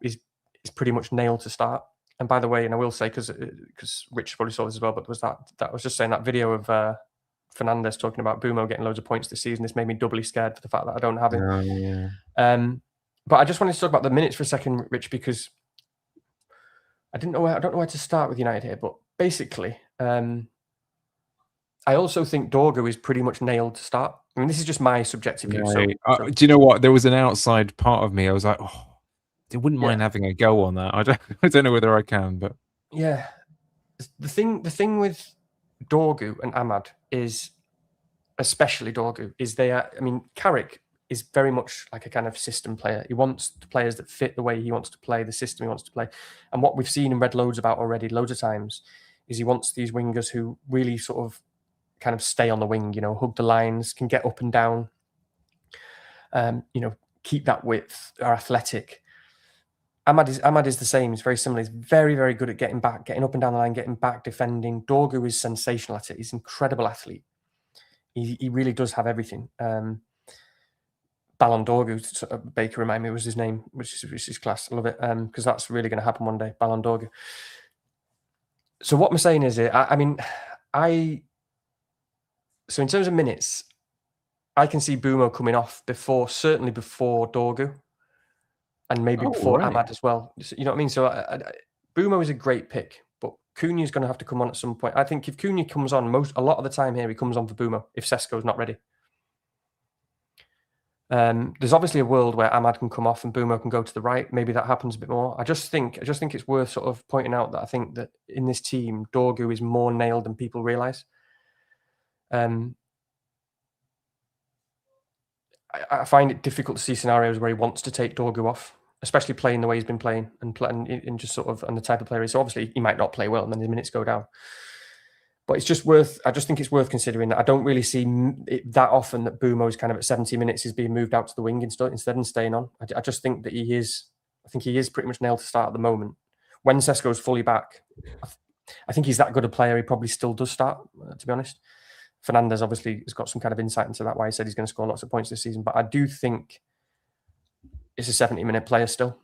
S2: pretty much nailed to start. And by the way, and I will say because Rich probably saw this as well, but was that I was just saying that video of Fernandez talking about Boomo getting loads of points this season. This made me doubly scared for the fact that I don't have him.
S1: Yeah.
S2: But I just wanted to talk about the minutes for a second, Rich, because I don't know where to start with United here. But basically, I also think Dorgu is pretty much nailed to start. I mean, this is just my subjective view. So
S1: do you know what? There was an outside part of me. I was like, oh, I wouldn't mind having a go on that. I don't know whether I can, but
S2: yeah, the thing with Dorgu and Ahmad is, especially Dorgu, is they are. I mean, Carrick is very much like a kind of system player. He wants the players that fit the way he wants to play, the system he wants to play. And what we've seen and read loads about already, loads of times, is he wants these wingers who really sort of kind of stay on the wing, hug the lines, can get up and down, keep that width, are athletic. Ahmad is the same. He's very similar. He's very, very good at getting back, getting up and down the line, getting back, defending. Dorgu is sensational at it. He's an incredible athlete. He really does have everything. Ballon Dorgu, Baker remind me was his name, which is class. I love it because that's really going to happen one day. Ballon Dorgu. So what I'm saying is, so in terms of minutes, I can see Boomo coming off certainly before Dorgu, and maybe before Ahmad as well. You know what I mean? So Boomo is a great pick, but Cunha is going to have to come on at some point. I think if Cunha comes on, a lot of the time here he comes on for Boomo if Sesko's not ready. There's obviously a world where Ahmad can come off and Boomo can go to the right. Maybe that happens a bit more. I just think it's worth sort of pointing out that I think that in this team, Dorgu is more nailed than people realise. I find it difficult to see scenarios where he wants to take Dorgu off, especially playing the way he's been playing and just sort of and the type of player he is. So obviously he might not play well and then his minutes go down. But it's just I just think it's worth considering that I don't really see it that often that Boomo is kind of at 70 minutes is being moved out to the wing instead and staying on. I just think that he is pretty much nailed to start at the moment. When Sesko's fully back, I think he's that good a player. He probably still does start, to be honest. Fernandez obviously has got some kind of insight into that, why he said he's going to score lots of points this season. But I do think it's a 70-minute player still,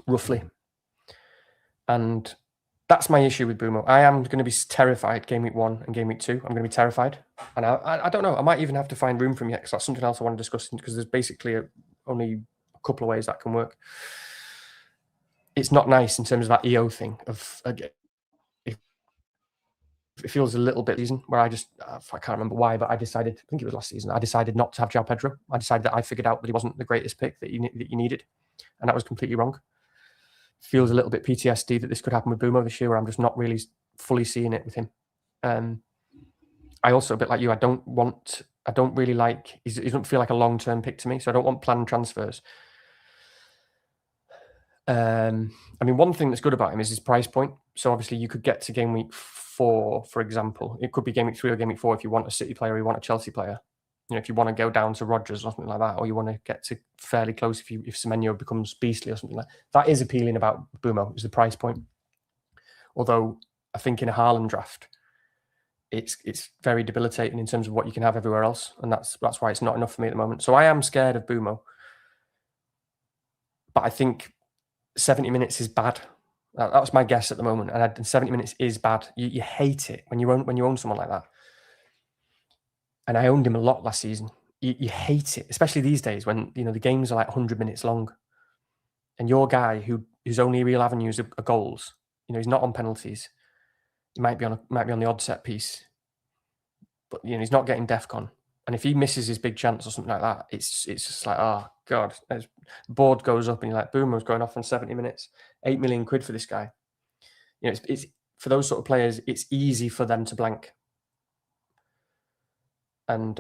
S2: roughly. And that's my issue with Boomo. I am going to be terrified game week 1 and game week 2. I'm going to be terrified. And I don't know. I might even have to find room for him yet because that's something else I want to discuss because there's basically only a couple of ways that can work. It's not nice in terms of that EO thing. It feels a little bit season where I can't remember why, but I think it was last season, I decided not to have João Pedro. I decided that I figured out that he wasn't the greatest pick that you needed. And that was completely wrong. Feels a little bit PTSD that this could happen with Boomo this year, where I'm just not really fully seeing it with him. I also, a bit like you, I don't really like, he doesn't feel like a long-term pick to me, so I don't want planned transfers. I mean, one thing that's good about him is his price point. So obviously you could get to game week 4, for example. It could be game week 3 or game week 4 if you want a City player or you want a Chelsea player. if you want to go down to Rodgers or something like that, or you want to get to fairly close if Semenyo becomes beastly or something like that is appealing about Boomo, is the price point. Although I think in a Haaland draft, it's very debilitating in terms of what you can have everywhere else, and that's why it's not enough for me at the moment. So I am scared of Boomo, but I think 70 minutes is bad. That's my guess at the moment, and 70 minutes is bad. You hate it when you own someone like that. And I owned him a lot last season. You hate it, especially these days when the games are like 100 minutes long, and your guy whose only real avenues are goals. He's not on penalties. He might be on the odd set piece, but he's not getting DEFCON. And if he misses his big chance or something like that, it's just like, oh god, the board goes up and you're like, Boomer's going off on 70 minutes, £8 million for this guy. It's for those sort of players, it's easy for them to blank. And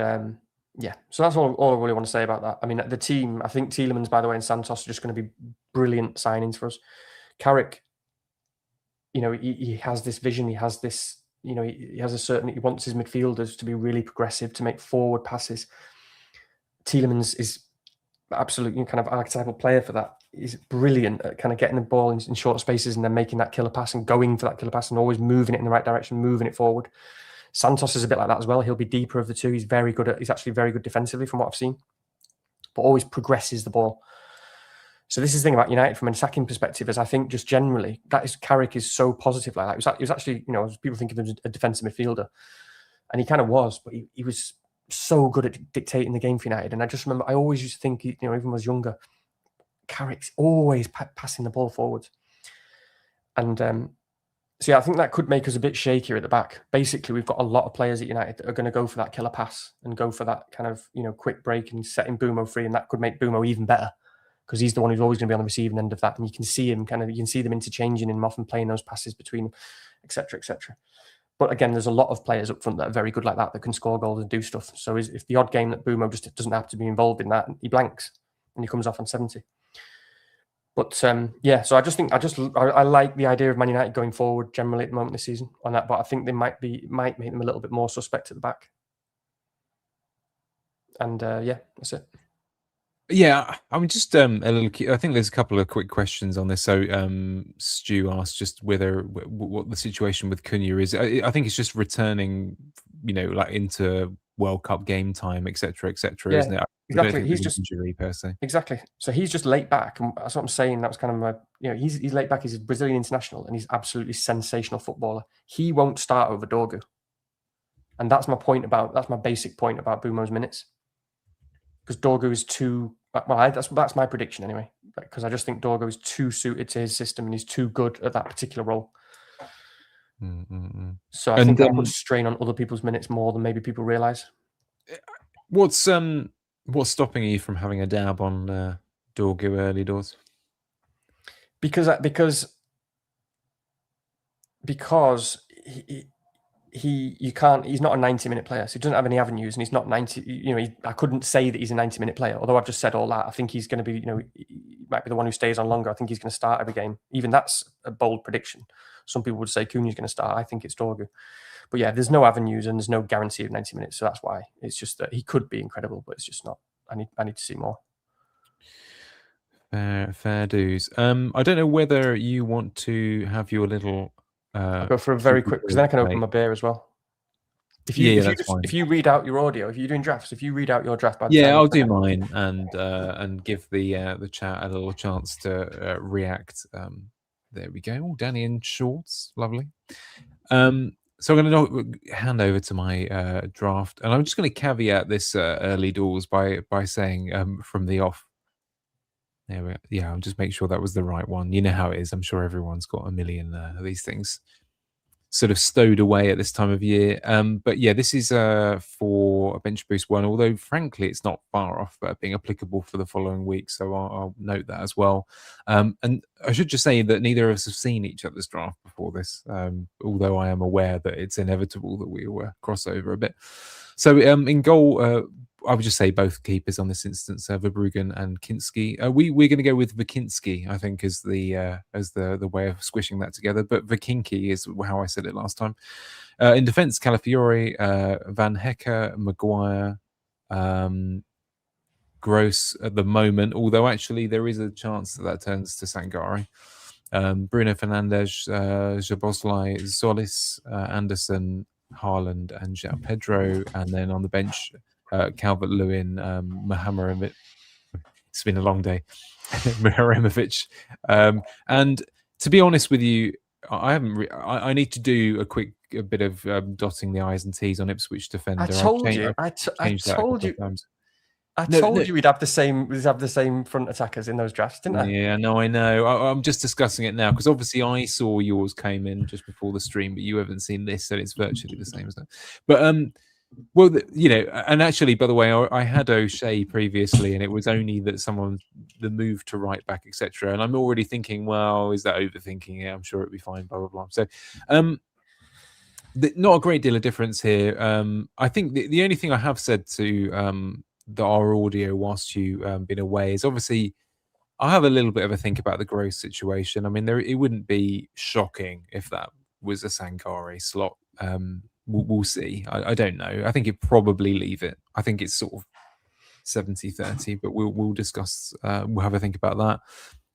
S2: yeah, so that's all I really want to say about that. I mean, the team, I think Tielemans, by the way, and Santos are just going to be brilliant signings for us. Carrick, he has this vision. He has this, he has a certain, he wants his midfielders to be really progressive, to make forward passes. Tielemans is absolutely kind of archetypal player for that. He's brilliant at kind of getting the ball in short spaces and then making that killer pass and going for that killer pass and always moving it in the right direction, moving it forward. Santos is a bit like that as well. He'll be deeper of the two. He's actually very good defensively from what I've seen, but always progresses the ball. So this is the thing about United from an attacking perspective, is I think just generally Carrick is so positive like that. He was actually, people think of him as a defensive midfielder, and he kind of was, but he was so good at dictating the game for United. And I just remember, I always used to think, even when I was younger, Carrick's always passing the ball forward. And so yeah, I think that could make us a bit shakier at the back. Basically, we've got a lot of players at United that are going to go for that killer pass and go for that kind of quick break and setting Boomo free, and that could make Boomo even better because he's the one who's always going to be on the receiving end of that, and you can see him you can see them interchanging him often, playing those passes between them, etc., etc. But again, there's a lot of players up front that are very good like that can score goals and do stuff. So if the odd game that Boomo just doesn't have to be involved in that, he blanks and he comes off on 70. But yeah, so I like the idea of Man United going forward generally at the moment this season on that, but I think they might make them a little bit more suspect at the back. And yeah, that's it.
S1: Yeah, I mean, just a little. I think there's a couple of quick questions on this. So, Stu asked just what the situation with Cunha is. I think it's just returning, like into World Cup game time, etc.,
S2: yeah,
S1: isn't it?
S2: Exactly. He's just
S1: injury per se.
S2: Exactly. So he's just late back, and that's what I'm saying. That was kind of my, he's late back. He's a Brazilian international, and he's absolutely sensational footballer. He won't start over Dorgu, and that's my basic point about Boomo's minutes. Because Dorgu is too that's my prediction anyway. Because I just think Dorgu is too suited to his system, and he's too good at that particular role. So I think that puts strain on other people's minutes more than maybe people realise.
S1: What's stopping you from having a dab on Dorgu early doors?
S2: Because he's not a 90-minute player, so he doesn't have any avenues, and he's not 90. I couldn't say that he's a 90-minute player, although I've just said all that. I think he's going to be, he might be the one who stays on longer. I think he's going to start every game. Even that's a bold prediction. Some people would say Cunha's going to start. I think it's Dorgu. But yeah, there's no avenues and there's no guarantee of 90 minutes, so that's why. It's just that he could be incredible, but it's just not. I need to see more.
S1: Fair dues. I don't know whether you want to have your little.
S2: I'll go for a very quick, because then I can open my beer as well. If you read out your audio, if you're doing drafts, if you read out your draft,
S1: I'll do mine and give the chat a little chance to react. There we go. Oh, Danny in shorts, lovely. So I'm going to hand over to my draft, and I'm just going to caveat this early doors by saying from the off. There we go. Yeah, I'll just make sure that was the right one. You know how it is. I'm sure everyone's got a million of these things sort of stowed away at this time of year. But yeah, this is for a Bench Boost 1, although frankly it's not far off being applicable for the following week, so I'll note that as well. And I should just say that neither of us have seen each other's draft before this, although I am aware that it's inevitable that we will cross over a bit. So in goal, I would just say both keepers on this instance, Verbruggen and Kinski. We're going to go with Vakinski, I think, as the way of squishing that together. But Vakinki is how I said it last time. In defence, Calafiore, Van Hecke, Maguire, Gross at the moment, although actually there is a chance that turns to Sangare. Bruno Fernandes, Szoboszlai, Solis, Anderson, Haaland, and João Pedro, and then on the bench, Calvert-Lewin, Mohamed. It's been a long day. Mihajlovic. And to be honest with you, I haven't. I need to do a bit of dotting the I's and T's on Ipswich defender.
S2: I told you we'd have the same front attackers in those drafts, didn't I?
S1: Yeah, no, I know. I'm just discussing it now because obviously I saw yours came in just before the stream, but you haven't seen this, so it's virtually the same as that. But well, you know, and actually, by the way, I had O'Shea previously, and it was only that the move to right back, etc. And I'm already thinking, well, is that overthinking it? I'm sure it'll be fine, blah blah blah. So, not a great deal of difference here. I think the only thing I have said to our audio whilst you been away is obviously I have a little bit of a think about the Gross situation. I mean, it wouldn't be shocking if that was a Sankare slot. We'll see. I don't know. I think you'd probably leave it. I think it's sort of 70-30, but we'll discuss. We'll have a think about that.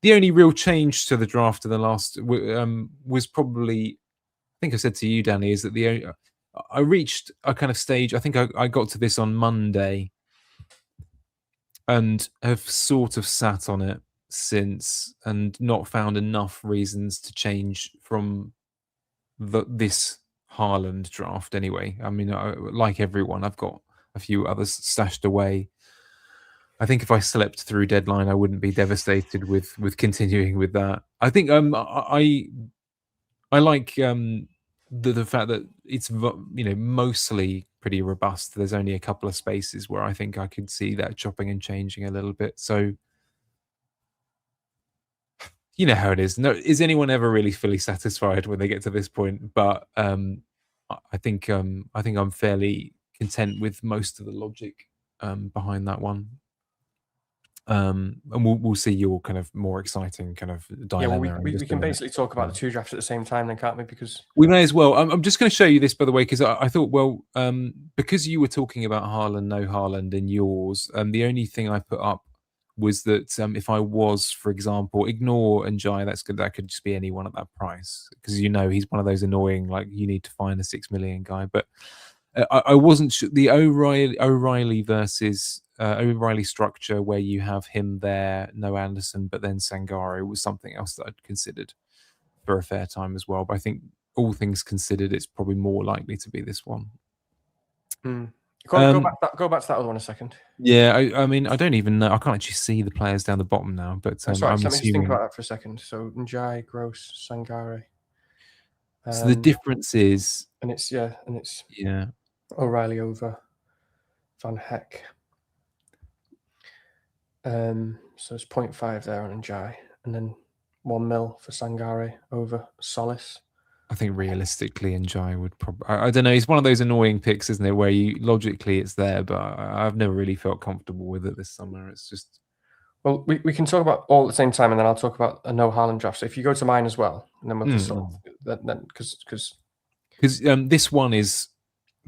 S1: The only real change to the draft of the last was probably, I think I said to you, Danny, is that I reached a kind of stage. I think I got to this on Monday and have sort of sat on it since and not found enough reasons to change from this Haaland draft anyway. I mean, like everyone, I've got a few others stashed away. I think if I slept through deadline, I wouldn't be devastated with continuing with that. I think I like the fact that it's, you know, mostly pretty robust. There's only a couple of spaces where I think I could see that chopping and changing a little bit. So you know how it is. No, is anyone ever really fully satisfied when they get to this point? But I think I'm fairly content with most of the logic behind that one. And we'll see your kind of more exciting kind of dilemma.
S2: Yeah, we can basically talk about the two drafts at the same time, then, can't we? Because
S1: we may as well. I'm just going to show you this, by the way, because I thought, well, because you were talking about Haaland, no Haaland in yours, the only thing I put up was that if I was, for example, ignore Njai, that's good. That could just be anyone at that price, because you know he's one of those annoying, like you need to find a 6 million guy. But I wasn't sure the O'Reilly versus O'Reilly structure where you have him there, no Anderson, but then Sangare was something else that I'd considered for a fair time as well. But I think all things considered, it's probably more likely to be this one.
S2: Go back to that other one a second.
S1: Yeah, I mean, I don't even know. I can't actually see the players down the bottom now. But
S2: that's right. So let me just think about that for a second. So Njai, Gross, Sangare.
S1: So the difference is,
S2: and it's O'Reilly over Van Hecke. So it's 0.5 there on Njai, and then 1 mil for Sangare over Solis.
S1: I think realistically, Njai would probably. I don't know. He's one of those annoying picks, isn't it? Where you logically it's there, but I've never really felt comfortable with it this summer. It's just.
S2: Well, we can talk about all at the same time, and then I'll talk about a no Haaland draft. So if you go to mine as well, and then we'll just sort of then because
S1: this one is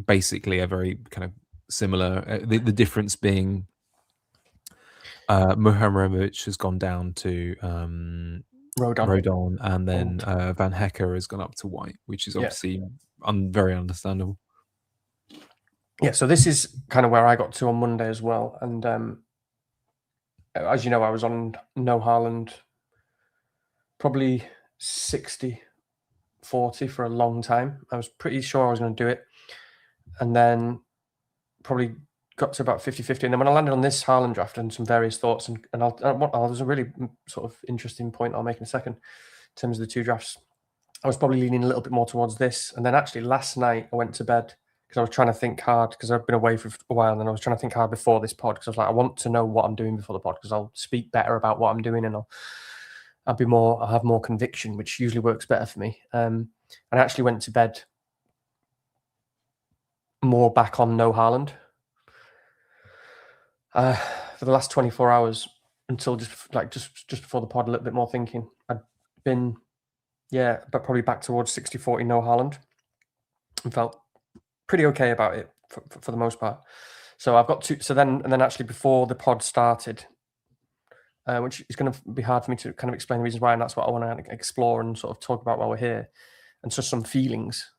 S1: basically a very kind of similar. The difference being, Mihajlovic has gone down to Rodon, and then Van Hecke has gone up to white, which is obviously very understandable.
S2: Yeah, so this is kind of where I got to on Monday as well, and as you know, I was on no Haaland, probably 60-40 for a long time. I was pretty sure I was going to do it, and then probably got to about 50-50. And then when I landed on this Haaland draft and some various thoughts, and there's a really sort of interesting point I'll make in a second in terms of the two drafts. I was probably leaning a little bit more towards this. And then actually last night I went to bed because I was trying to think hard because I've been away for a while, and I was trying to think hard before this pod because I was like, I want to know what I'm doing before the pod because I'll speak better about what I'm doing and I'll have more conviction, which usually works better for me. And I actually went to bed more back on no Haaland for the last 24 hours until just before the pod, a little bit more thinking. I'd been, but probably back towards 60-40 no Haaland and felt pretty okay about it for the most part. So I've got two. So then actually before the pod started, which is going to be hard for me to kind of explain the reasons why, and that's what I want to explore and sort of talk about while we're here. And so some feelings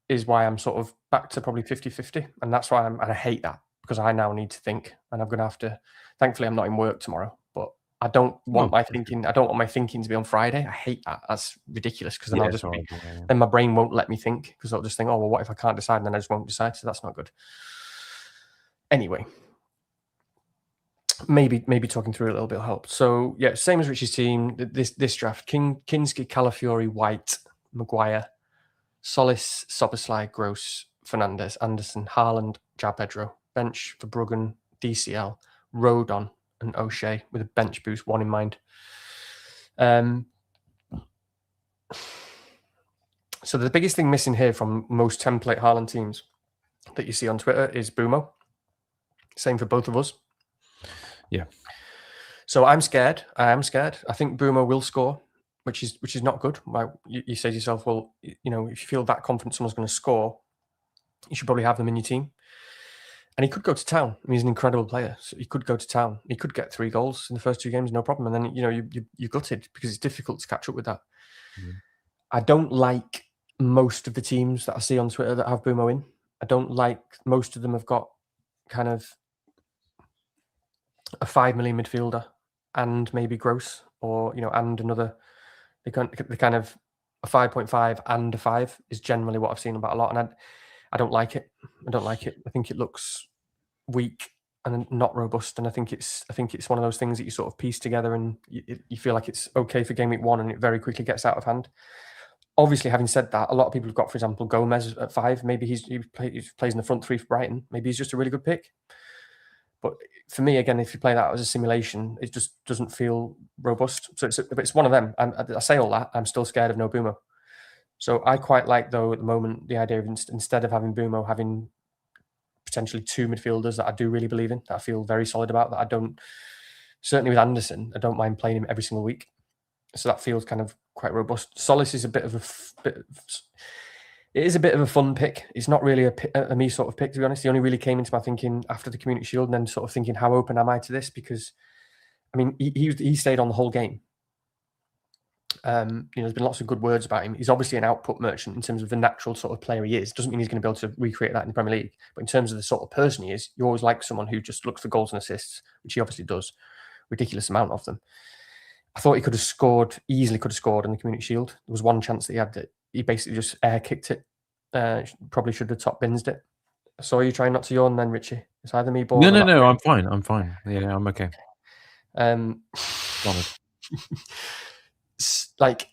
S2: is why I'm sort of back to probably 50-50. And that's why and I hate that, because I now need to think, and I'm going to have to, thankfully I'm not in work tomorrow, but I don't want my thinking to be on Friday. I hate that. That's ridiculous, because then I'll just then my brain won't let me think, because I'll just think, oh, well, what if I can't decide? And then I just won't decide. So that's not good. Anyway, maybe talking through a little bit will help. So yeah, same as Richie's team. This draft: Kinski, Calafiori, White, Maguire, Solis, Soboslai, Gross, Fernandez, Anderson, Haaland, João Pedro. Bench for Bruggen, DCL, Rodon, and O'Shea, with a bench boost, one in mind. So the biggest thing missing here from most template Haaland teams that you see on Twitter is Boomo. Same for both of us.
S1: Yeah.
S2: So I'm scared. I am scared. I think Boomo will score, which is not good. You say to yourself, well, if you feel that confident someone's going to score, you should probably have them in your team. And he could go to town. I mean, he's an incredible player. So he could go to town. He could get 3 goals in the first 2 games, no problem. And then, you're gutted, because it's difficult to catch up with that. Mm-hmm. I don't like most of the teams that I see on Twitter that have Boomo in. I don't like, most of them have got kind of a 5 million midfielder and maybe Gross, or, and another, the kind of a 5.5 and a 5 is generally what I've seen about a lot. And I don't like it. I think it looks weak and not robust. And I think it's one of those things that you sort of piece together, and you feel like it's okay for game week 1, and it very quickly gets out of hand. Obviously, having said that, a lot of people have got, for example, Gomez at 5. Maybe he plays in the front 3 for Brighton. Maybe he's just a really good pick. But for me, again, if you play that as a simulation, it just doesn't feel robust. So it's one of them. I say all that, I'm still scared of no Boomo. So I quite like, though, at the moment, the idea of instead of having Boomo, having potentially 2 midfielders that I do really believe in, that I feel very solid about, that I don't, certainly with Anderson, I don't mind playing him every single week. So that feels kind of quite robust. Solis is a bit of a fun pick. It's not really a me sort of pick, to be honest. He only really came into my thinking after the Community Shield, and then sort of thinking, how open am I to this? Because, I mean, he stayed on the whole game. There's been lots of good words about him. He's obviously an output merchant in terms of the natural sort of player he is. Doesn't mean he's going to be able to recreate that in the Premier League. But in terms of the sort of person he is, you always like someone who just looks for goals and assists, which he obviously does. Ridiculous amount of them. I thought he easily could have scored in the Community Shield. There was one chance that he had that he basically just air kicked it. Probably should have top binsed it. I saw you trying not to yawn then, Richie. It's either me bored.
S1: No, I'm fine. Yeah, I'm okay.
S2: Like,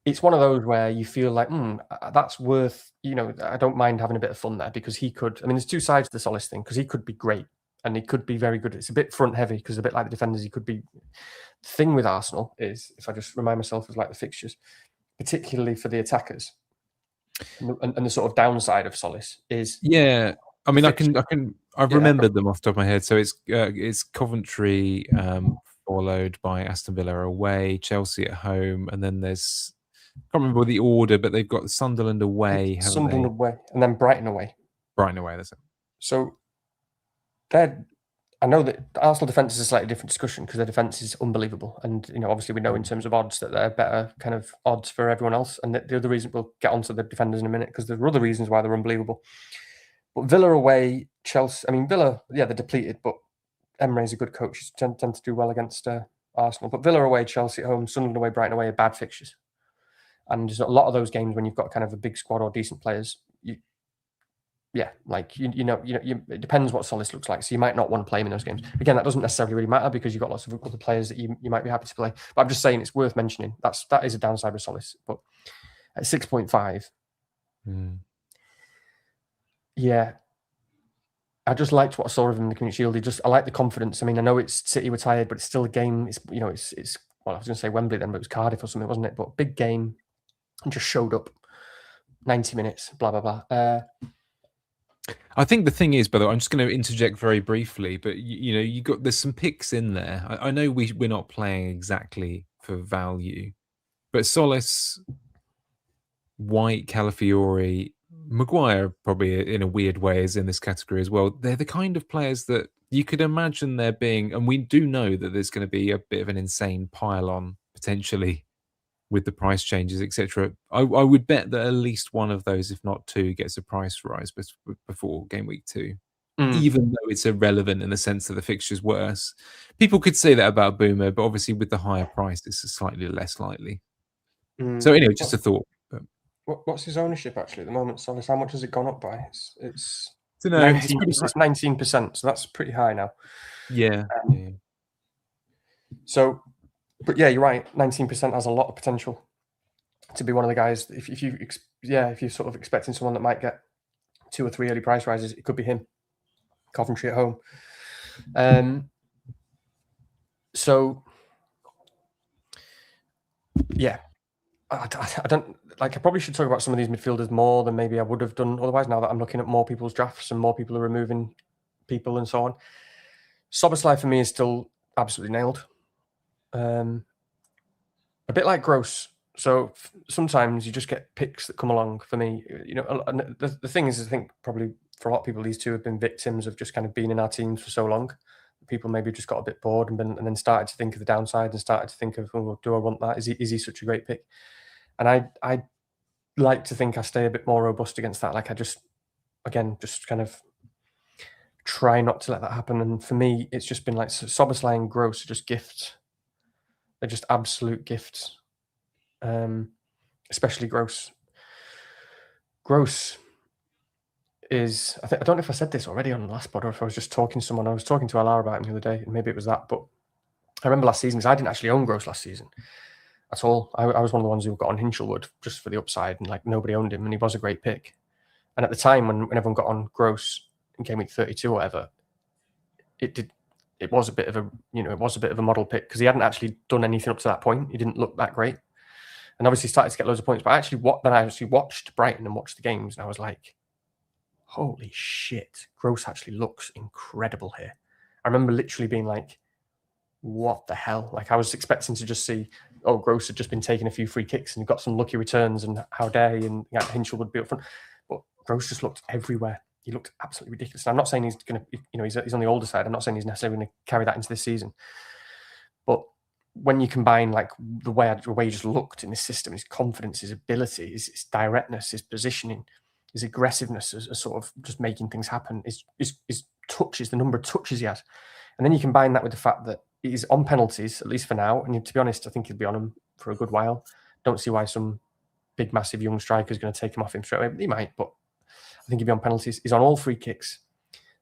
S2: it's one of those where you feel like, that's worth, I don't mind having a bit of fun there, because he could, there's 2 sides to the Solis thing, because he could be great and he could be very good. It's a bit front heavy, because a bit like the defenders, he could be. The thing with Arsenal is, if I just remind myself of like the fixtures, particularly for the attackers, and the sort of downside of Solis is,
S1: yeah. I mean, I've remembered them off the top of my head. So it's Coventry, followed by Aston Villa away, Chelsea at home, and then there's, I can't remember the order, but they've got Sunderland away,
S2: away, and then Brighton away.
S1: That's it.
S2: So I know that Arsenal defence is a slightly different discussion, because their defence is unbelievable. And, obviously we know in terms of odds that they're better kind of odds for everyone else. And the other reason, we'll get onto the defenders in a minute, because there are other reasons why they're unbelievable. But Villa away, Chelsea, Villa, yeah, they're depleted, but Emre's a good coach. He tend to do well against Arsenal. But Villa away, Chelsea at home, Sunderland away, Brighton away are bad fixtures. And there's a lot of those games when you've got kind of a big squad or decent players. It depends what Solis looks like. So you might not want to play him in those games. Again, that doesn't necessarily really matter, because you've got lots of other players that you might be happy to play. But I'm just saying it's worth mentioning. That is a downside with Solis. But at 6.5, yeah, I just liked what I saw of him in the Community Shield. I like the confidence. I know it's City were tired, but it's still a game. It's well, I was going to say Wembley then, but it was Cardiff or something, wasn't it? But big game, and just showed up. 90 minutes, blah blah blah.
S1: I think the thing is, by the way, I'm just going to interject very briefly, but there's some picks in there. I know we're not playing exactly for value, but Solis, White, Calafiori, Maguire probably in a weird way is in this category as well. They're the kind of players that you could imagine there being, and we do know that there's going to be a bit of an insane pile on potentially with the price changes, etc. I would bet that at least one of those, if not two, gets a price rise before game week 2. Even though it's irrelevant in the sense that the fixture's worse. People could say that about Boomer, but obviously with the higher price, it's slightly less likely. So anyway, just a thought.
S2: What's his ownership actually at the moment, Solis? How much has it gone up by? It's
S1: 19%,
S2: so that's pretty high now.
S1: Yeah.
S2: So, but yeah, you're right. 19% has a lot of potential to be one of the guys. If you're sort of expecting someone that might get 2 or 3 early price rises, it could be him. Coventry at home. So, yeah. I don't like. I probably should talk about some of these midfielders more than maybe I would have done otherwise. Now that I'm looking at more people's drafts and more people are removing people and so on, Szoboszlai for me is still absolutely nailed. A bit like Gross. So sometimes you just get picks that come along. For me, and the thing is, I think probably for a lot of people, these two have been victims of just kind of being in our teams for so long. People maybe just got a bit bored and then started to think of the downside and started to think of, oh, do I want that? Is he such a great pick? And I like to think I stay a bit more robust against that. Like I just kind of try not to let that happen. And for me, it's just been like Szoboszlai and Gross are just gifts. They're just absolute gifts. Especially Gross. Gross is, I don't know if I said this already on the last pod or if I was just talking to someone. I was talking to Alar about him the other day, and maybe it was that. But I remember last season, because I didn't actually own Gross last season at all. I was one of the ones who got on Hinchelwood just for the upside, and like nobody owned him, and he was a great pick. And at the time when everyone got on Gross in game week 32 or whatever, it was a bit of a model pick because he hadn't actually done anything up to that point. He didn't look that great, and obviously started to get loads of points. But I actually watched Brighton and watched the games, and I was like, holy shit, Gross actually looks incredible here. I remember literally being like, what the hell? Like I was expecting to just see, oh, Gross had just been taking a few free kicks and got some lucky returns and how dare he, and Hinchell would be up front. But Gross just looked everywhere. He looked absolutely ridiculous. And I'm not saying he's going to, he's on the older side. I'm not saying he's necessarily going to carry that into this season. But when you combine like the way he just looked in this system, his confidence, his ability, his directness, his positioning, his aggressiveness as sort of just making things happen, his touches, the number of touches he has. And then you combine that with the fact that he's on penalties, at least for now. And to be honest, I think he'll be on them for a good while. Don't see why some big, massive young striker is going to take him off him straight away. He might, but I think he'll be on penalties. He's on all free kicks.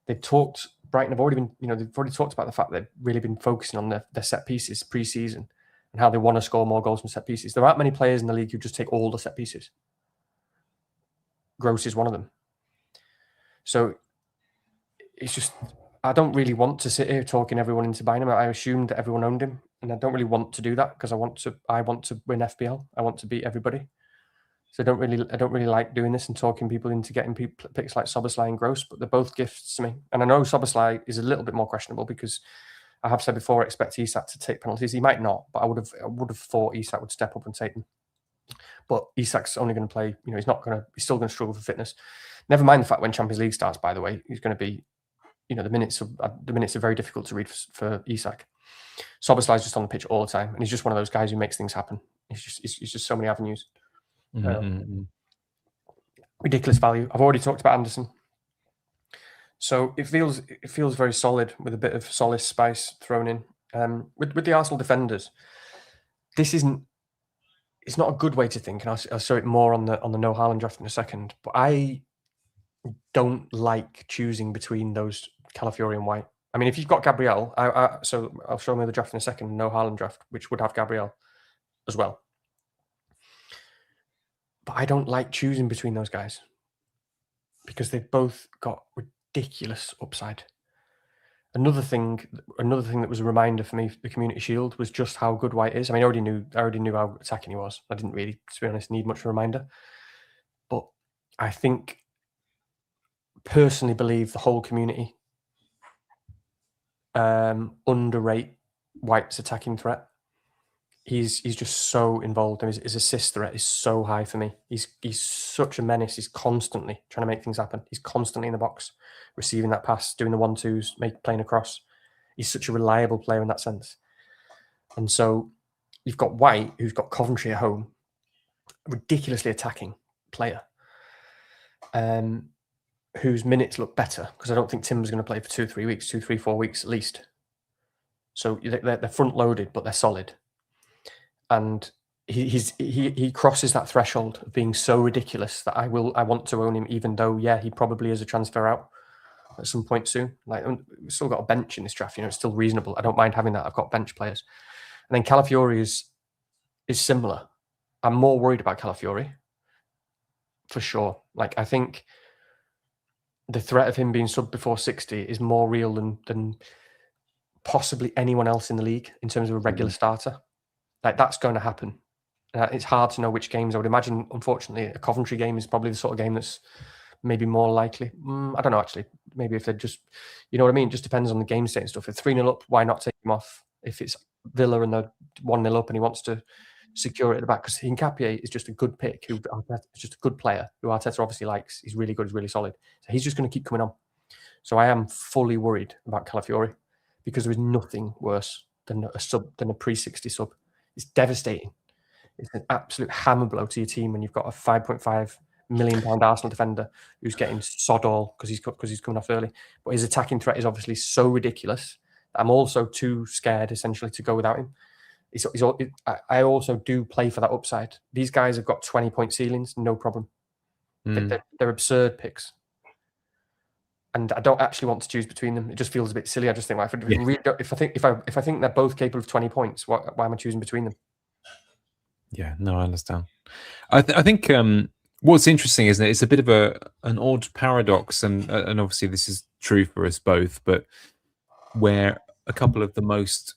S2: Brighton have already been, they've already talked about the fact that they've really been focusing on their set pieces pre-season and how they want to score more goals from set pieces. There aren't many players in the league who just take all the set pieces. Gross is one of them. So it's just, I don't really want to sit here talking everyone into buying him. I assumed that everyone owned him, and I don't really want to do that because I want to win FPL. I want to beat everybody. So I don't really like doing this and talking people into getting picks like Szoboszlai and Gross, but they're both gifts to me. And I know Szoboszlai is a little bit more questionable because I have said before I expect Isak to take penalties. He might not, but I would have thought Isak would step up and take them. But Isak's only going to play, he's still going to struggle for fitness. Never mind the fact when Champions League starts, by the way, he's going to be, the minutes are very difficult to read for Isak. Szoboszlai's just on the pitch all the time, and he's just one of those guys who makes things happen. He's just so many avenues. Ridiculous value. I've already talked about Anderson. So it feels very solid with a bit of Solis spice thrown in. With the Arsenal defenders, it's not a good way to think, and I'll show it more on the NO Haaland draft in a second. But I don't like choosing between those Calafiori and White. I mean, if you've got Gabriel, so I'll show me the draft in a second, NO Haaland draft, which would have Gabriel as well. But I don't like choosing between those guys because they've both got ridiculous upside. Another thing that was a reminder for me for the Community Shield was just how good White is. I mean, I already knew how attacking he was. I didn't really, to be honest, need much of a reminder. But I think, personally believe the whole community underrate White's attacking threat. he's just so involved, and his assist threat is so high for me. He's such a menace. He's constantly trying to make things happen. He's constantly in the box, receiving that pass, doing the 1-2s, playing across. He's such a reliable player in that sense. And so you've got White, who's got Coventry at home, ridiculously attacking player, whose minutes look better, because I don't think Timber's going to play for 2, 3, 4 weeks at least. So they're front loaded, but they're solid. And he crosses that threshold of being so ridiculous that I want to own him, even though he probably is a transfer out at some point soon. Like, we've still got a bench in this draft, it's still reasonable. I don't mind having that. I've got bench players. And then Calafiori is similar. I'm more worried about Calafiori for sure. Like, I think the threat of him being sub before 60 is more real than possibly anyone else in the league in terms of a regular starter. Like, that's going to happen. It's hard to know which games. I would imagine, unfortunately, a Coventry game is probably the sort of game that's maybe more likely. I don't know, actually. Maybe if they're just, you know what I mean? It just depends on the game state and stuff. If 3-0 up, why not take him off? If it's Villa and they're 1-0 up and he wants to secure it at the back, because Hincapié is just a good pick. Is just a good player who Arteta obviously likes. He's really good. He's really solid. So he's just going to keep coming on. So I am fully worried about Calafiori, because there is nothing worse than a pre-60 sub. It's devastating. It's an absolute hammer blow to your team when you've got a £5.5 million Arsenal defender who's getting sod all because he's coming off early. But his attacking threat is obviously so ridiculous. I'm also too scared, essentially, to go without him. I also do play for that upside. These guys have got 20-point ceilings, no problem. They're absurd picks. And I don't actually want to choose between them. It just feels a bit silly. I just think, if I think they're both capable of 20 points, why am I choosing between them?
S1: Yeah, no, I understand. I think what's interesting is that it's a bit of an odd paradox, and obviously this is true for us both, but where a couple of the most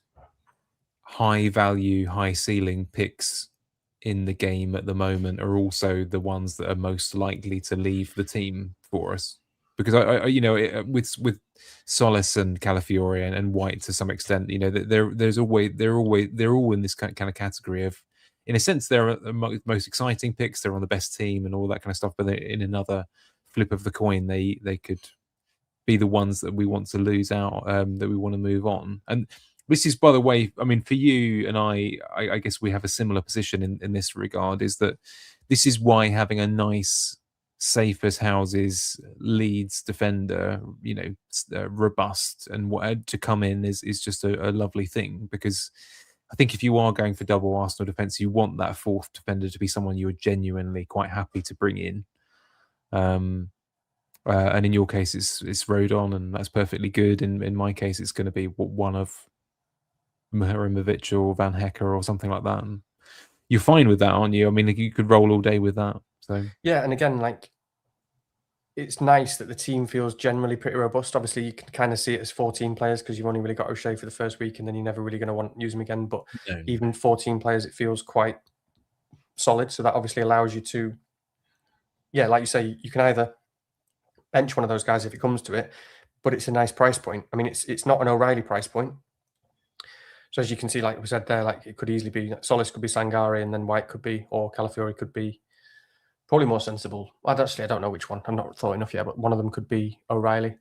S1: high value, high ceiling picks in the game at the moment are also the ones that are most likely to leave the team for us. Because with Solis and Calafiori and White to some extent, they're all in this kind of category of, in a sense, they're the most exciting picks. They're on the best team and all that kind of stuff. But in another flip of the coin, they could be the ones that we want to lose out, that we want to move on. And this is, by the way, I mean, for you and I guess we have a similar position in this regard, is that this is why having a nice, safe as houses Leeds defender, robust and to come in is just a lovely thing, because I think if you are going for double Arsenal defence, you want that fourth defender to be someone you're genuinely quite happy to bring in. And in your case, it's Rodon, and that's perfectly good. In my case, it's going to be one of Mihajlovic or Van Hecke or something like that. And you're fine with that, aren't you? I mean, you could roll all day with that. So
S2: yeah, and again, like, it's nice that the team feels generally pretty robust. Obviously, you can kind of see it as 14 players because you've only really got O'Shea for the first week, and then you're never really going to want to use him again. But even 14 players, it feels quite solid. So that obviously allows you to, like you say, you can either bench one of those guys if it comes to it, but it's a nice price point. I mean, it's not an O'Reilly price point. So as you can see, like we said there, like, it could easily be Solis could be Sangare, and then White could be, or Calafiori could be. Probably more sensible. I don't know which one. I'm not thought enough yet, but one of them could be O'Reilly.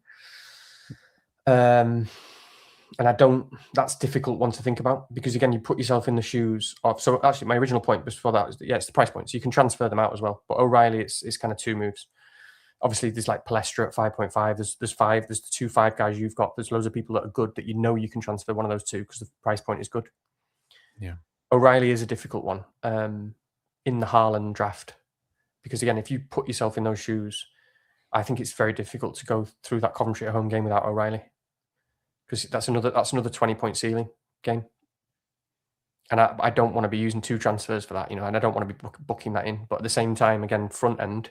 S2: And that's a difficult one to think about, because again, you put yourself in the shoes of, so actually my original point before that is, it's the price point. So you can transfer them out as well. But O'Reilly, it's kind of two moves. Obviously, there's like Palestra at 5.5. There's five. There's the 2-5 guys you've got. There's loads of people that are good that you can transfer one of those two because the price point is good.
S1: Yeah.
S2: O'Reilly is a difficult one in the Haaland draft. Because again, if you put yourself in those shoes, I think it's very difficult to go through that Coventry at home game without O'Reilly, because that's another 20-point ceiling game, and I don't want to be using 2 transfers for that, and I don't want to be booking that in. But at the same time, again, front end,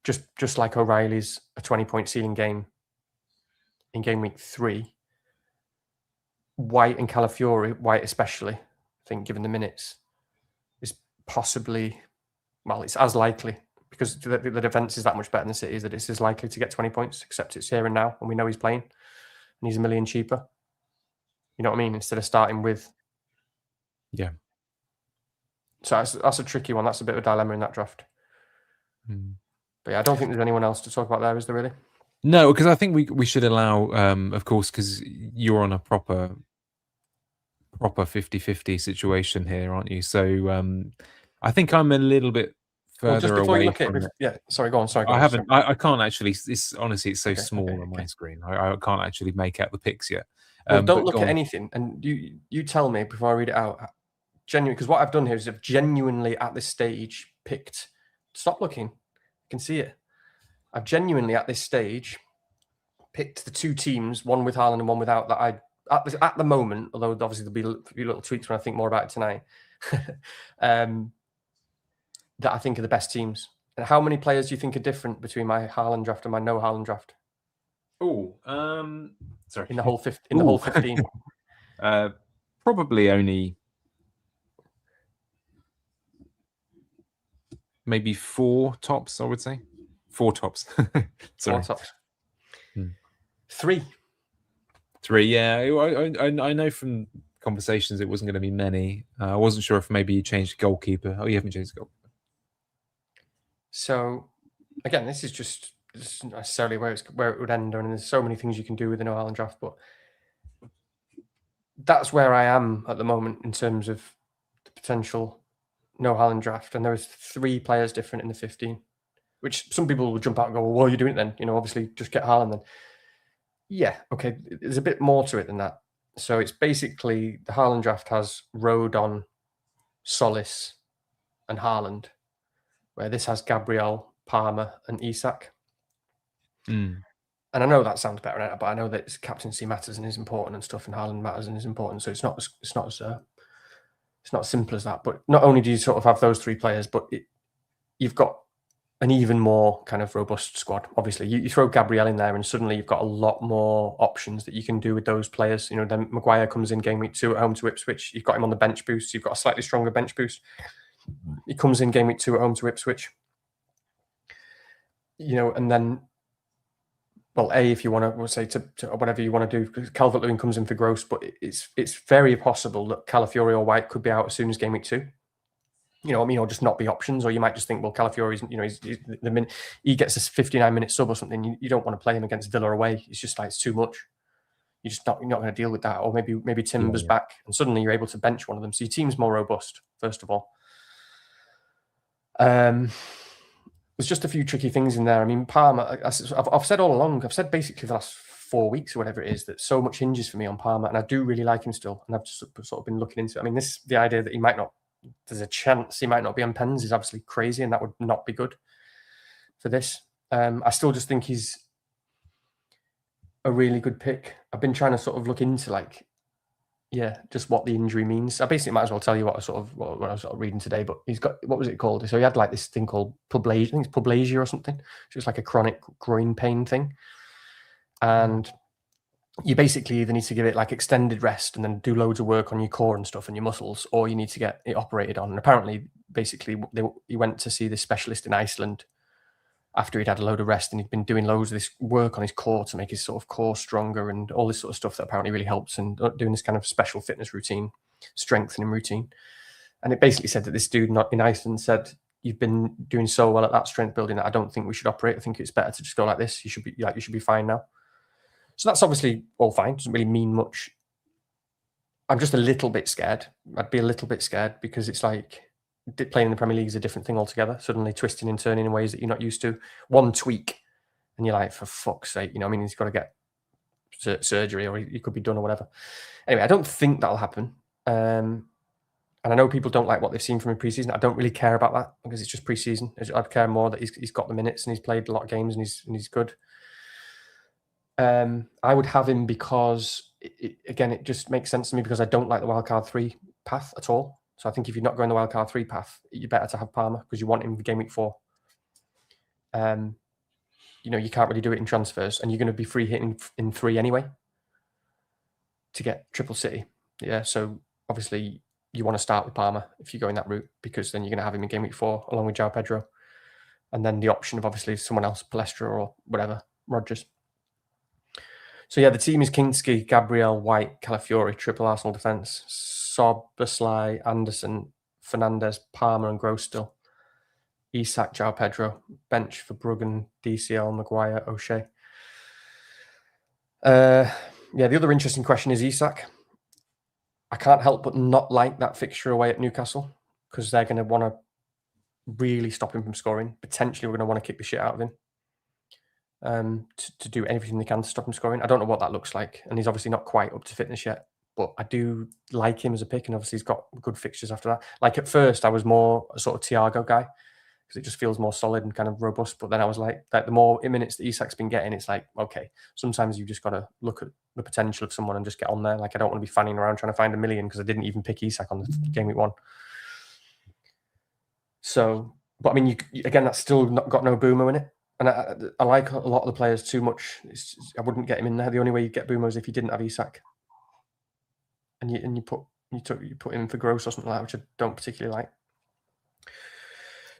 S2: just like O'Reilly's a 20-point ceiling game in game week 3, White and Calafiori, White especially, I think, given the minutes, is possibly. Well, it's as likely, because the defence is that much better than City, that it's as likely to get 20 points, except it's here and now, and we know he's playing, and he's $1 million cheaper. You know what I mean? Instead of starting with So that's a tricky one. That's a bit of a dilemma in that draft. But yeah, I don't think there's anyone else to talk about there, is there really?
S1: No, because I think we should allow, of course, because you're on a proper 50-50 situation here, aren't you? So I think I'm a little bit
S2: Well, just
S1: further
S2: before you
S1: away
S2: look at
S1: from
S2: it,
S1: it.
S2: yeah, sorry, go on. Sorry, go
S1: I
S2: on.
S1: haven't. I can't actually. It's honestly, it's so small on my
S2: Okay.
S1: screen. I can't actually make out the picks yet.
S2: Well, don't
S1: but
S2: look
S1: go
S2: at
S1: on.
S2: anything, and you tell me before I read it out. Genuinely, because what I've done here is I've genuinely at this stage picked. Stop looking. You can see it. I've genuinely at this stage picked the two teams, one with Haaland and one without, that I at the moment, although obviously there'll be a few little tweaks when I think more about it tonight, that I think are the best teams. And how many players do you think are different between my Haaland draft and my no Haaland draft?
S1: Oh, sorry.
S2: In the whole 15.
S1: Probably only maybe 4 tops, I would say. 4 tops. Sorry.
S2: 4 tops.
S1: Hmm.
S2: 3.
S1: 3, yeah. I know from conversations it wasn't going to be many. I wasn't sure if maybe you changed the goalkeeper. Oh, you haven't changed the goalkeeper.
S2: So, again, this is necessarily where it would end, and there's so many things you can do with the no Haaland draft, but that's where I am at the moment in terms of the potential no Haaland draft. And there is 3 players different in the 15, which some people will jump out and go, well, what are you doing then? Obviously just get Haaland then. Yeah, okay. There's a bit more to it than that. So it's basically the Haaland draft has Rodon, Solis, and Haaland, where this has Gabriel, Palmer, and Isak. And I know that sounds better, but I know that captaincy matters and is important and stuff, and Haaland matters and is important. So it's not as simple as that. But not only do you sort of have those 3 players, but you've got an even more kind of robust squad. Obviously, you throw Gabriel in there, and suddenly you've got a lot more options that you can do with those players. Then Maguire comes in game week 2 at home to Ipswich. You've got him on the bench boost. You've got a slightly stronger bench boost. He comes in game week 2 at home to Ipswich. And then, well, if you want to say to whatever you want to do, because Calvert-Lewin comes in for Gross, but it's very possible that Calafiori or White could be out as soon as game week 2. Or just not be options, or you might just think, well, Calafiori's, the minute he gets a 59-minute sub or something, you don't want to play him against Villa away. It's just like, it's too much. You're not going to deal with that. Or maybe Timber's back, and suddenly you're able to bench one of them. So your team's more robust, first of all. There's just a few tricky things in there. I mean, Palmer, I've said all along, I've said basically the last 4 weeks or whatever it is, that so much hinges for me on Palmer, and I do really like him still. And I've just sort of been looking into it. I mean, the idea that there's a chance he might not be on pens is absolutely crazy, and that would not be good for this. I still just think he's a really good pick. I've been trying to sort of look into just what the injury means. I basically might as well tell you what I was reading today, but he's got, what was it called? So he had like this thing called pubalgia, I think it's pubalgia or something. So it's like a chronic groin pain thing. And you basically either need to give it like extended rest and then do loads of work on your core and stuff and your muscles, or you need to get it operated on. And apparently, basically, he went to see this specialist in Iceland after he'd had a load of rest, and he'd been doing loads of this work on his core to make his sort of core stronger and all this sort of stuff that apparently really helps, and doing this kind of special fitness routine, strengthening routine. And it basically said that this dude in Iceland said, you've been doing so well at that strength building that I don't think we should operate. I think it's better to just go like this. You should be fine now. So that's obviously all fine. Doesn't really mean much. I'm just a little bit scared. I'd be a little bit scared because it's like playing in the Premier League is a different thing altogether. Suddenly twisting and turning in ways that you're not used to. One tweak, and you're like, for fuck's sake, he's got to get surgery, or he could be done or whatever. Anyway, I don't think that'll happen. And I know people don't like what they've seen from him preseason. I don't really care about that because it's just preseason. I'd care more that he's got the minutes and he's played a lot of games and he's good. I would have him because, it just makes sense to me because I don't like the wildcard 3 path at all. So I think if you're not going the wildcard 3 path, you're better to have Palmer because you want him for game week 4. You can't really do it in transfers, and you're going to be free hitting in 3 anyway to get triple city. Yeah, so obviously you want to start with Palmer if you're going that route, because then you're going to have him in game week 4 along with João Pedro, and then the option of obviously someone else, Palestra or whatever, Rodgers. So yeah, the team is Kinski, Gabriel, White, Calafiori, triple Arsenal defence, Soboslai, Anderson, Fernandes, Palmer, and Gross still. Isak, João Pedro, bench for Bruggen, DCL, Maguire, O'Shea. The other interesting question is Isak. I can't help but not like that fixture away at Newcastle because they're going to want to really stop him from scoring. Potentially, we're going to want to kick the shit out of him to do everything they can to stop him scoring. I don't know what that looks like, and he's obviously not quite up to fitness yet. But I do like him as a pick, and obviously he's got good fixtures after that. Like at first, I was more a sort of Thiago guy because it just feels more solid and kind of robust. But then I was like the more minutes that Isak's been getting, it's like, okay, sometimes you've just got to look at the potential of someone and just get on there. Like I don't want to be fanning around trying to find a million because I didn't even pick Isak on the game week 1. So, but I mean, again, that's still got no Boomo in it. And I like a lot of the players too much. I wouldn't get him in there. The only way you get Boomo is if you didn't have Isak. And you put him for Gross or something like that, which I don't particularly like.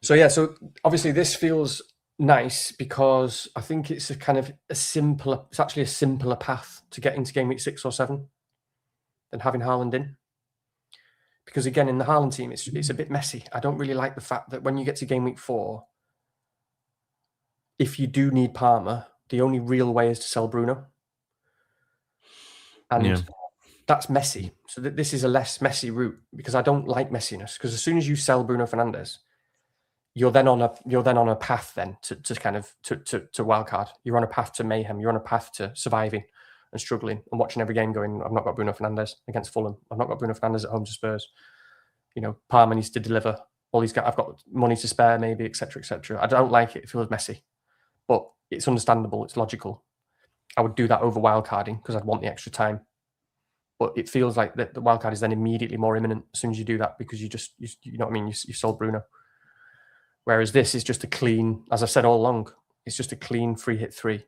S2: So yeah, so obviously this feels nice because I think it's it's actually a simpler path to get into game week 6 or 7 than having Haaland in. Because again, in the Haaland team, it's a bit messy. I don't really like the fact that when you get to game week 4, if you do need Palmer, the only real way is to sell Bruno. And that's messy. So this is a less messy route because I don't like messiness. Because as soon as you sell Bruno Fernandes, you're then on a path then to wildcard. You're on a path to mayhem. You're on a path to surviving and struggling and watching every game going, I've not got Bruno Fernandes against Fulham. I've not got Bruno Fernandes at home to Spurs. You know, Palmer needs to deliver. I've got money to spare maybe, etc., etc. I don't like it. It feels messy, but it's understandable. It's logical. I would do that over wildcarding because I'd want the extra time. But it feels like the wildcard is then immediately more imminent as soon as you do that because you know what I mean? You sold Bruno. Whereas this is just a clean, as I've said all along, it's just a clean free hit 3.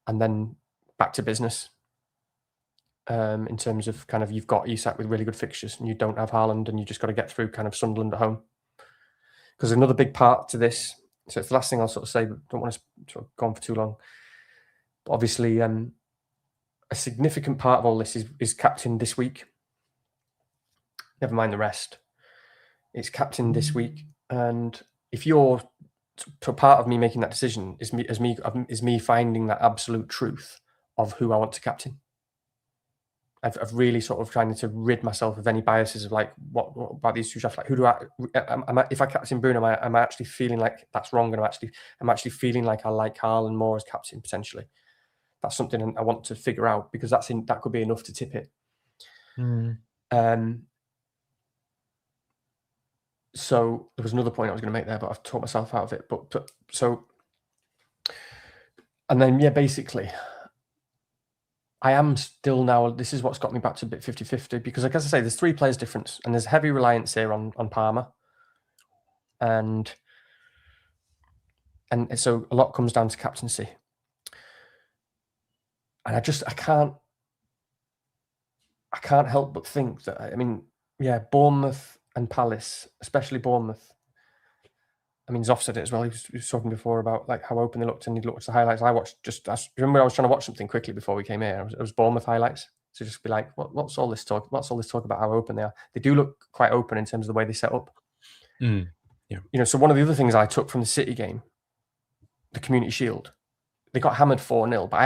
S2: And then back to business. In terms of kind of you've got Isak with really good fixtures and you don't have Haaland and you just got to get through kind of Sunderland at home. Because another big part to this, so it's the last thing I'll sort of say, but don't want to sort of go on for too long. But obviously, a significant part of all this is captain this week. Never mind the rest. It's captain this week. And if you're so part of me making that decision is me finding that absolute truth of who I want to captain. I've really sort of trying to rid myself of any biases of like what about these two drafts. Like who do if I captain Bruno, am I actually feeling like that's wrong? And I'm actually feeling like I like Haaland more as captain potentially. That's something I want to figure out because that could be enough to tip it. So there was another point I was going to make there, but I've taught myself out of it. But so, and then basically, I am still now. This is what's got me back to a bit 50-50 because, like as I say, there's 3 players difference, and there's heavy reliance here on Palmer, and so a lot comes down to captaincy, and I can't help but think that Bournemouth and Palace, especially Bournemouth. I mean, Zoff said it as well. He was talking before about like how open they looked, and he looked at the highlights. I remember I was trying to watch something quickly before we came here. It was Bournemouth highlights. So just be like, what's all this talk? What's all this talk about how open they are? They do look quite open in terms of the way they set up. Yeah. You know, so one of the other things I took from the City game, the Community Shield, they got hammered 4-0. But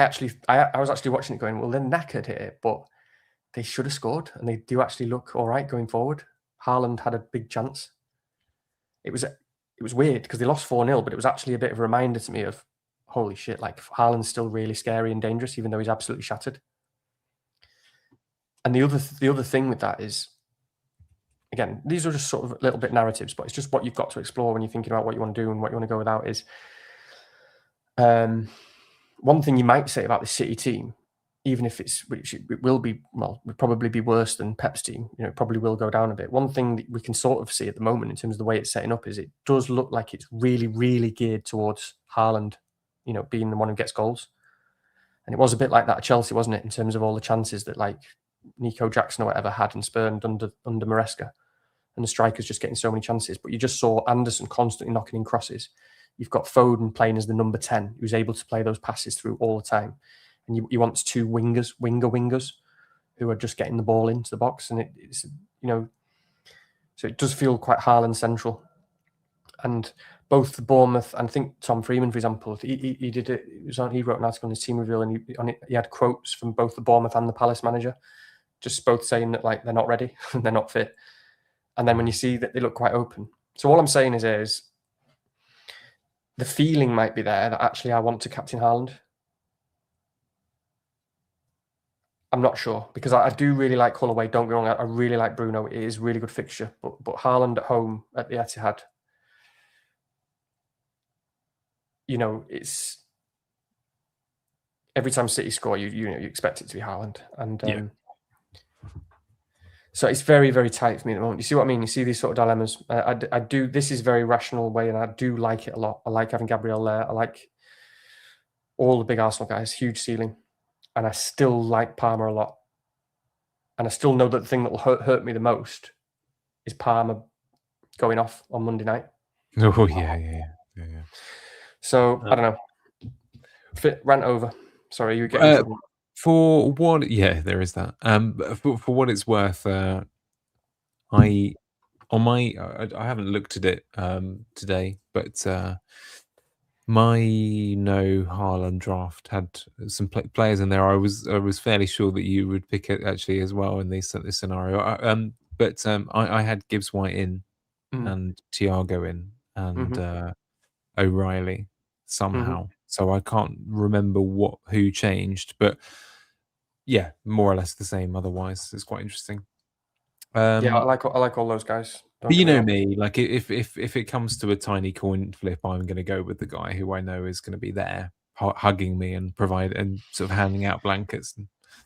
S2: I was actually watching it going, well, they're knackered here, but they should have scored, and they do actually look all right going forward. Haaland had a big chance. It was weird because they lost 4-0, but it was actually a bit of a reminder to me of, holy shit, like Haaland's still really scary and dangerous, even though he's absolutely shattered. And the other thing with that is, again, these are just sort of a little bit narratives, but it's just what you've got to explore when you're thinking about what you want to do and what you want to go without is, one thing you might say about the City team, even if it will probably be worse than Pep's team, you know, it probably will go down a bit. One thing that we can sort of see at the moment in terms of the way it's setting up is it does look like it's really, really geared towards Haaland, you know, being the one who gets goals. And it was a bit like that at Chelsea, wasn't it, in terms of all the chances that like Nico Jackson or whatever had and spurned under Maresca, and the strikers just getting so many chances. But you just saw Anderson constantly knocking in crosses. You've got Foden playing as the number 10, who's able to play those passes through all the time. And you want 2 wingers who are just getting the ball into the box. And it's, you know, So it does feel quite Haaland central. And both the Bournemouth and I think Tom Freeman, for example, he did it. He wrote an article on his team reveal, and he had quotes from both the Bournemouth and the Palace manager, just both saying that like they're not ready and they're not fit. And then when you see that they look quite open. So all I'm saying is the feeling might be there that actually I want to captain Haaland. I'm not sure, because I do really like Holloway. Don't get me wrong, I really like Bruno. It is a really good fixture, but Haaland at home at the Etihad, you know, it's every time City score, you expect it to be Haaland, and so it's very, very tight for me at the moment. You see what I mean? You see these sort of dilemmas. I do. This is a very rational way, and I do like it a lot. I like having Gabriel there. I like all the big Arsenal guys, huge ceiling, and I still like Palmer a lot. And I still know that the thing that will hurt me the most is Palmer going off on Monday night.
S1: Oh yeah.
S2: So I don't know. Rant over. Sorry, you get in trouble.
S1: For what? Yeah, there is that. For what it's worth, I haven't looked at it today, but my No Haaland draft had some players in there. I was fairly sure that you would pick it actually as well in this scenario. But I had Gibbs White in and Thiago in and O'Reilly somehow. So I can't remember who changed, but yeah, more or less the same. Otherwise, it's quite interesting.
S2: Yeah, I like all those guys.
S1: But you know me, like if it comes to a tiny coin flip, I'm going to go with the guy who I know is going to be there, hugging me and sort of handing out blankets.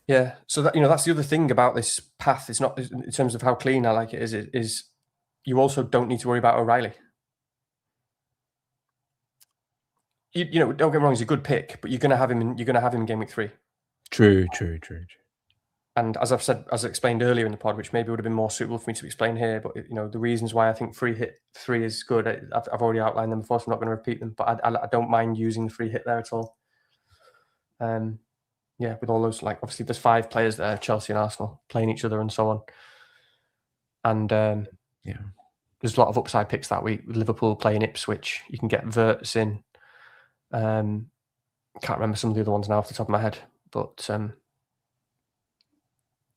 S2: Yeah, so that that's the other thing about this path. It's not in terms of how clean I like it. Is you also don't need to worry about O'Reilly. You know, don't get me wrong, he's a good pick, but you're going to have him in game week 3.
S1: True.
S2: And as I explained earlier in the pod, which maybe would have been more suitable for me to explain here, but the reasons why I think free hit 3 is good, I've already outlined them before, so I'm not going to repeat them. But I don't mind using the free hit there at all. Yeah, with all those, like, obviously there's 5 players there, Chelsea and Arsenal playing each other and so on. And there's a lot of upside picks that week. With Liverpool playing Ipswich, you can get Verts in. Can't remember some of the other ones now off the top of my head, but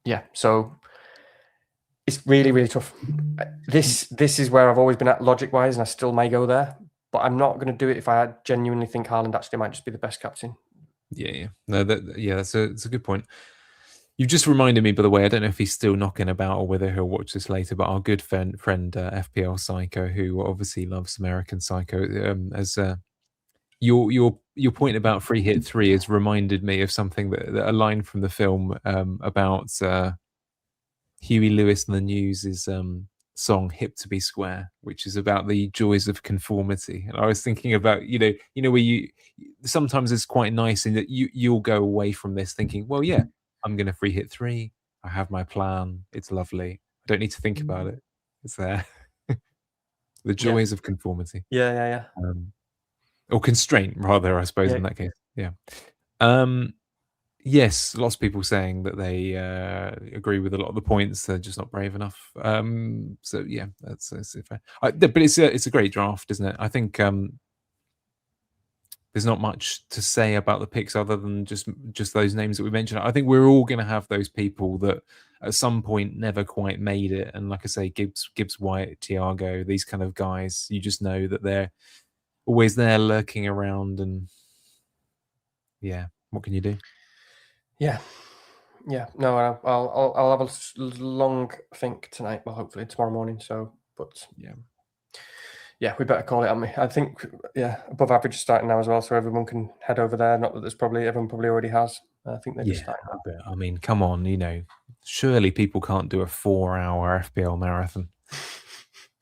S2: yeah, so it's really, really tough. This is where I've always been at logic-wise, and I still may go there, but I'm not going to do it if I genuinely think Haaland actually might just be the best captain.
S1: Yeah. No, that's a good point. You've just reminded me, by the way, I don't know if he's still knocking about or whether he'll watch this later, but our good friend FPL Psycho, who obviously loves American Psycho, as your point about free hit 3 has reminded me of something that a line from the film about Huey Lewis and the News' song "Hip to Be Square," which is about the joys of conformity. And I was thinking about where you sometimes it's quite nice in that you'll go away from this thinking, well, yeah, I'm going to free hit 3. I have my plan. It's lovely. I don't need to think about it. It's there. The joys of conformity.
S2: Yeah.
S1: Or constraint, rather, I suppose, in that case. Yeah. Yes, lots of people saying that they agree with a lot of the points. They're just not brave enough. So yeah, that's fair. But it's a great draft, isn't it? I think there's not much to say about the picks other than just those names that we mentioned. I think we're all going to have those people that at some point never quite made it. And like I say, Gibbs White, Thiago, these kind of guys, you just know that they're always there lurking around. And yeah, what can you do?
S2: Yeah. No, I'll have a long think tonight. Well, hopefully tomorrow morning. So, but yeah, we better call it, haven't we? I think above average is starting now as well, so everyone can head over there. Not that everyone probably already has. I think they're just starting.
S1: I mean, come on, surely people can't do a 4-hour FPL marathon.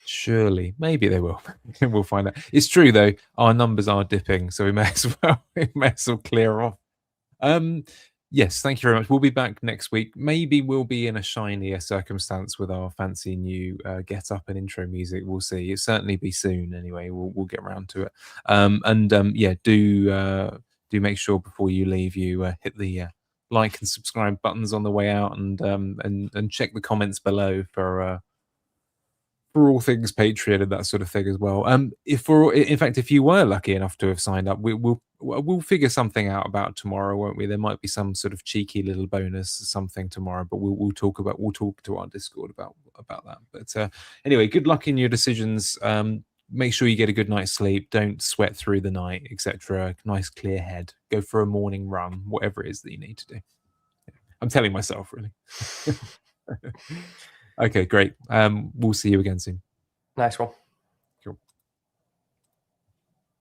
S1: Surely, maybe they will. We'll find out. It's true though. Our numbers are dipping, so we may as well clear off. Yes, thank you very much. We'll be back next week. Maybe we'll be in a shinier circumstance with our fancy new get up and intro music. We'll see. It'll certainly be soon. Anyway, we'll get around to it. Do make sure before you leave you hit the like and subscribe buttons on the way out, and check the comments below for for all things Patreon and that sort of thing as well. In fact, if you were lucky enough to have signed up, we'll figure something out about tomorrow, won't we? There might be some sort of cheeky little bonus something tomorrow, but we'll talk to our Discord about that. But anyway, good luck in your decisions. Make sure you get a good night's sleep. Don't sweat through the night, etc. Nice clear head. Go for a morning run, whatever it is that you need to do. I'm telling myself, really. Okay, great. We'll see you again soon.
S2: Nice one.